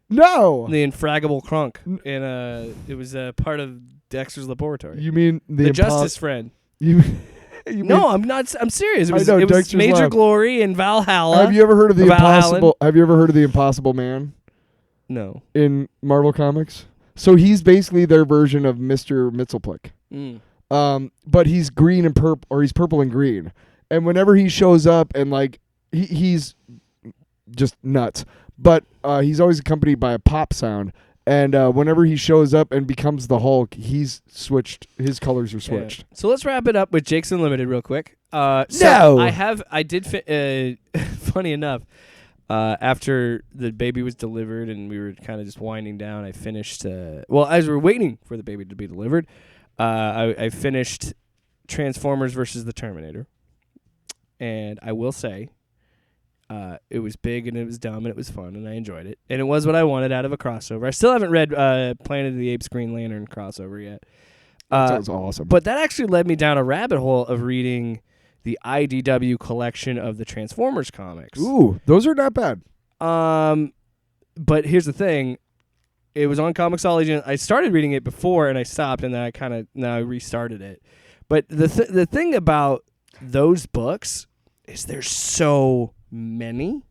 No. the infraggable crunk, and it was part of Dexter's laboratory. You mean The Justice Friend. You No, I'm not. I'm serious. It I was, know, it was Dexter's Major Lab. Glory and Valhalla. Have you ever heard of the Valhallan? Impossible? Have you ever heard of the Impossible Man No. in Marvel Comics? So he's basically their version of Mr. Mxyzptlk. But he's green and purple, or he's purple and green. And whenever he shows up, and like he's just nuts. But he's always accompanied by a pop sound. And whenever he shows up and becomes the Hulk, he's switched. His colors are switched. Yeah. So let's wrap it up with Jake's Unlimited real quick. No! I did. Funny enough, after the baby was delivered and we were kind of just winding down, I finished. Well, as we were waiting for the baby to be delivered, I finished Transformers versus the Terminator, and I will say, it was big and it was dumb and it was fun and I enjoyed it, and it was what I wanted out of a crossover. I still haven't read Planet of the Apes Green Lantern crossover yet. That sounds awesome. But that actually led me down a rabbit hole of reading the IDW collection of the Transformers comics. Ooh, those are not bad. But here's the thing. It was on Comixology. I started reading it before and I stopped, and then I restarted it. But the thing about those books is there's so many.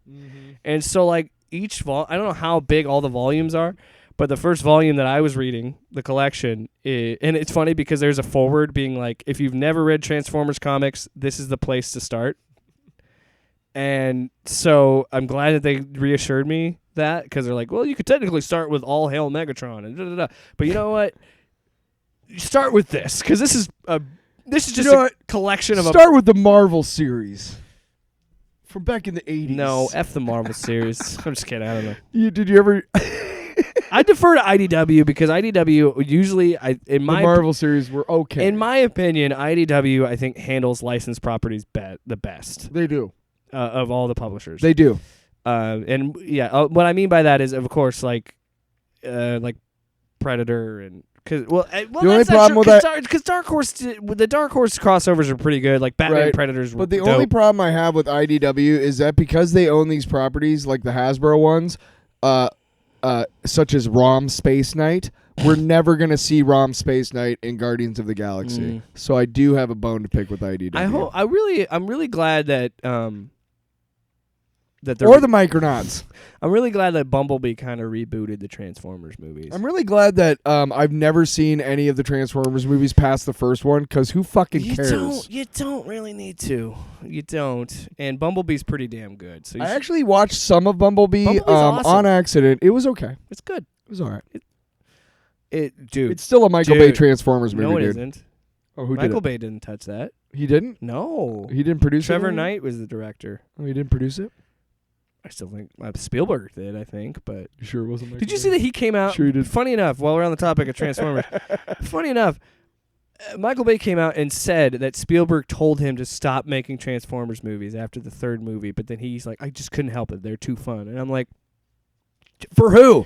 And so like each I don't know how big all the volumes are, but the first volume that I was reading, the collection, and it's funny because there's a foreword being like, if you've never read Transformers comics, this is the place to start. And so I'm glad that they reassured me that, because they're like, well, you could technically start with All Hail Megatron and da-da-da. But you know what? You start with this, because this is just a collection of Start with the Marvel series from back in the 80s. No, F the Marvel series. I'm just kidding. I don't know. Did you ever... I defer to IDW because IDW usually, the Marvel series were okay. In my opinion, IDW I think handles licensed properties the best. They do. Of all the publishers. They do. And yeah, what I mean by that is, of course, like Predator and the only problem with that, because Dark Horse, the Dark Horse crossovers are pretty good. Like Batman and Predators. But the dope. only problem I have with IDW is that because they own these properties, like the Hasbro ones, such as Rom Space Knight, we're never gonna see Rom Space Knight in Guardians of the Galaxy. So I do have a bone to pick with IDW. I'm really glad that that the Micronauts. I'm really glad that Bumblebee kind of rebooted the Transformers movies. I'm really glad that I've never seen any of the Transformers movies past the first one, because who fucking cares? You don't really need to. You don't. And Bumblebee's pretty damn good. So I actually watched some of Bumblebee awesome. on accident. It was okay. It's good. It was all right. Dude. It's still a Michael Bay Transformers movie, No, it dude. isn't. Oh, who did Michael it? Bay didn't touch that. He didn't? No. He didn't produce it? Trevor Knight was the director. Oh, he didn't produce it? I still think Spielberg did, I think, but... You sure it wasn't Michael Did you Bay? see that he came out... Sure he did. Funny enough, while we're on the topic of Transformers, funny enough, Michael Bay came out and said that Spielberg told him to stop making Transformers movies after the third movie, but then he's like, I just couldn't help it. They're too fun. And I'm like... For who?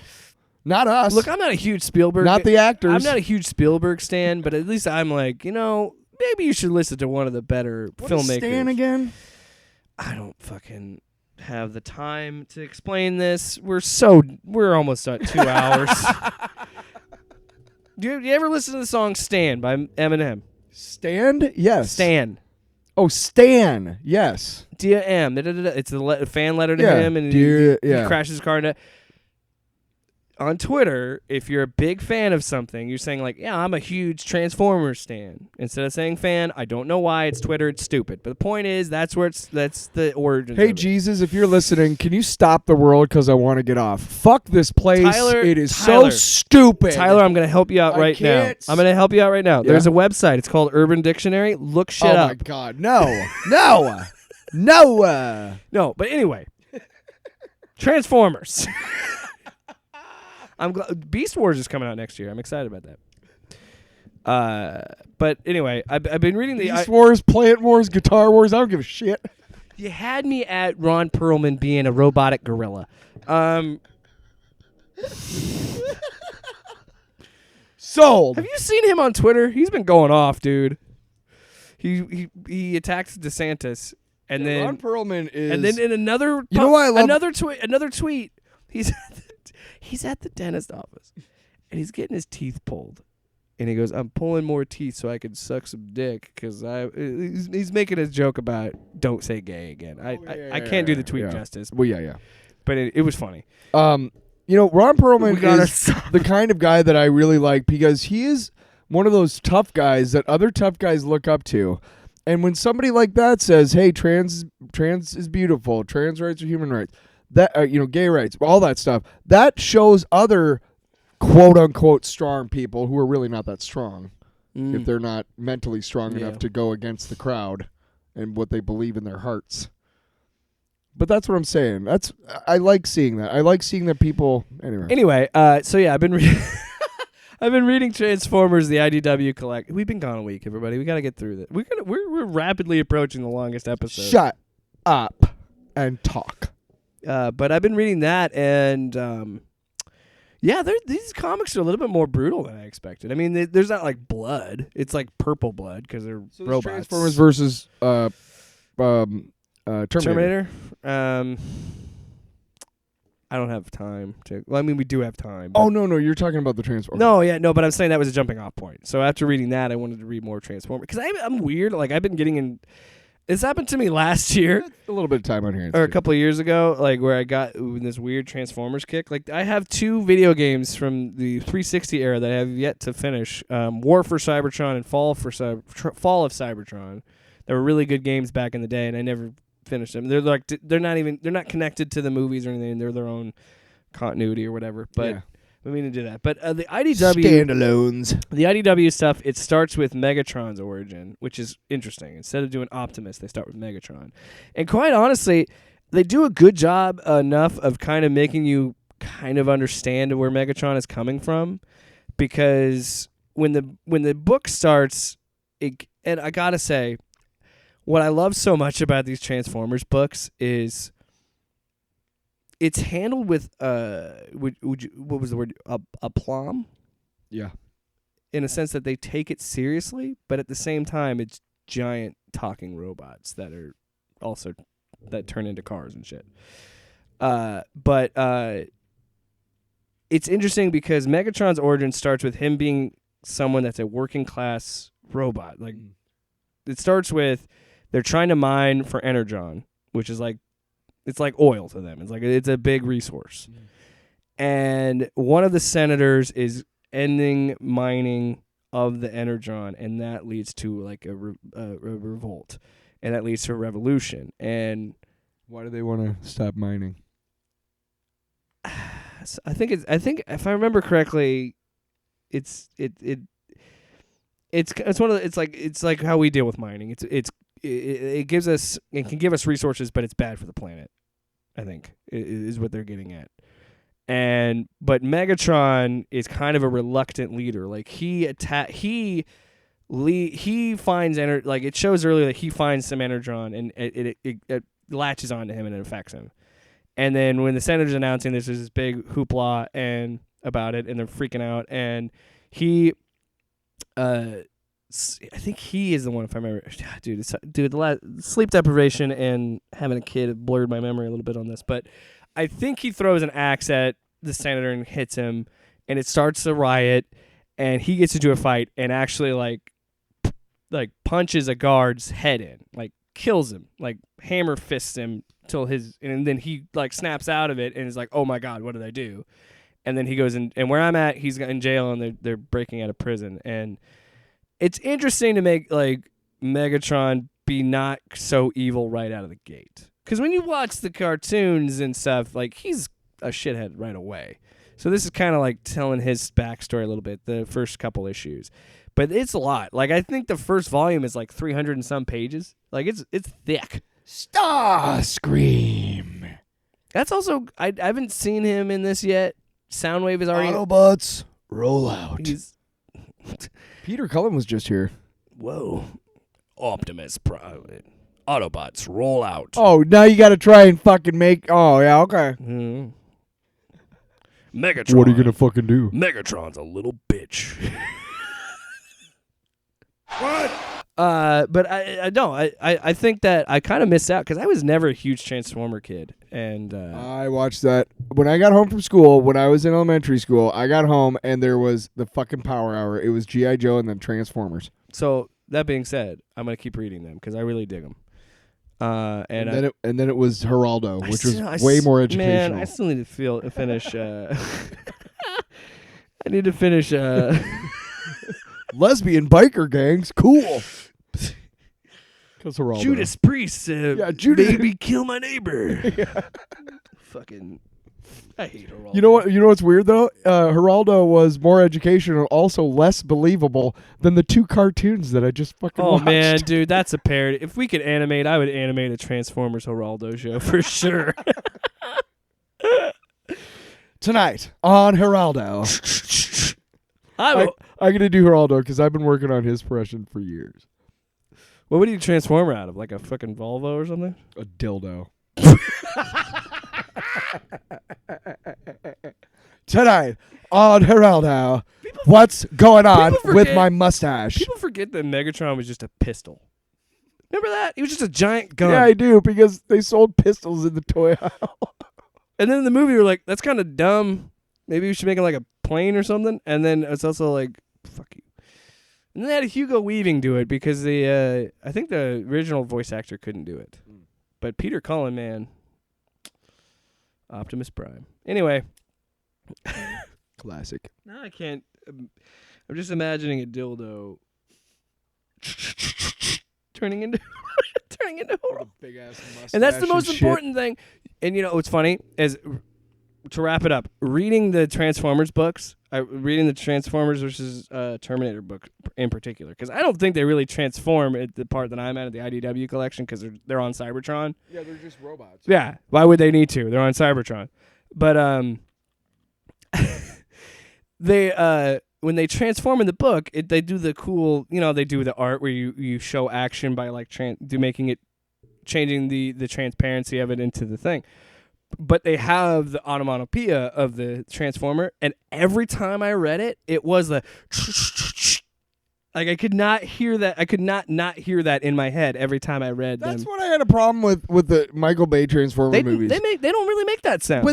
Not us. Look, I'm not a huge Spielberg... Not the actors. I'm not a huge Spielberg stan, but at least I'm like, maybe you should listen to one of the better filmmakers. What is Stan again? I don't fucking have the time to explain this. We're almost at 2 hours. Do you ever listen to the song Stan by Eminem? Stand? Yes. Stan. Oh, Stan. Yes. Dear M. It's a fan letter to Yeah. him, and Dear, he yeah. crashes his car into... On Twitter, if you're a big fan of something, you're saying like, yeah, I'm a huge Transformers stan. Instead of saying fan, I don't know why. It's Twitter. It's stupid. But the point is, that's the origin. Hey, Jesus, if you're listening, can you stop the world because I want to get off? Fuck this place. It is so stupid. Tyler, I'm going to help you out right now. I'm going to help you out right now. Yeah. There's a website. It's called Urban Dictionary. Look shit up. Oh, my God. No. No. No. No, but anyway. Transformers. I'm glad Beast Wars is coming out next year. I'm excited about that. But anyway, I've been reading the Beast Wars, Plant Wars, Guitar Wars. I don't give a shit. You had me at Ron Perlman being a robotic gorilla. Sold. Have you seen him on Twitter? He's been going off, dude. He attacked DeSantis, and then Ron Perlman is. and then in another You know why I love another tweet. He's at the dentist office, and he's getting his teeth pulled, and he goes, "I'm pulling more teeth so I can suck some dick," because he's making a joke about don't say gay again. I can't do the tweet justice. Well, yeah. But it was funny. Ron Perlman We gotta is stop. the kind of guy that I really like because he is one of those tough guys that other tough guys look up to. And when somebody like that says, "Hey, trans is beautiful. Trans rights are human rights." That gay rights, all that stuff. That shows other quote unquote strong people who are really not that strong if they're not mentally strong enough to go against the crowd and what they believe in their hearts. But that's what I'm saying. I like seeing that. I like seeing that people. Anyway, so yeah, I've been reading. I've been reading Transformers: The IDW Collect. We've been gone a week, everybody. We got to get through this. We're rapidly approaching the longest episode. Shut up and talk. But I've been reading that, and these comics are a little bit more brutal than I expected. I mean, there's not like blood; it's like purple blood because they're robots. Transformers versus Terminator. I don't have time to. Well, I mean, we do have time. Oh no, you're talking about the Transformers. No, but I'm saying that was a jumping off point. So after reading that, I wanted to read more Transformers because I'm weird. Like I've been getting in. This happened to me last year. A little bit of time on here. Or a couple of years ago, like where I got this weird Transformers kick. Like I have 2 video games from the 360 era that I have yet to finish: War for Cybertron and Fall of Cybertron. They were really good games back in the day, and I never finished them. They're not connected to the movies or anything. They're their own continuity or whatever. But we mean to do that. But the IDW standalones. The IDW stuff, it starts with Megatron's origin, which is interesting. Instead of doing Optimus, they start with Megatron. And quite honestly, they do a good job enough of kind of making you kind of understand where Megatron is coming from, because when the book starts, and I gotta say, what I love so much about these Transformers books is it's handled with what was the word? Aplomb? Yeah. In a sense that they take it seriously, but at the same time, it's giant talking robots that are also that turn into cars and shit. But it's interesting because Megatron's origin starts with him being someone that's a working class robot. Like it starts with they're trying to mine for energon, which is like it's like oil to them. It's a big resource. And one of the senators is ending mining of the energon, and that leads to like a revolt, and that leads to a revolution. And why do they want to stop mining? I think if I remember correctly, it's one of the, it's like how we deal with mining. It gives us, it can give us resources, but it's bad for the planet, I think, is what they're getting at. But Megatron is kind of a reluctant leader. Like he finds like it shows earlier that he finds some energon and it latches onto him and it affects him. And then when the senator's announcing there's this big hoopla and about it, and they're freaking out, and he I think he is the one, if I remember. Dude, the sleep deprivation and having a kid blurred my memory a little bit on this. But I think he throws an axe at the senator and hits him, and it starts a riot, and he gets into a fight and actually like punches a guard's head in, like kills him, like hammer fists him till and then he like snaps out of it and is like, oh my God, what did I do? And then he goes in, and where I'm at, he's in jail, and they're breaking out of prison. And it's interesting to make like Megatron be not so evil right out of the gate. Because when you watch the cartoons and stuff, like he's a shithead right away. So this is kind of like telling his backstory a little bit, the first couple issues. But it's a lot. Like I think the first volume is like 300 and some pages. Like it's thick. Starscream. That's also, I haven't seen him in this yet. Soundwave is already... Autobots, roll out. Peter Cullen was just here. Whoa. Optimus Prime. Autobots, roll out. Oh, now you got to try and fucking make... Oh, yeah, okay. Mm-hmm. Megatron. What are you going to fucking do? Megatron's a little bitch. What? But I think that I kind of missed out because I was never a huge Transformer kid, and I watched that when I got home from school. When I was in elementary school, I got home and there was the fucking Power Hour. It was G.I. Joe and then Transformers. So that being said, I'm gonna keep reading them because I really dig them. And then it was Geraldo, which was I way more Man, educational. I still need to finish. I need to finish. Lesbian biker gangs, cool. Because Geraldo. Judas Priest. Judas. Made me kill my neighbor. Fucking. I hate Geraldo. You know what? You know what's weird though? Geraldo was more educational, also less believable than the 2 cartoons that I just fucking watched. Man, dude, that's a parody. If we could animate, I would animate a Transformers Geraldo show for sure. Tonight on Geraldo. I'm gonna do Geraldo because I've been working on his impression for years. What would you transform her out of? Like a fucking Volvo or something? A dildo. Tonight on Geraldo, what's going on with my mustache? People forget that Megatron was just a pistol. Remember that? He was just a giant gun. Yeah, I do, because they sold pistols in the toy aisle. And then in the movie, we were like, that's kind of dumb. Maybe we should make it like a plane or something. And then it's also like, fuck you. And then they had Hugo Weaving do it because I think the original voice actor couldn't do it. But Peter Cullen, man, Optimus Prime. Anyway. Classic. No, I can't. I'm just imagining a dildo turning into a Big ass mustache. And that's the most shit. important thing. And you know what's funny is, to wrap it up, reading the Transformers books, reading the Transformers versus Terminator book in particular, because I don't think they really transform at the part that I'm at the IDW collection, because they're on Cybertron. Yeah, they're just robots. Yeah, why would they need to? They're on Cybertron. But they when they transform in the book, they do the cool, they do the art where you show action by like changing the transparency of it into the thing. But they have the onomatopoeia of the Transformer, and every time I read it, it was the like I could not hear that. I could not hear that in my head every time I read them. That's what I had a problem with the Michael Bay Transformer movies. They don't really make that sound.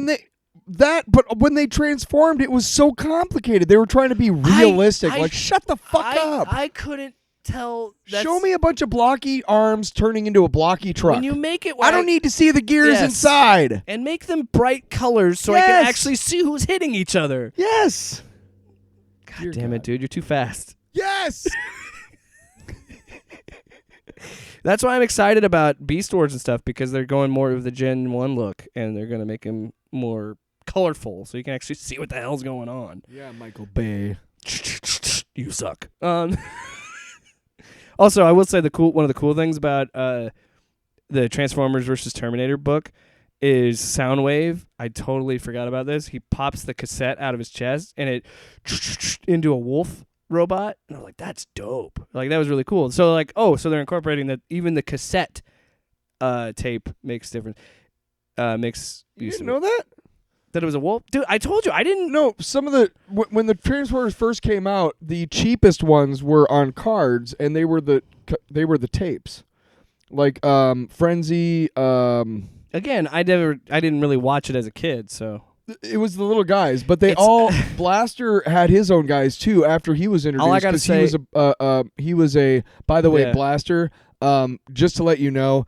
But when they transformed, it was so complicated. They were trying to be realistic. Shut the fuck up. I couldn't tell. Show me a bunch of blocky arms turning into a blocky truck. When you make it, I don't need to see the gears inside. And make them bright colors so I can actually see who's hitting each other. Yes. God damn it, dude! You're too fast. Yes. That's why I'm excited about Beast Wars and stuff, because they're going more of the Gen 1 look, and they're going to make them more colorful so you can actually see what the hell's going on. Yeah, Michael Bay. You suck. Also, I will say one of the cool things about the Transformers versus Terminator book is Soundwave. I totally forgot about this. He pops the cassette out of his chest and it into a wolf robot, and I'm like, that's dope. Like, that was really cool. So like, so they're incorporating that even the cassette tape makes difference. Makes You didn't know that? That it was a wolf? Dude, I told you, I didn't know. Some of the when the Transformers first came out, the cheapest ones were on cards, and they were the tapes, like Frenzy. Again, I didn't really watch it as a kid, so it was the little guys, but Blaster had his own guys too after he was introduced. All I gotta say, he was a. By the way, Yeah. Blaster. Just to let you know,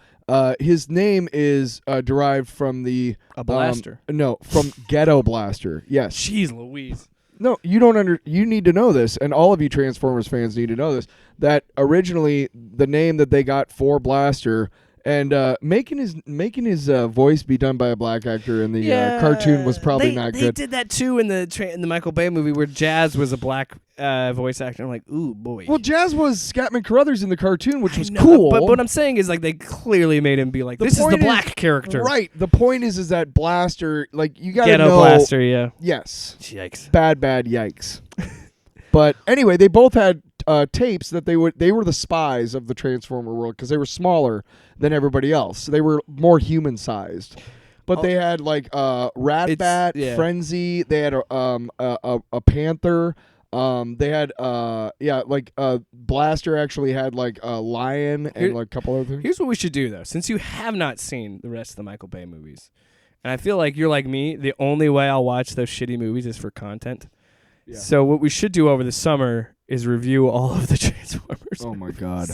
his name is derived from the a blaster. From Ghetto Blaster. Yes. Jeez Louise. No, you don't you need to know this, and all of you Transformers fans need to know this, that originally the name that they got for Blaster, and making his voice be done by a black actor in the cartoon was probably not good. They did that too in the Michael Bay movie, where Jazz was a black voice actor. I'm like, ooh boy. Well, Jazz was Scatman Carruthers in the cartoon, which was cool. But what I'm saying is, like, they clearly made him be like, this is the black character. Right. The point is that Blaster, like, you gotta Ghetto know. Blaster, yeah. Yes. Yikes. Bad yikes. But anyway, they both had tapes that they were the spies of the Transformer world, because they were smaller than everybody else. They were more human sized. But they had like Ratbat, Frenzy. They had a panther. They had Blaster actually had like a lion and like a couple other things. Here's what we should do, though, since you have not seen the rest of the Michael Bay movies, and I feel like you're like me. The only way I'll watch those shitty movies is for content. Yeah. So what we should do over the summer is review all of the Transformers. Oh my god.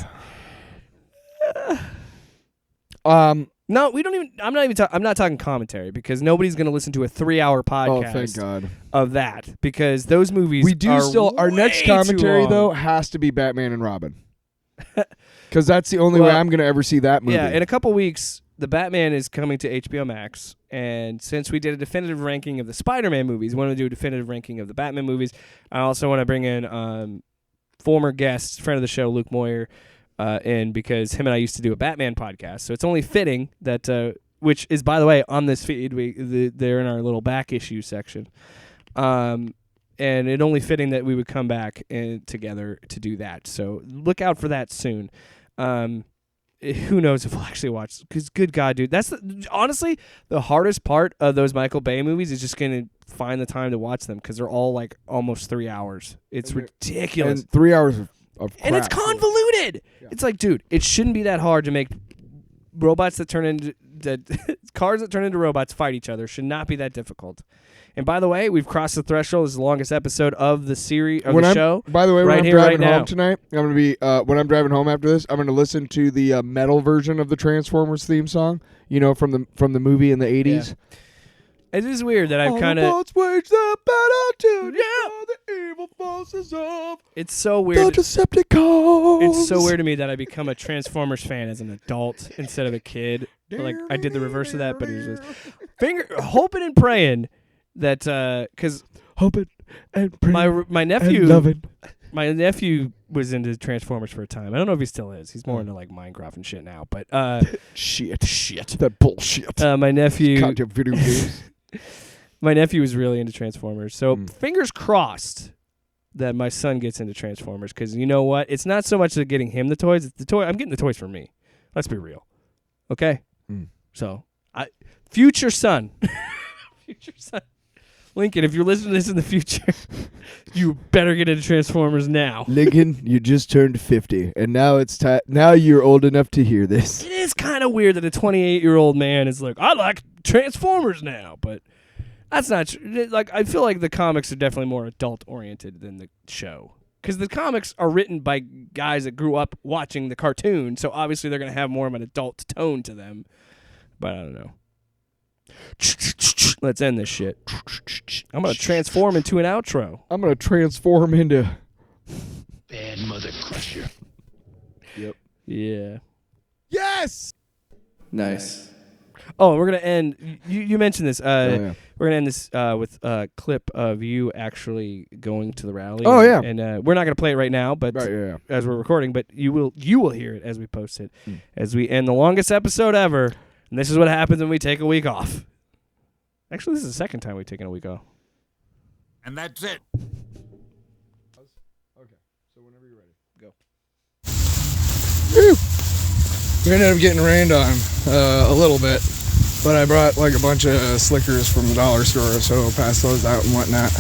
No, we don't even. I'm not talking commentary because nobody's going to listen to a 3-hour podcast. Oh, thank God. Of that because those movies. We do are still. Our way next too commentary long. though has to be Batman and Robin, because that's the only way I'm going to ever see that movie. Yeah, in a couple weeks, the Batman is coming to HBO Max, and since we did a definitive ranking of the Spider-Man movies, we want to do a definitive ranking of the Batman movies. I also want to bring in former guest, friend of the show, Luke Moyer. And because him and I used to do a Batman podcast, so it's only fitting that, which is, by the way, on this feed, they're in our little back issue section, and it only fitting that we would come back together to do that. So look out for that soon. Who knows if we'll actually watch? Because good God, dude, that's honestly the hardest part of those Michael Bay movies is just gonna find the time to watch them because they're all like almost 3 hours. It's ridiculous. And 3 hours of crap. And it's convoluted. Yeah. It's like, dude, it shouldn't be that hard to make robots that turn into cars that turn into robots fight each other. Should not be that difficult. And by the way, we've crossed the threshold. This is the longest episode of the series of the show. By the way, right when I'm here, driving right home now. tonight, I'm gonna be when I'm driving home after this, I'm gonna listen to the metal version of the Transformers theme song. You know, from the movie in the '80s. Yeah. It is weird that I've kind of. wage the battle to the evil forces of It's so the weird. Decepticons. It's so weird to me that I become a Transformers fan as an adult instead of a kid. Like I did the reverse of that, but it was just hoping and praying that because hoping and praying my nephew and loving. My nephew was into Transformers for a time. I don't know if he still is. He's more into like Minecraft and shit now. But shit, that bullshit. My nephew, Goddamn video games. my nephew was really into Transformers. So fingers crossed that my son gets into Transformers because you know what? It's not so much of getting him the toys. It's the toy. I'm getting the toys for me. Let's be real. Okay. So future son, future son. Lincoln, if you're listening to this in the future, you better get into Transformers now. Lincoln, you just turned 50, and now it's time. Now you're old enough to hear this. It is kind of weird that a 28-year-old man is like, I like Transformers now, but that's not true. Like, I feel like the comics are definitely more adult-oriented than the show. Because the comics are written by guys that grew up watching the cartoon, so obviously they're going to have more of an adult tone to them. But I don't know. Let's end this shit. I'm going to transform into an outro. I'm going to transform into Bad Mother Crusher. Yep. Yeah. Yes! Nice. Oh, we're going to end. You mentioned this. yeah. We're going to end this with a clip of you actually going to the rally. Oh, yeah. And we're not going to play it right now, but as we're recording, but you will hear it as we post it, as we end the longest episode ever. And this is what happens when we take a week off. Actually, this is the second time we've taken a week off. And that's it. Okay, so whenever you're ready, go. We ended up getting rained on a little bit, but I brought like a bunch of Slickers from the dollar store, so I'll pass those out and whatnot.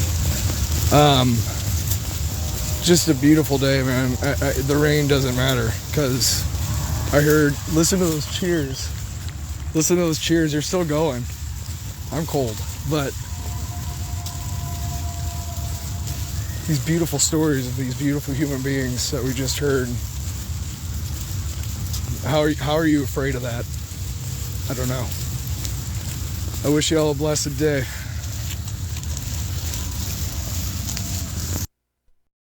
Just a beautiful day, man. The rain doesn't matter, because I heard, listen to those cheers. Listen to those cheers, they're still going. I'm cold, but these beautiful stories of these beautiful human beings that we just heard. How are you afraid of that? I don't know. I wish you all a blessed day.